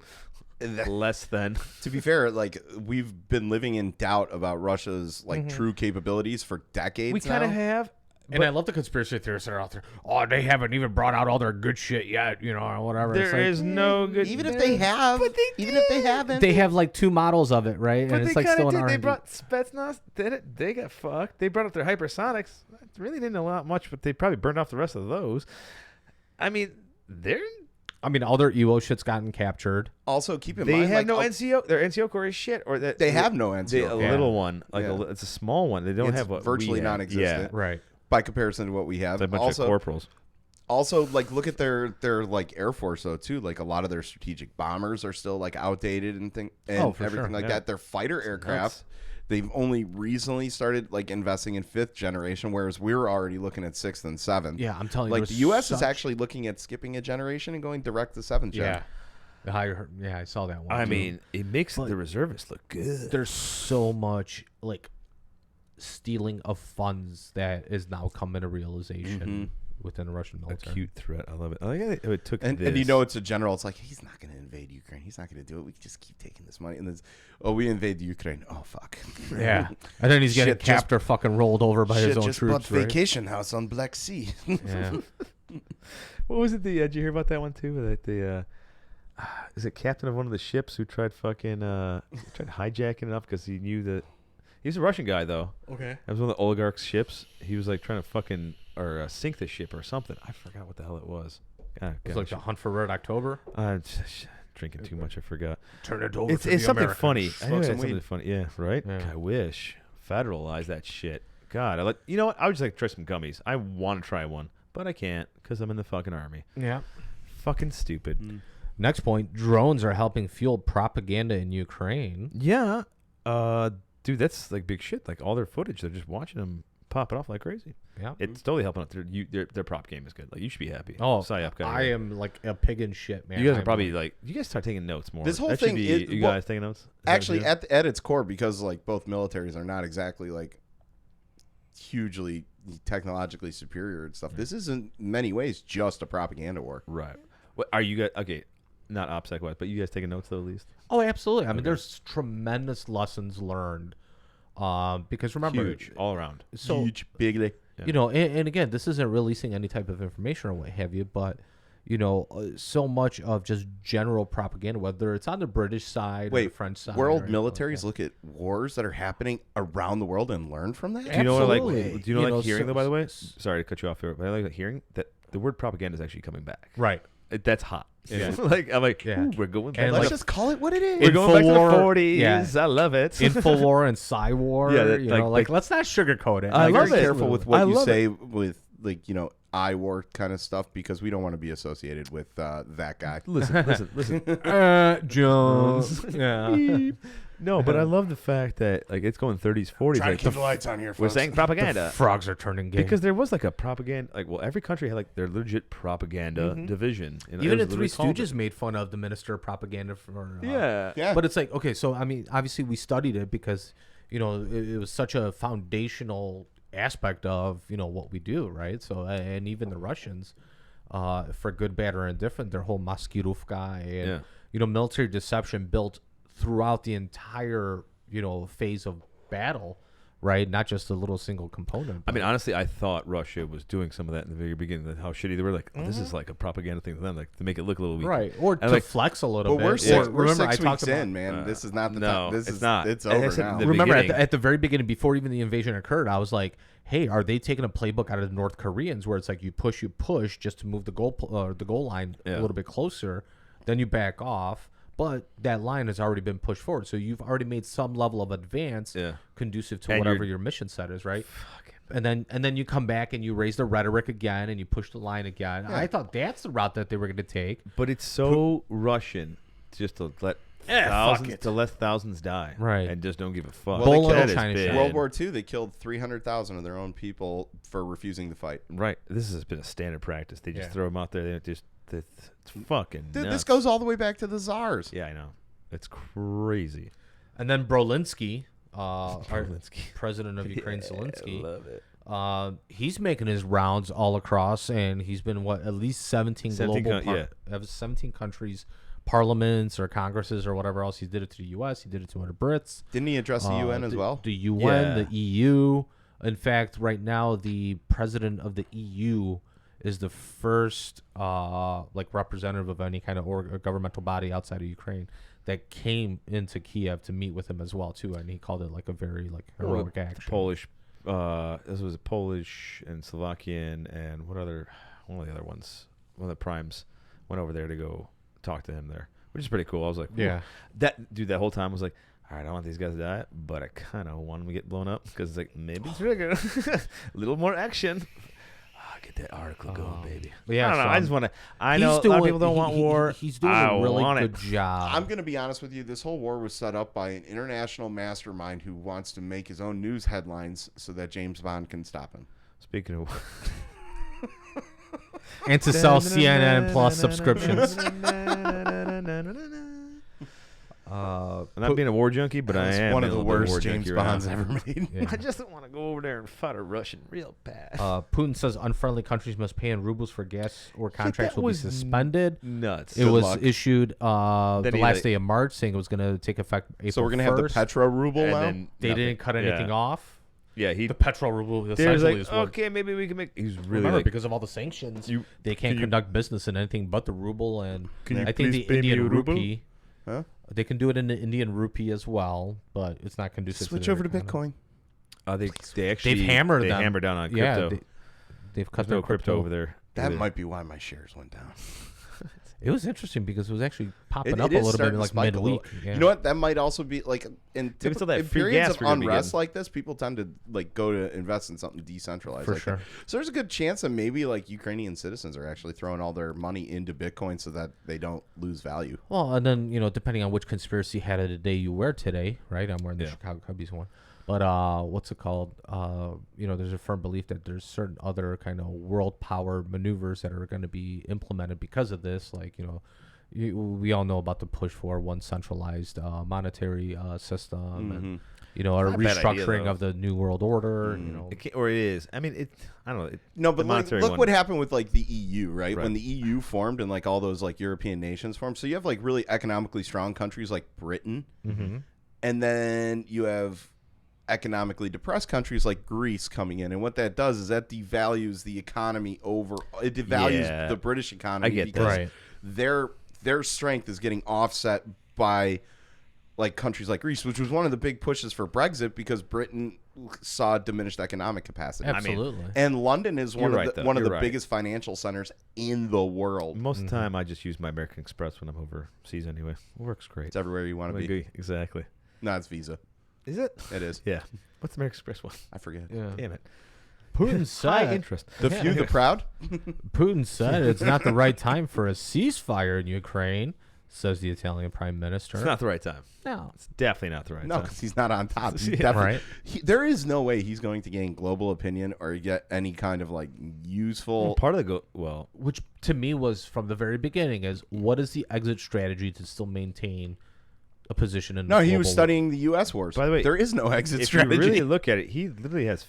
Less than. to be fair, like we've been living in doubt about Russia's like true capabilities for decades. We kind of now. have. And I love the conspiracy theorists that are out there. Oh, they haven't even brought out all their good shit yet, you know, or whatever. It's There like, is no good. Even if they have, even if they haven't, they have like 2 models of it, right? But And they it's like kind still of an did. They R&D. brought Spetsnaz. Did it? They got fucked. They brought up their hypersonics. Really didn't allow much, but they probably burned off the rest of those. I mean, I mean, all their EWO shit's gotten captured. also keep in they mind, have like, no NCO. Their NCO core is shit. Or that They have no NCO. A Yeah. little one, like Yeah. it's a small one. They don't It's have what virtually we have. non-existent. Right. by comparison to what we have. It's a bunch Also, of corporals. Also, like look at their like Air Force though too. Like a lot of their strategic bombers are still like outdated and Oh, for everything sure, like yeah. that. Their fighter aircraft, they've only recently started like investing in 5th generation, whereas we were already looking at 6th and 7th. Yeah, I'm telling you. Like the there's U.S. is such- actually looking at skipping a generation and going direct to 7th gen. Yeah. I saw that one. I too. mean, it makes the reservists look good. there's so much like stealing of funds that is now coming to realization within the Russian military. Acute threat. I love it. I like it took And this. you know it's a general. It's like he's not going to invade Ukraine. He's not going to do it. We can just keep taking this money. And then, we invade Ukraine. Oh fuck. Yeah, and then he's getting Shit, capped or fucking rolled over by his own just troops. bought Right? vacation house on Black Sea. Yeah. What was it? Did you hear about that one too? That the is it captain of one of the ships who tried fucking tried hijacking it up because he knew that he's a Russian guy though. Okay. That was one of the oligarchs' ships. He was like trying to fucking sink the ship or something. I forgot what the hell it was. God, It's like the Hunt for Red October. I'm drinking too much. I forgot. Turn it over. It's something funny. I know some it's something weed. funny. Yeah, right. Yeah. I wish federalize that shit. God, you know what? I would just like to try some gummies. I want to try one, but I can't because I'm in the fucking army. Yeah. Fucking stupid. Next point: drones are helping fuel propaganda in Ukraine. Yeah, dude, that's like big shit. Like all their footage, they're just watching them pop it off like crazy. Yeah. It's totally helping out. Their prop game is good. Like you should be happy. Oh, Psyop guy. I am like a pig in shit, man. You guys are I'm probably like you guys start taking notes more. This whole That should thing be- is- you well, guys taking notes. Is that what Actually, you're doing? at its core, because like both militaries are not exactly like hugely technologically superior and stuff. This is in many ways just a propaganda war. right. What are you guys? Okay, not OPSEC wise, but you guys taking notes though at least. Oh, absolutely. I mean, there's tremendous lessons learned. Because remember, Huge all around. so Huge, bigly. you know, and again, this isn't releasing any type of information or what have you, but you know, so much of just general propaganda, whether it's on the British side or the Wait, French side. world or anything like militaries that. look at wars that are happening around the world and learn from that? Do you know what I like? Absolutely. Do you know, You know, hearing so- though? By the way, sorry to cut you off here, but I like hearing that the word propaganda is actually coming back. Right. That's hot. Yeah. like I'm like, Yeah. ooh, we're going back. And Let's like- just call it what it is. We're going back to the Infowar, 40s. yeah. I love it. Infowar and Psywar. Yeah, that- you like- know, like let's not sugarcoat it. I Be Like, love very it. careful with I what you love say with like, you know, I war kind of stuff because we don't want to be associated with that guy. listen. Jones. Yeah. No, but I love the fact that like it's going 30s, 40s. Like the lights on here. we're Folks. saying propaganda. Frogs are turning gay. Because there was like a propaganda, like every country had like their legit propaganda division. And even it the was Three literally called Stooges made fun of the Minister of Propaganda for. it. Yeah. Yeah. But it's like, okay, so I mean, obviously we studied it because, you know, it was such a foundational aspect of, you know, what we do, right? So, and even the Russians, for good, bad, or indifferent, their whole Maskirovka and, Yeah. you know, military deception built throughout the entire, you know, phase of battle, right? Not just a little single component. I mean, honestly, I thought Russia was doing some of that in the very beginning. Like how shitty they were. Like, oh, this is like a propaganda thing to them, like to make it look a little weak. right. Or And to like, flex a little But bit. we're Or six remember, I weeks talked about, in, man. This is not the no, time. This it's is not. It's As I over said in now. the remember beginning. at the very beginning, before even the invasion occurred, I was like, hey, are they taking a playbook out of the North Koreans where it's like you push just to move the goal line Yeah. a little bit closer, then you back off, but that line has already been pushed forward. So you've already made some level of advance conducive to And whatever you're- your mission set is, right? And then you come back and you raise the rhetoric again and you push the line again. I thought that's the route that they were going to take. But it's so Russian just to let thousands die, Right. And just don't give a fuck. Well, they That killed is China bad. shit. World War II, they killed 300,000 of their own people for refusing to fight. Right. This has been a standard practice. They just throw them out there. They just it's fucking Dude, nuts. this goes all the way back to the czars. Yeah, I know. It's crazy. And then Brolinsky, our Brolinsky. president of Ukraine, I Zelensky, love it. he's making his rounds all across, and he's been at least 17 global 17 countries, parliaments or congresses or whatever else. He did it to the U.S. He did it to other Brits. Didn't he address the UN as well? The UN, Yeah. the EU. In fact, right now, the president of the EU is the first representative of any kind of governmental body outside of Ukraine that came into Kiev to meet with him as well too, and he called it a very heroic action. Polish. This was a Polish and Slovakian and one of the other ones. One of the primes went over there to go talk to him there, which is pretty cool. I was like, Yeah. that whole time I was like, all right, I don't want these guys to die, but I kind of want them to get blown up because it's like maybe it's really a little more action. Get that article going, baby. But yeah, I don't know. so I just want to. I know a lot of people don't want war. He's doing I a really want good it. job. I'm going to be honest with you. This whole war was set up by an international mastermind who wants to make his own news headlines so that James Bond can stop him. Speaking of. And to sell CNN Plus subscriptions. I'm not being a war junkie, but I That's am one of a the little bit worst war James junkie right Bonds now. ever made. Yeah. I just want to go over there and fight a Russian real bad. Putin says unfriendly countries must pay in rubles for gas or contracts will be was suspended. Nuts. It Good was luck. issued the he last like- day of March, saying it was going to take effect April So we're going to have the 1st. petro ruble And now? then They nothing. didn't cut anything Yeah. off. Yeah, he. The petrol ruble There's essentially like, is what. okay, maybe we can make. He's really Remember, like, because of all the sanctions, they can't conduct business in anything but the ruble, and Can you I think please the pay me Indian a ruble? rupee. Huh? They can do it in the Indian rupee as well, but it's not conducive. Switch to over to their economy. Bitcoin. they actually They've hammered they them. hammered down on Yeah, crypto. they've cut There's no their crypto over there. That either. might be why my shares went down. It was interesting because it was actually popping It up a is little bit starting in to like spike a little. midweek. Yeah. You know what? That might also be like in, Maybe it's all that in free periods gas of we're gonna be unrest getting. like this. People tend to like go to invest in something decentralized. For like sure. that. So there's a good chance that maybe like Ukrainian citizens are actually throwing all their money into Bitcoin so that they don't lose value. Well, and then depending on which conspiracy hat of the day you wear today, right? I'm wearing the Yeah. Chicago Cubbies one, but what's it called? There's a firm belief that there's certain other kind of world power maneuvers that are going to be implemented because of this. Like we all know about the push for one centralized monetary system, and a Not a bad idea, restructuring though. of the new world order. Or it is. I mean, I don't know. No, but the like, monetary look one. what happened with like the EU, right? Right. When the EU formed and like all those like European nations formed. So you have like really economically strong countries like Britain, and then you have economically depressed countries like Greece coming in, and what that does is that devalues the economy over. It devalues Yeah. the British economy I get that. because Right. their strength is getting offset by like countries like Greece, which was one of the big pushes for Brexit because Britain saw diminished economic capacity. Absolutely. And London is one You're of right, the, though. one of You're the right. biggest financial centers in the world. Most of the time, I just use my American Express when I'm overseas anyway. It works great. It's everywhere you want to be. Exactly. No, it's Visa. Is it? It is. Yeah. What's the American Express one? I forget. Yeah. Damn it. Putin High said interest. The few, the proud. Putin said it's not the right time for a ceasefire in Ukraine, says the Italian Prime Minister. It's not the right time. No. It's definitely not the right No, time. because he's not on top. He's Yeah. definitely- Right. there is no way he's going to gain global opinion or get any kind of like useful. Part of the Which to me was from the very beginning is what is the exit strategy to still maintain a position in the No, he was global- studying the U.S. wars. By the way, there is no exit if strategy. you really look at it, he literally has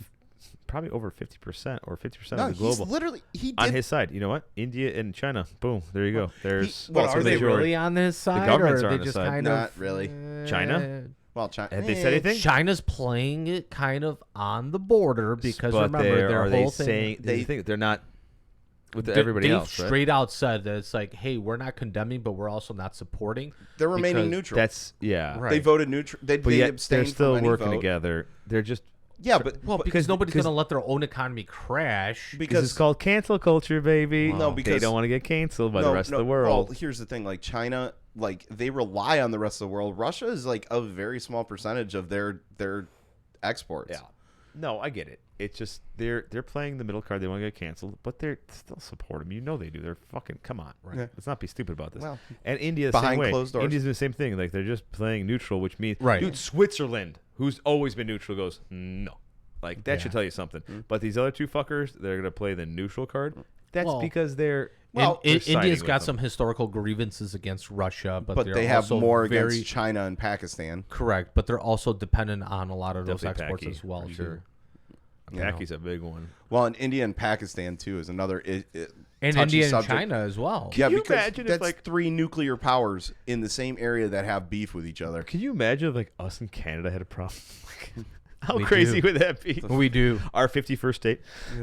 probably over 50% or 50% no, of the global he's literally he on did. his side. You know what? India and China. Boom. There you go. There's well, But so are they majority. really on his side? governments or are are on they his just side. kind Not of really. China? Well, China. Have they said anything? China's playing it kind of on the border because but remember are their they whole thing. saying they're not with They- everybody they've else, right? straight out said that it's like, hey, we're not condemning, but we're also not supporting. They're remaining because neutral. That's Right. They voted neutral. They but yet abstained they're still from any working vote. together. They're just Yeah, but because nobody's going to let their own economy crash. Because it's called cancel culture, baby. No, they because- don't want to get canceled by the rest of the world. Well, here's the thing: like China, like they rely on the rest of the world. Russia is like a very small percentage of their exports. Yeah. No, I get it. It's just they're playing the middle card. They want to get canceled, but they're still support them. You know they do. They're fucking come on. Right. Yeah. Let's not be stupid about this. Well, and India the same behind way. closed doors. India's the same thing. Like they're just playing neutral, which means Right. dude, Switzerland, who's always been neutral, goes no. Like that should tell you something. But these other two fuckers, they're gonna play the neutral card. That's because they're India's siding got with some them. historical grievances against Russia, but they have also more very, against China and Pakistan. Correct, but they're also dependent on a lot of those Definitely exports Paki, as well. for Too. sure. You know. Paki's a big one. Well, and India and Pakistan too is another And touchy India and subject. China as well. Yeah, you because imagine if, that's like- 3 nuclear powers in the same area that have beef with each other. Can you imagine if like us and Canada had a problem? How We crazy do. would that be? We do. Our 51st state,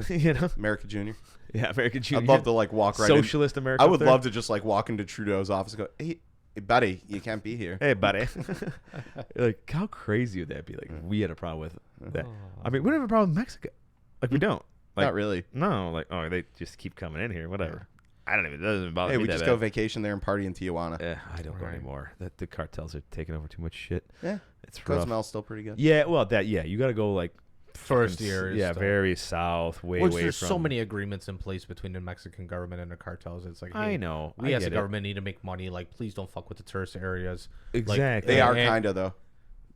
you know? America Junior. Yeah, American Junior. I'd love to like walk right Socialist America. I up would there. love to just like walk into Trudeau's office and go, hey buddy, you can't be here. Hey, buddy. Like, how crazy would that be? Like, we had a problem with that. I mean, we don't have a problem with Mexico. Like, we don't. Like, Not really. No, like, oh, they just keep coming in here. Whatever. I don't even. It doesn't bother Hey, me we that just bad. go vacation there and party in Tijuana. Yeah, I don't go Right. anymore. The cartels are taking over too much shit. Yeah, It's rough. Cozumel's still pretty good. Yeah, well, you got to go like First fucking areas Yeah, still. very south, way Which away there's from. so many agreements in place between the Mexican government and the cartels. It's like, I hey, know. we I as a get it. government need to make money. Like, please don't fuck with the tourist areas. Exactly. They are and- kind of though.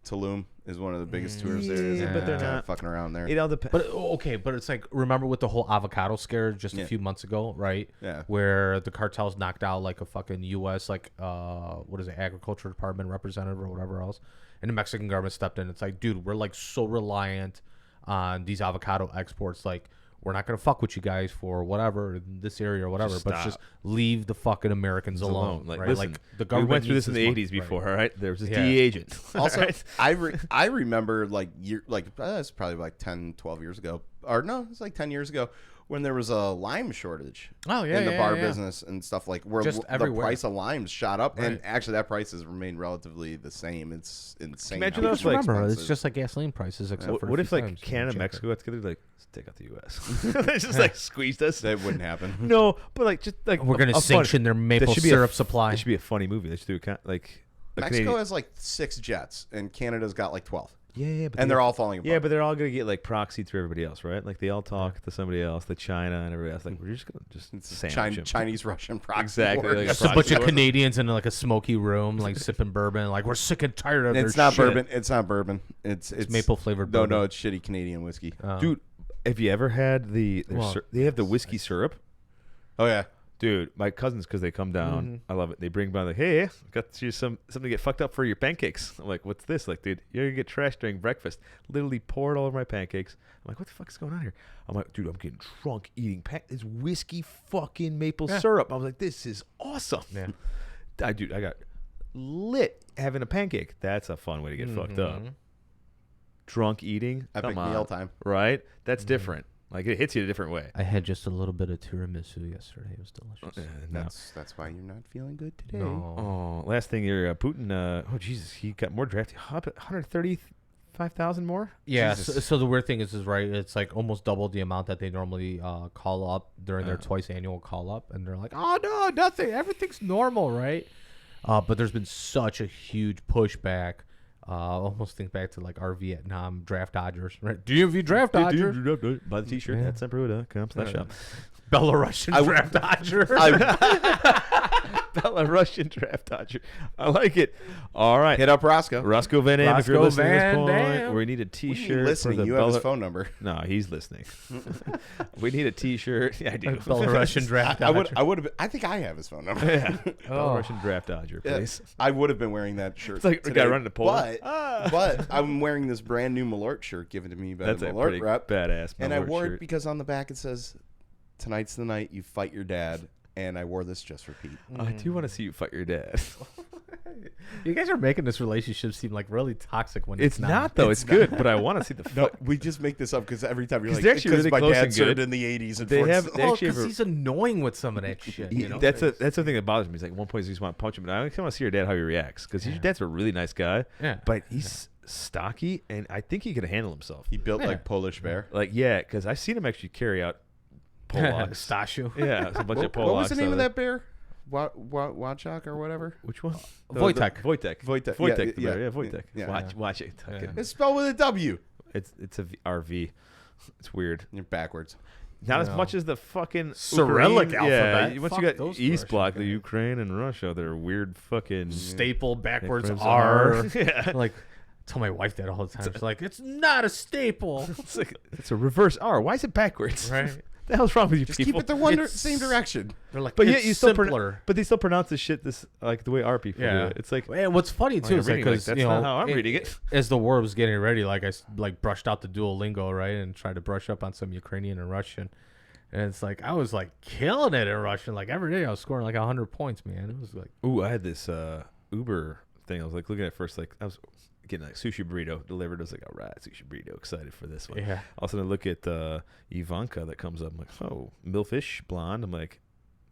Tulum is one of the biggest tourist areas. Yeah, and but they're kinda not. fucking around there. It all depends. But okay, but it's like, remember with the whole avocado scare just Yeah. a few months ago, right? Yeah. Where the cartels knocked out like a fucking U.S. like what is it, agriculture department representative or whatever else, and the Mexican government stepped in. It's like, dude, we're like so reliant on these avocado exports. Like, we're not gonna fuck with you guys for whatever in this area or whatever, Just but stop. just leave the fucking Americans alone. Like, right? listen, like the we government went through needs this in the money. 80s before, Right. all right? There was this Yeah. DE agent. Also, all right? I remember like it's probably like 10, 12 years ago. Or no, it's like 10 years ago when there was a lime shortage Oh, yeah, in the yeah, bar yeah. business and stuff like where Just the everywhere. price of limes shot up. And Right. actually that price has remained relatively the same. It's insane. Imagine how those, much like- Remember, it's expensive. just like gasoline prices, except for a What few if like times. Canada and Cheaper. Mexico got together like let's take out the U.S. They just like squeezed us. That wouldn't happen. No, but like just like We're gonna a fun- sanction their maple There should be syrup a, supply. It should be a funny movie. They should do like a Mexico Canadian- has like 6 jets and Canada's got like 12. yeah, but And they're all falling apart. yeah, but they're all gonna get like proxy through everybody else, right? Like they all talk to somebody else, the China and everybody else. Like we're just gonna It's sandwich 'em. Chinese Russian proxy Exactly, war. like Just a bunch of Proxy war. Canadians in like a smoky room, like sipping bourbon. Like, we're sick and tired of It's their not shit. bourbon. It's not bourbon. It's maple flavored No, bourbon. no, it's shitty Canadian whiskey. Dude, have you ever had their Well, they have the whiskey syrup? Oh yeah. Dude, my cousins, because they come down, Mm-hmm. I love it. They bring by like, hey, got you something to get fucked up for your pancakes. I'm like, what's this? Like, dude, you're gonna get trashed during breakfast. Literally pour it all over my pancakes. I'm like, what the fuck is going on here? I'm like, dude, I'm getting drunk eating it's whiskey fucking maple syrup. I was like, this is awesome. Yeah. I got lit having a pancake. That's a fun way to get fucked up. Mm-hmm. Drunk eating, Epic come on, meal time. right? That's different. Like it hits you a different way. I had just a little bit of tiramisu yesterday. It was delicious. No. That's why you're not feeling good today. No. Oh, last thing here, Putin. Oh Jesus, he got more drafted. 135,000 more. Yeah. Jesus. So the weird thing is right. It's like almost double the amount that they normally call up during their twice annual call up, and they're like, "Oh no, nothing. Everything's normal, right?" But there's been such a huge pushback. Almost think back to like our Vietnam draft dodgers, right? DMV draft dodger, Buy the T-shirt at semper.com/shop. Belarusian draft dodger. Belarusian draft dodger. I like it. All right. Hit up Roscoe. Roscoe Van Dam, if you're Roscoe listening at Van this point, Dam. we need a What do you mean T-shirt. listening. For the You have his phone number. No, he's listening. We need a T-shirt. Yeah, I do. Belarusian draft I dodger. would have. I think I have his phone number. Yeah. Belarusian draft dodger, Yeah, please. I would have been wearing that shirt. It's like the guy today, running to Poland. But I'm wearing this brand new Malort shirt given to me by That's the a Malort pretty rep, badass and I Malort wore shirt. it because on the back it says, "Tonight's the night you fight your dad," and I wore this just for Pete. I do want to see you fight your dad. You guys are making this relationship seem like really toxic when It's not though. It's good, but I want to see the No, fight. we just make this up because every time you're 'Cause like, they're actually really my close dad and served good. in the 80s and They Fort have- Sill." they Well, actually have because a- he's annoying with some of that shit. You know? That's the thing that bothers me. He's like, at one point, he just want to punch him, and I want to see your dad how he reacts because your dad's a really nice guy. Yeah. But he's stocky, and I think he could handle himself. He built like Polish bear. Like, yeah, because I've seen him actually carry out Polacks. Stashu. Yeah, it's a bunch of Polacks. What was the name out of there. that bear? Wachak or whatever? Which one? Wojtek. Wojtek. Wojtek. Wojtek. Yeah, Yeah, Wojtek. yeah. Watch it. Yeah. Okay. It's spelled with a W. It's a RV. It's weird. You're backwards. Not as No. much as the fucking Cyrillic Ukraine. alphabet. Yeah, once Fuck you got those East Russian Bloc, the guys. Ukraine and Russia, they're weird fucking Staple backwards backwards R. Yeah. Like, I tell my wife that all the time. She's like, it's not a staple. It's like it's a reverse R. Why is it backwards? Right. The hell's wrong with you Just people? keep it the It's- same direction. They're like, But it's yet you still simpler. but they still pronounce this shit this like the way our people do Yeah. it. It's like And what's funny too I'm is like reading, like, because that's you know not how I'm reading it. as the war was getting ready, like I brushed out the Duolingo, right, and tried to brush up on some Ukrainian and Russian, and it's like I was like killing it in Russian. Like every day I was scoring like 100 points, man. It was like ooh, I had this Uber thing. I was like looking at first, like I was getting like sushi burrito delivered. I was like, all right, sushi burrito, excited for this one. yeah. All of a sudden I look at Ivanka that comes up. I'm like, oh, milfish, blonde. I'm like,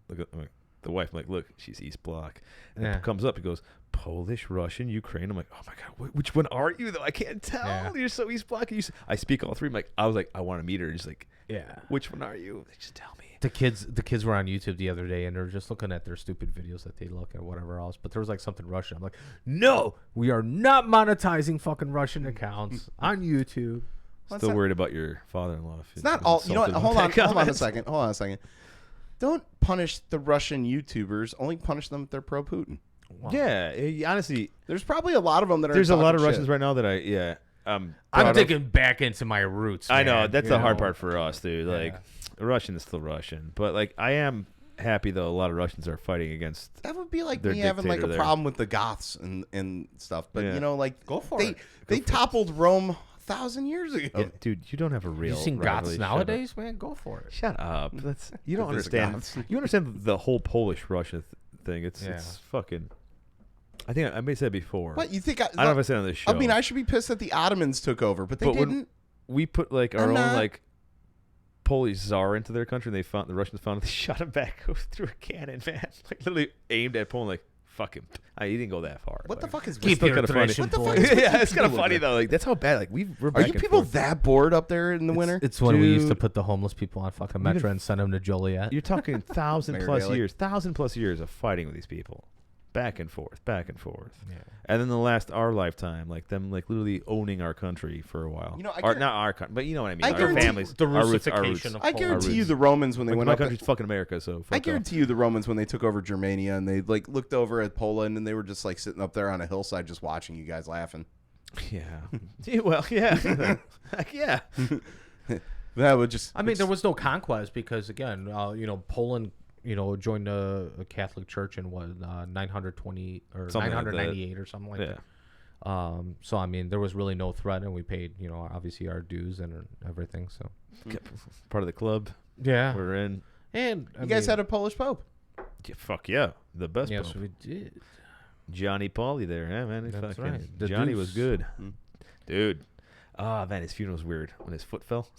I'm like, the wife. I'm like, look, she's East Bloc. And Yeah. it comes up. It goes Polish, Russian, Ukraine. I'm like, oh my god, which one are you? Though I can't tell. Yeah. You're so East Bloc. I speak all three. I'm like, I was like, I want to meet her. Just like, Yeah. which one are you? They just tell me. The kids were on YouTube the other day and they're just looking at their stupid videos that they look at whatever else. But there was like something Russian. I'm like, no, we are not monetizing fucking Russian accounts on YouTube. Well, Still it's worried about your father-in-law. If It's not he's all. You know what? insulted Hold with on. that Hold on a comment. second. Hold on a second. Don't punish the Russian YouTubers. Only punish them if they're pro Putin. Yeah, honestly, There's probably a lot of them that are. there's a lot of talking Russians shit. right now that I'm I'm proud of. digging back into my roots. I know man, that's you the hard know? part for us, dude. Like, Russian is still Russian, but like I am happy though. A lot of Russians are fighting against. That would be like Their me having like a dictator there. problem with the Goths and stuff. But Yeah. you know, like Go for they it. they toppled Rome 1,000 years ago. Yeah, dude, you don't have a real. You seen rivalry. Goths Shut up. nowadays, man? Go for it. Shut up. That's you don't There's a understand. Goths. You understand the whole Polish Russia thing. It's Yeah. it's fucking. I think I may have said it before. What you think? I don't know if I said it on this show. I mean, I should be pissed that the Ottomans took over, but they But when- didn't. we put like our I'm own not. like Polish czar into their country, and they found the Russians found it. They shot him back through a cannon, man. Like literally aimed at Poland. Like fuck him. He didn't go that far. What the Like, fuck is it's Keep still your kinda funny. tradition, What the fuck boys. is with yeah, you it's kind of people funny with that? though. Like that's how bad. Like we're Are back you and people forth. that bored up there in the winter? It's when we used to Dude. put the homeless people on fucking We'd Metro have- and send them to Joliet. You're talking 1,000 Mayor plus Daley. years, 1,000 plus years of fighting with these people, back and forth, back and forth. Yeah. And then the last our lifetime, like them, like literally owning our country for a while. You know, I or guar- not our country, but you know what I mean. I Our guarantee- families, The our roots, Russification of I Poland. guarantee you roots. the Romans when they Like, went my up. country's fucking America, so fuck I off. guarantee you the Romans when they took over Germania and they like looked over at Poland and they were just like sitting up there on a hillside just watching you guys laughing. Yeah. Yeah, well, yeah. Heck yeah. That would just. I mean, there was no conquest because, again, you know, Poland, you know, joined a Catholic Church in what 920 or Something like that. 998 or something like Yeah. that. So I mean, there was really no threat, and we paid, you know, obviously our dues and everything. So Part of the club yeah, we're in. and You guys had a Polish Pope. Yeah, fuck yeah. The best yes, pope. we did. Johnny Pauly there, yeah, man. He That's fucking, right. The Johnny deuce. was good. Dude. Oh, man, his funeral was weird when his foot fell.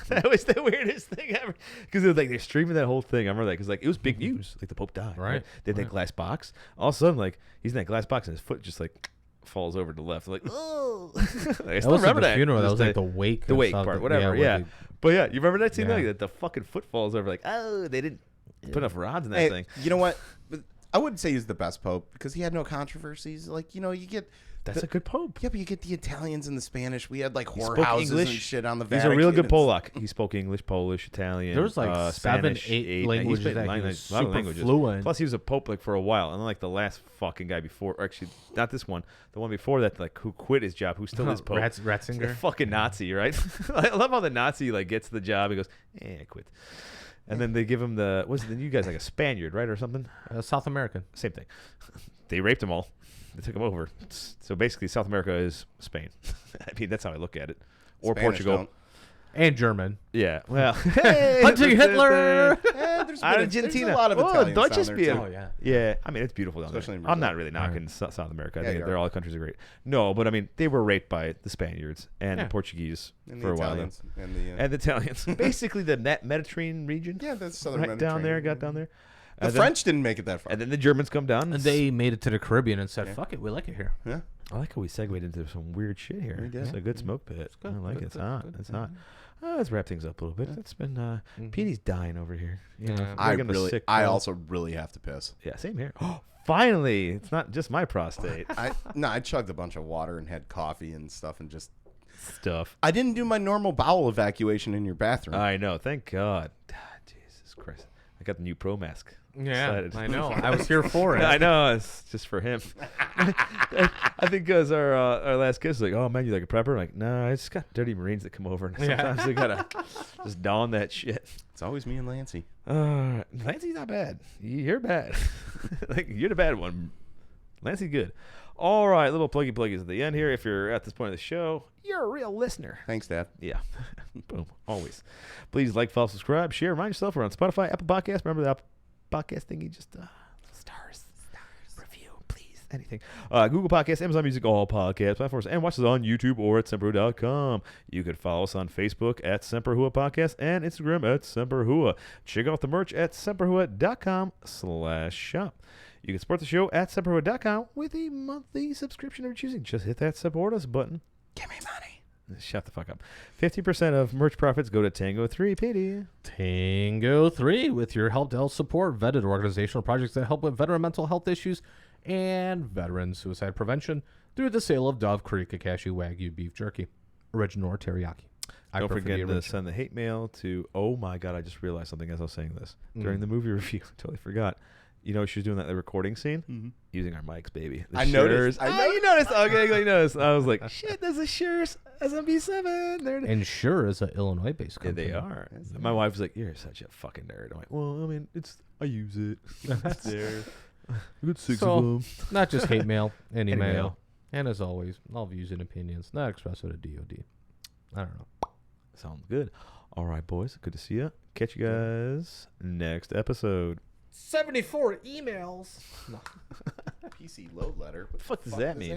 That was the weirdest thing ever. Because it was like they're streaming that whole thing. I remember that because like it was big news. Like the Pope died. Right, They had that right. glass box. All of a sudden, like he's in that glass box and his foot just like falls over to the left. Like, oh. I still That wasn't remember the that. funeral. That Just was like the wake. the or wake something. part, whatever. where Yeah. they- But yeah, you remember that scene? Yeah. Like that the fucking foot falls over. Like, oh, they didn't put enough rods in that Hey, thing. you know what? I wouldn't say he's the best Pope because he had no controversies. Like, you know, you get. That's a good Pope. Yeah, but you get the Italians and the Spanish. We had like spoke whorehouses and English. shit on the He's Vatican. a real good and- Polak. He spoke English, Polish, Italian. There was like 7, Spanish, 8 languages spoke that he language- was a lot of super languages. fluent. Plus, he was a pope like for a while, and then like the last fucking guy before, or actually not this one, the one before that, like who quit his job, who still is pope. He's a Ratzinger. fucking Nazi, right? I love how the Nazi like gets the job. He goes, I quit. And then they give him the what's it? You guys like a Spaniard, right, or something? South American. Same thing. They raped them all. They took them over. So basically, South America is Spain. I mean, that's how I look at it. Or Spanish Portugal. don't. And German. Yeah. Well, hey, Hunting Hitler. Hitler. There's Argentina. a lot of Oh, Italians down Deutsches there, Bier. too. Oh yeah. Yeah, I mean it's beautiful down Especially there. in I'm not Brazil. really knocking South America. I Yeah, think you they're are. all the countries are great. No, but I mean they were raped by the Spaniards and Yeah. the Portuguese And for the a while. Italians and the. And the Italians. Basically the Mediterranean region. yeah, that's southern Right down there, Mediterranean. got down there. The And then- French didn't make it that far. And then the Germans come down. And they made it to the Caribbean and said, Yeah. "Fuck it, we like it here." Yeah. I like how we segued into some weird shit here. We did. It's a good smoke pit. I like it. It's hot. It's hot. Let's wrap things up a little bit. It's been Petey's dying over here. You know, I also really have to piss. Yeah, same here. Oh, finally! It's not just my prostate I chugged a bunch of water and had coffee and stuff and just stuff. I didn't do my normal bowel evacuation in your bathroom. I know. Thank God. Jesus Christ! I got the new Pro mask. Yeah, Excited. I know. I was here for it. I know. It's just for him. I think because our last kiss was like, oh man, you like a prepper? I'm like, no, I just got dirty Marines that come over, and sometimes they gotta just don that shit. It's always me and Lancey. Lancey's not bad. You're bad. Like you're the bad one. Lancey's good. All right, little pluggies at the end here. If you're at this point of the show, you're a real listener. Thanks, Dad. Yeah. Boom. Always. Please like, follow, subscribe, share. Remind yourself we're on Spotify, Apple Podcasts. Remember the Apple Podcast thingy? Just stars. Review, please. Anything. Google Podcasts, Amazon Music, all podcast platforms, and watch us on YouTube or at semper.com. You could follow us on Facebook at Semper Hooah Podcast and Instagram at Semper Hooah. Check out the merch at semperhooah.com/shop. You can support the show at semperhooah.com with a monthly subscription of your choosing. Just hit that support us button. Give me money. Shut the fuck up. 50% of merch profits go to Tango 3, Petey. Tango 3, with your help to help support vetted organizational projects that help with veteran mental health issues and veteran suicide prevention through the sale of Dove Creek Akashi Wagyu beef jerky, original or teriyaki. Don't forget to send the hate mail to, oh my God, I just realized something as I was saying this. During the movie review, I totally forgot. You know, she was doing that the recording scene using our mics, baby. I noticed. You noticed. Okay, you noticed. I was like, shit, there's a Shure's SMB7. There it is. And Shure is an Illinois-based Yeah, company. they are. My wife was like, you're such a fucking nerd. I'm like, well, I mean, I use it. It's there. I got 6 of them. Not just hate mail, any Any mail. mail. And as always, all views and opinions not expressed with a DOD. I don't know. Sounds good. All right, boys. Good to see you. Catch you guys next episode. 74 emails. PC load letter. What the fuck does the that mean?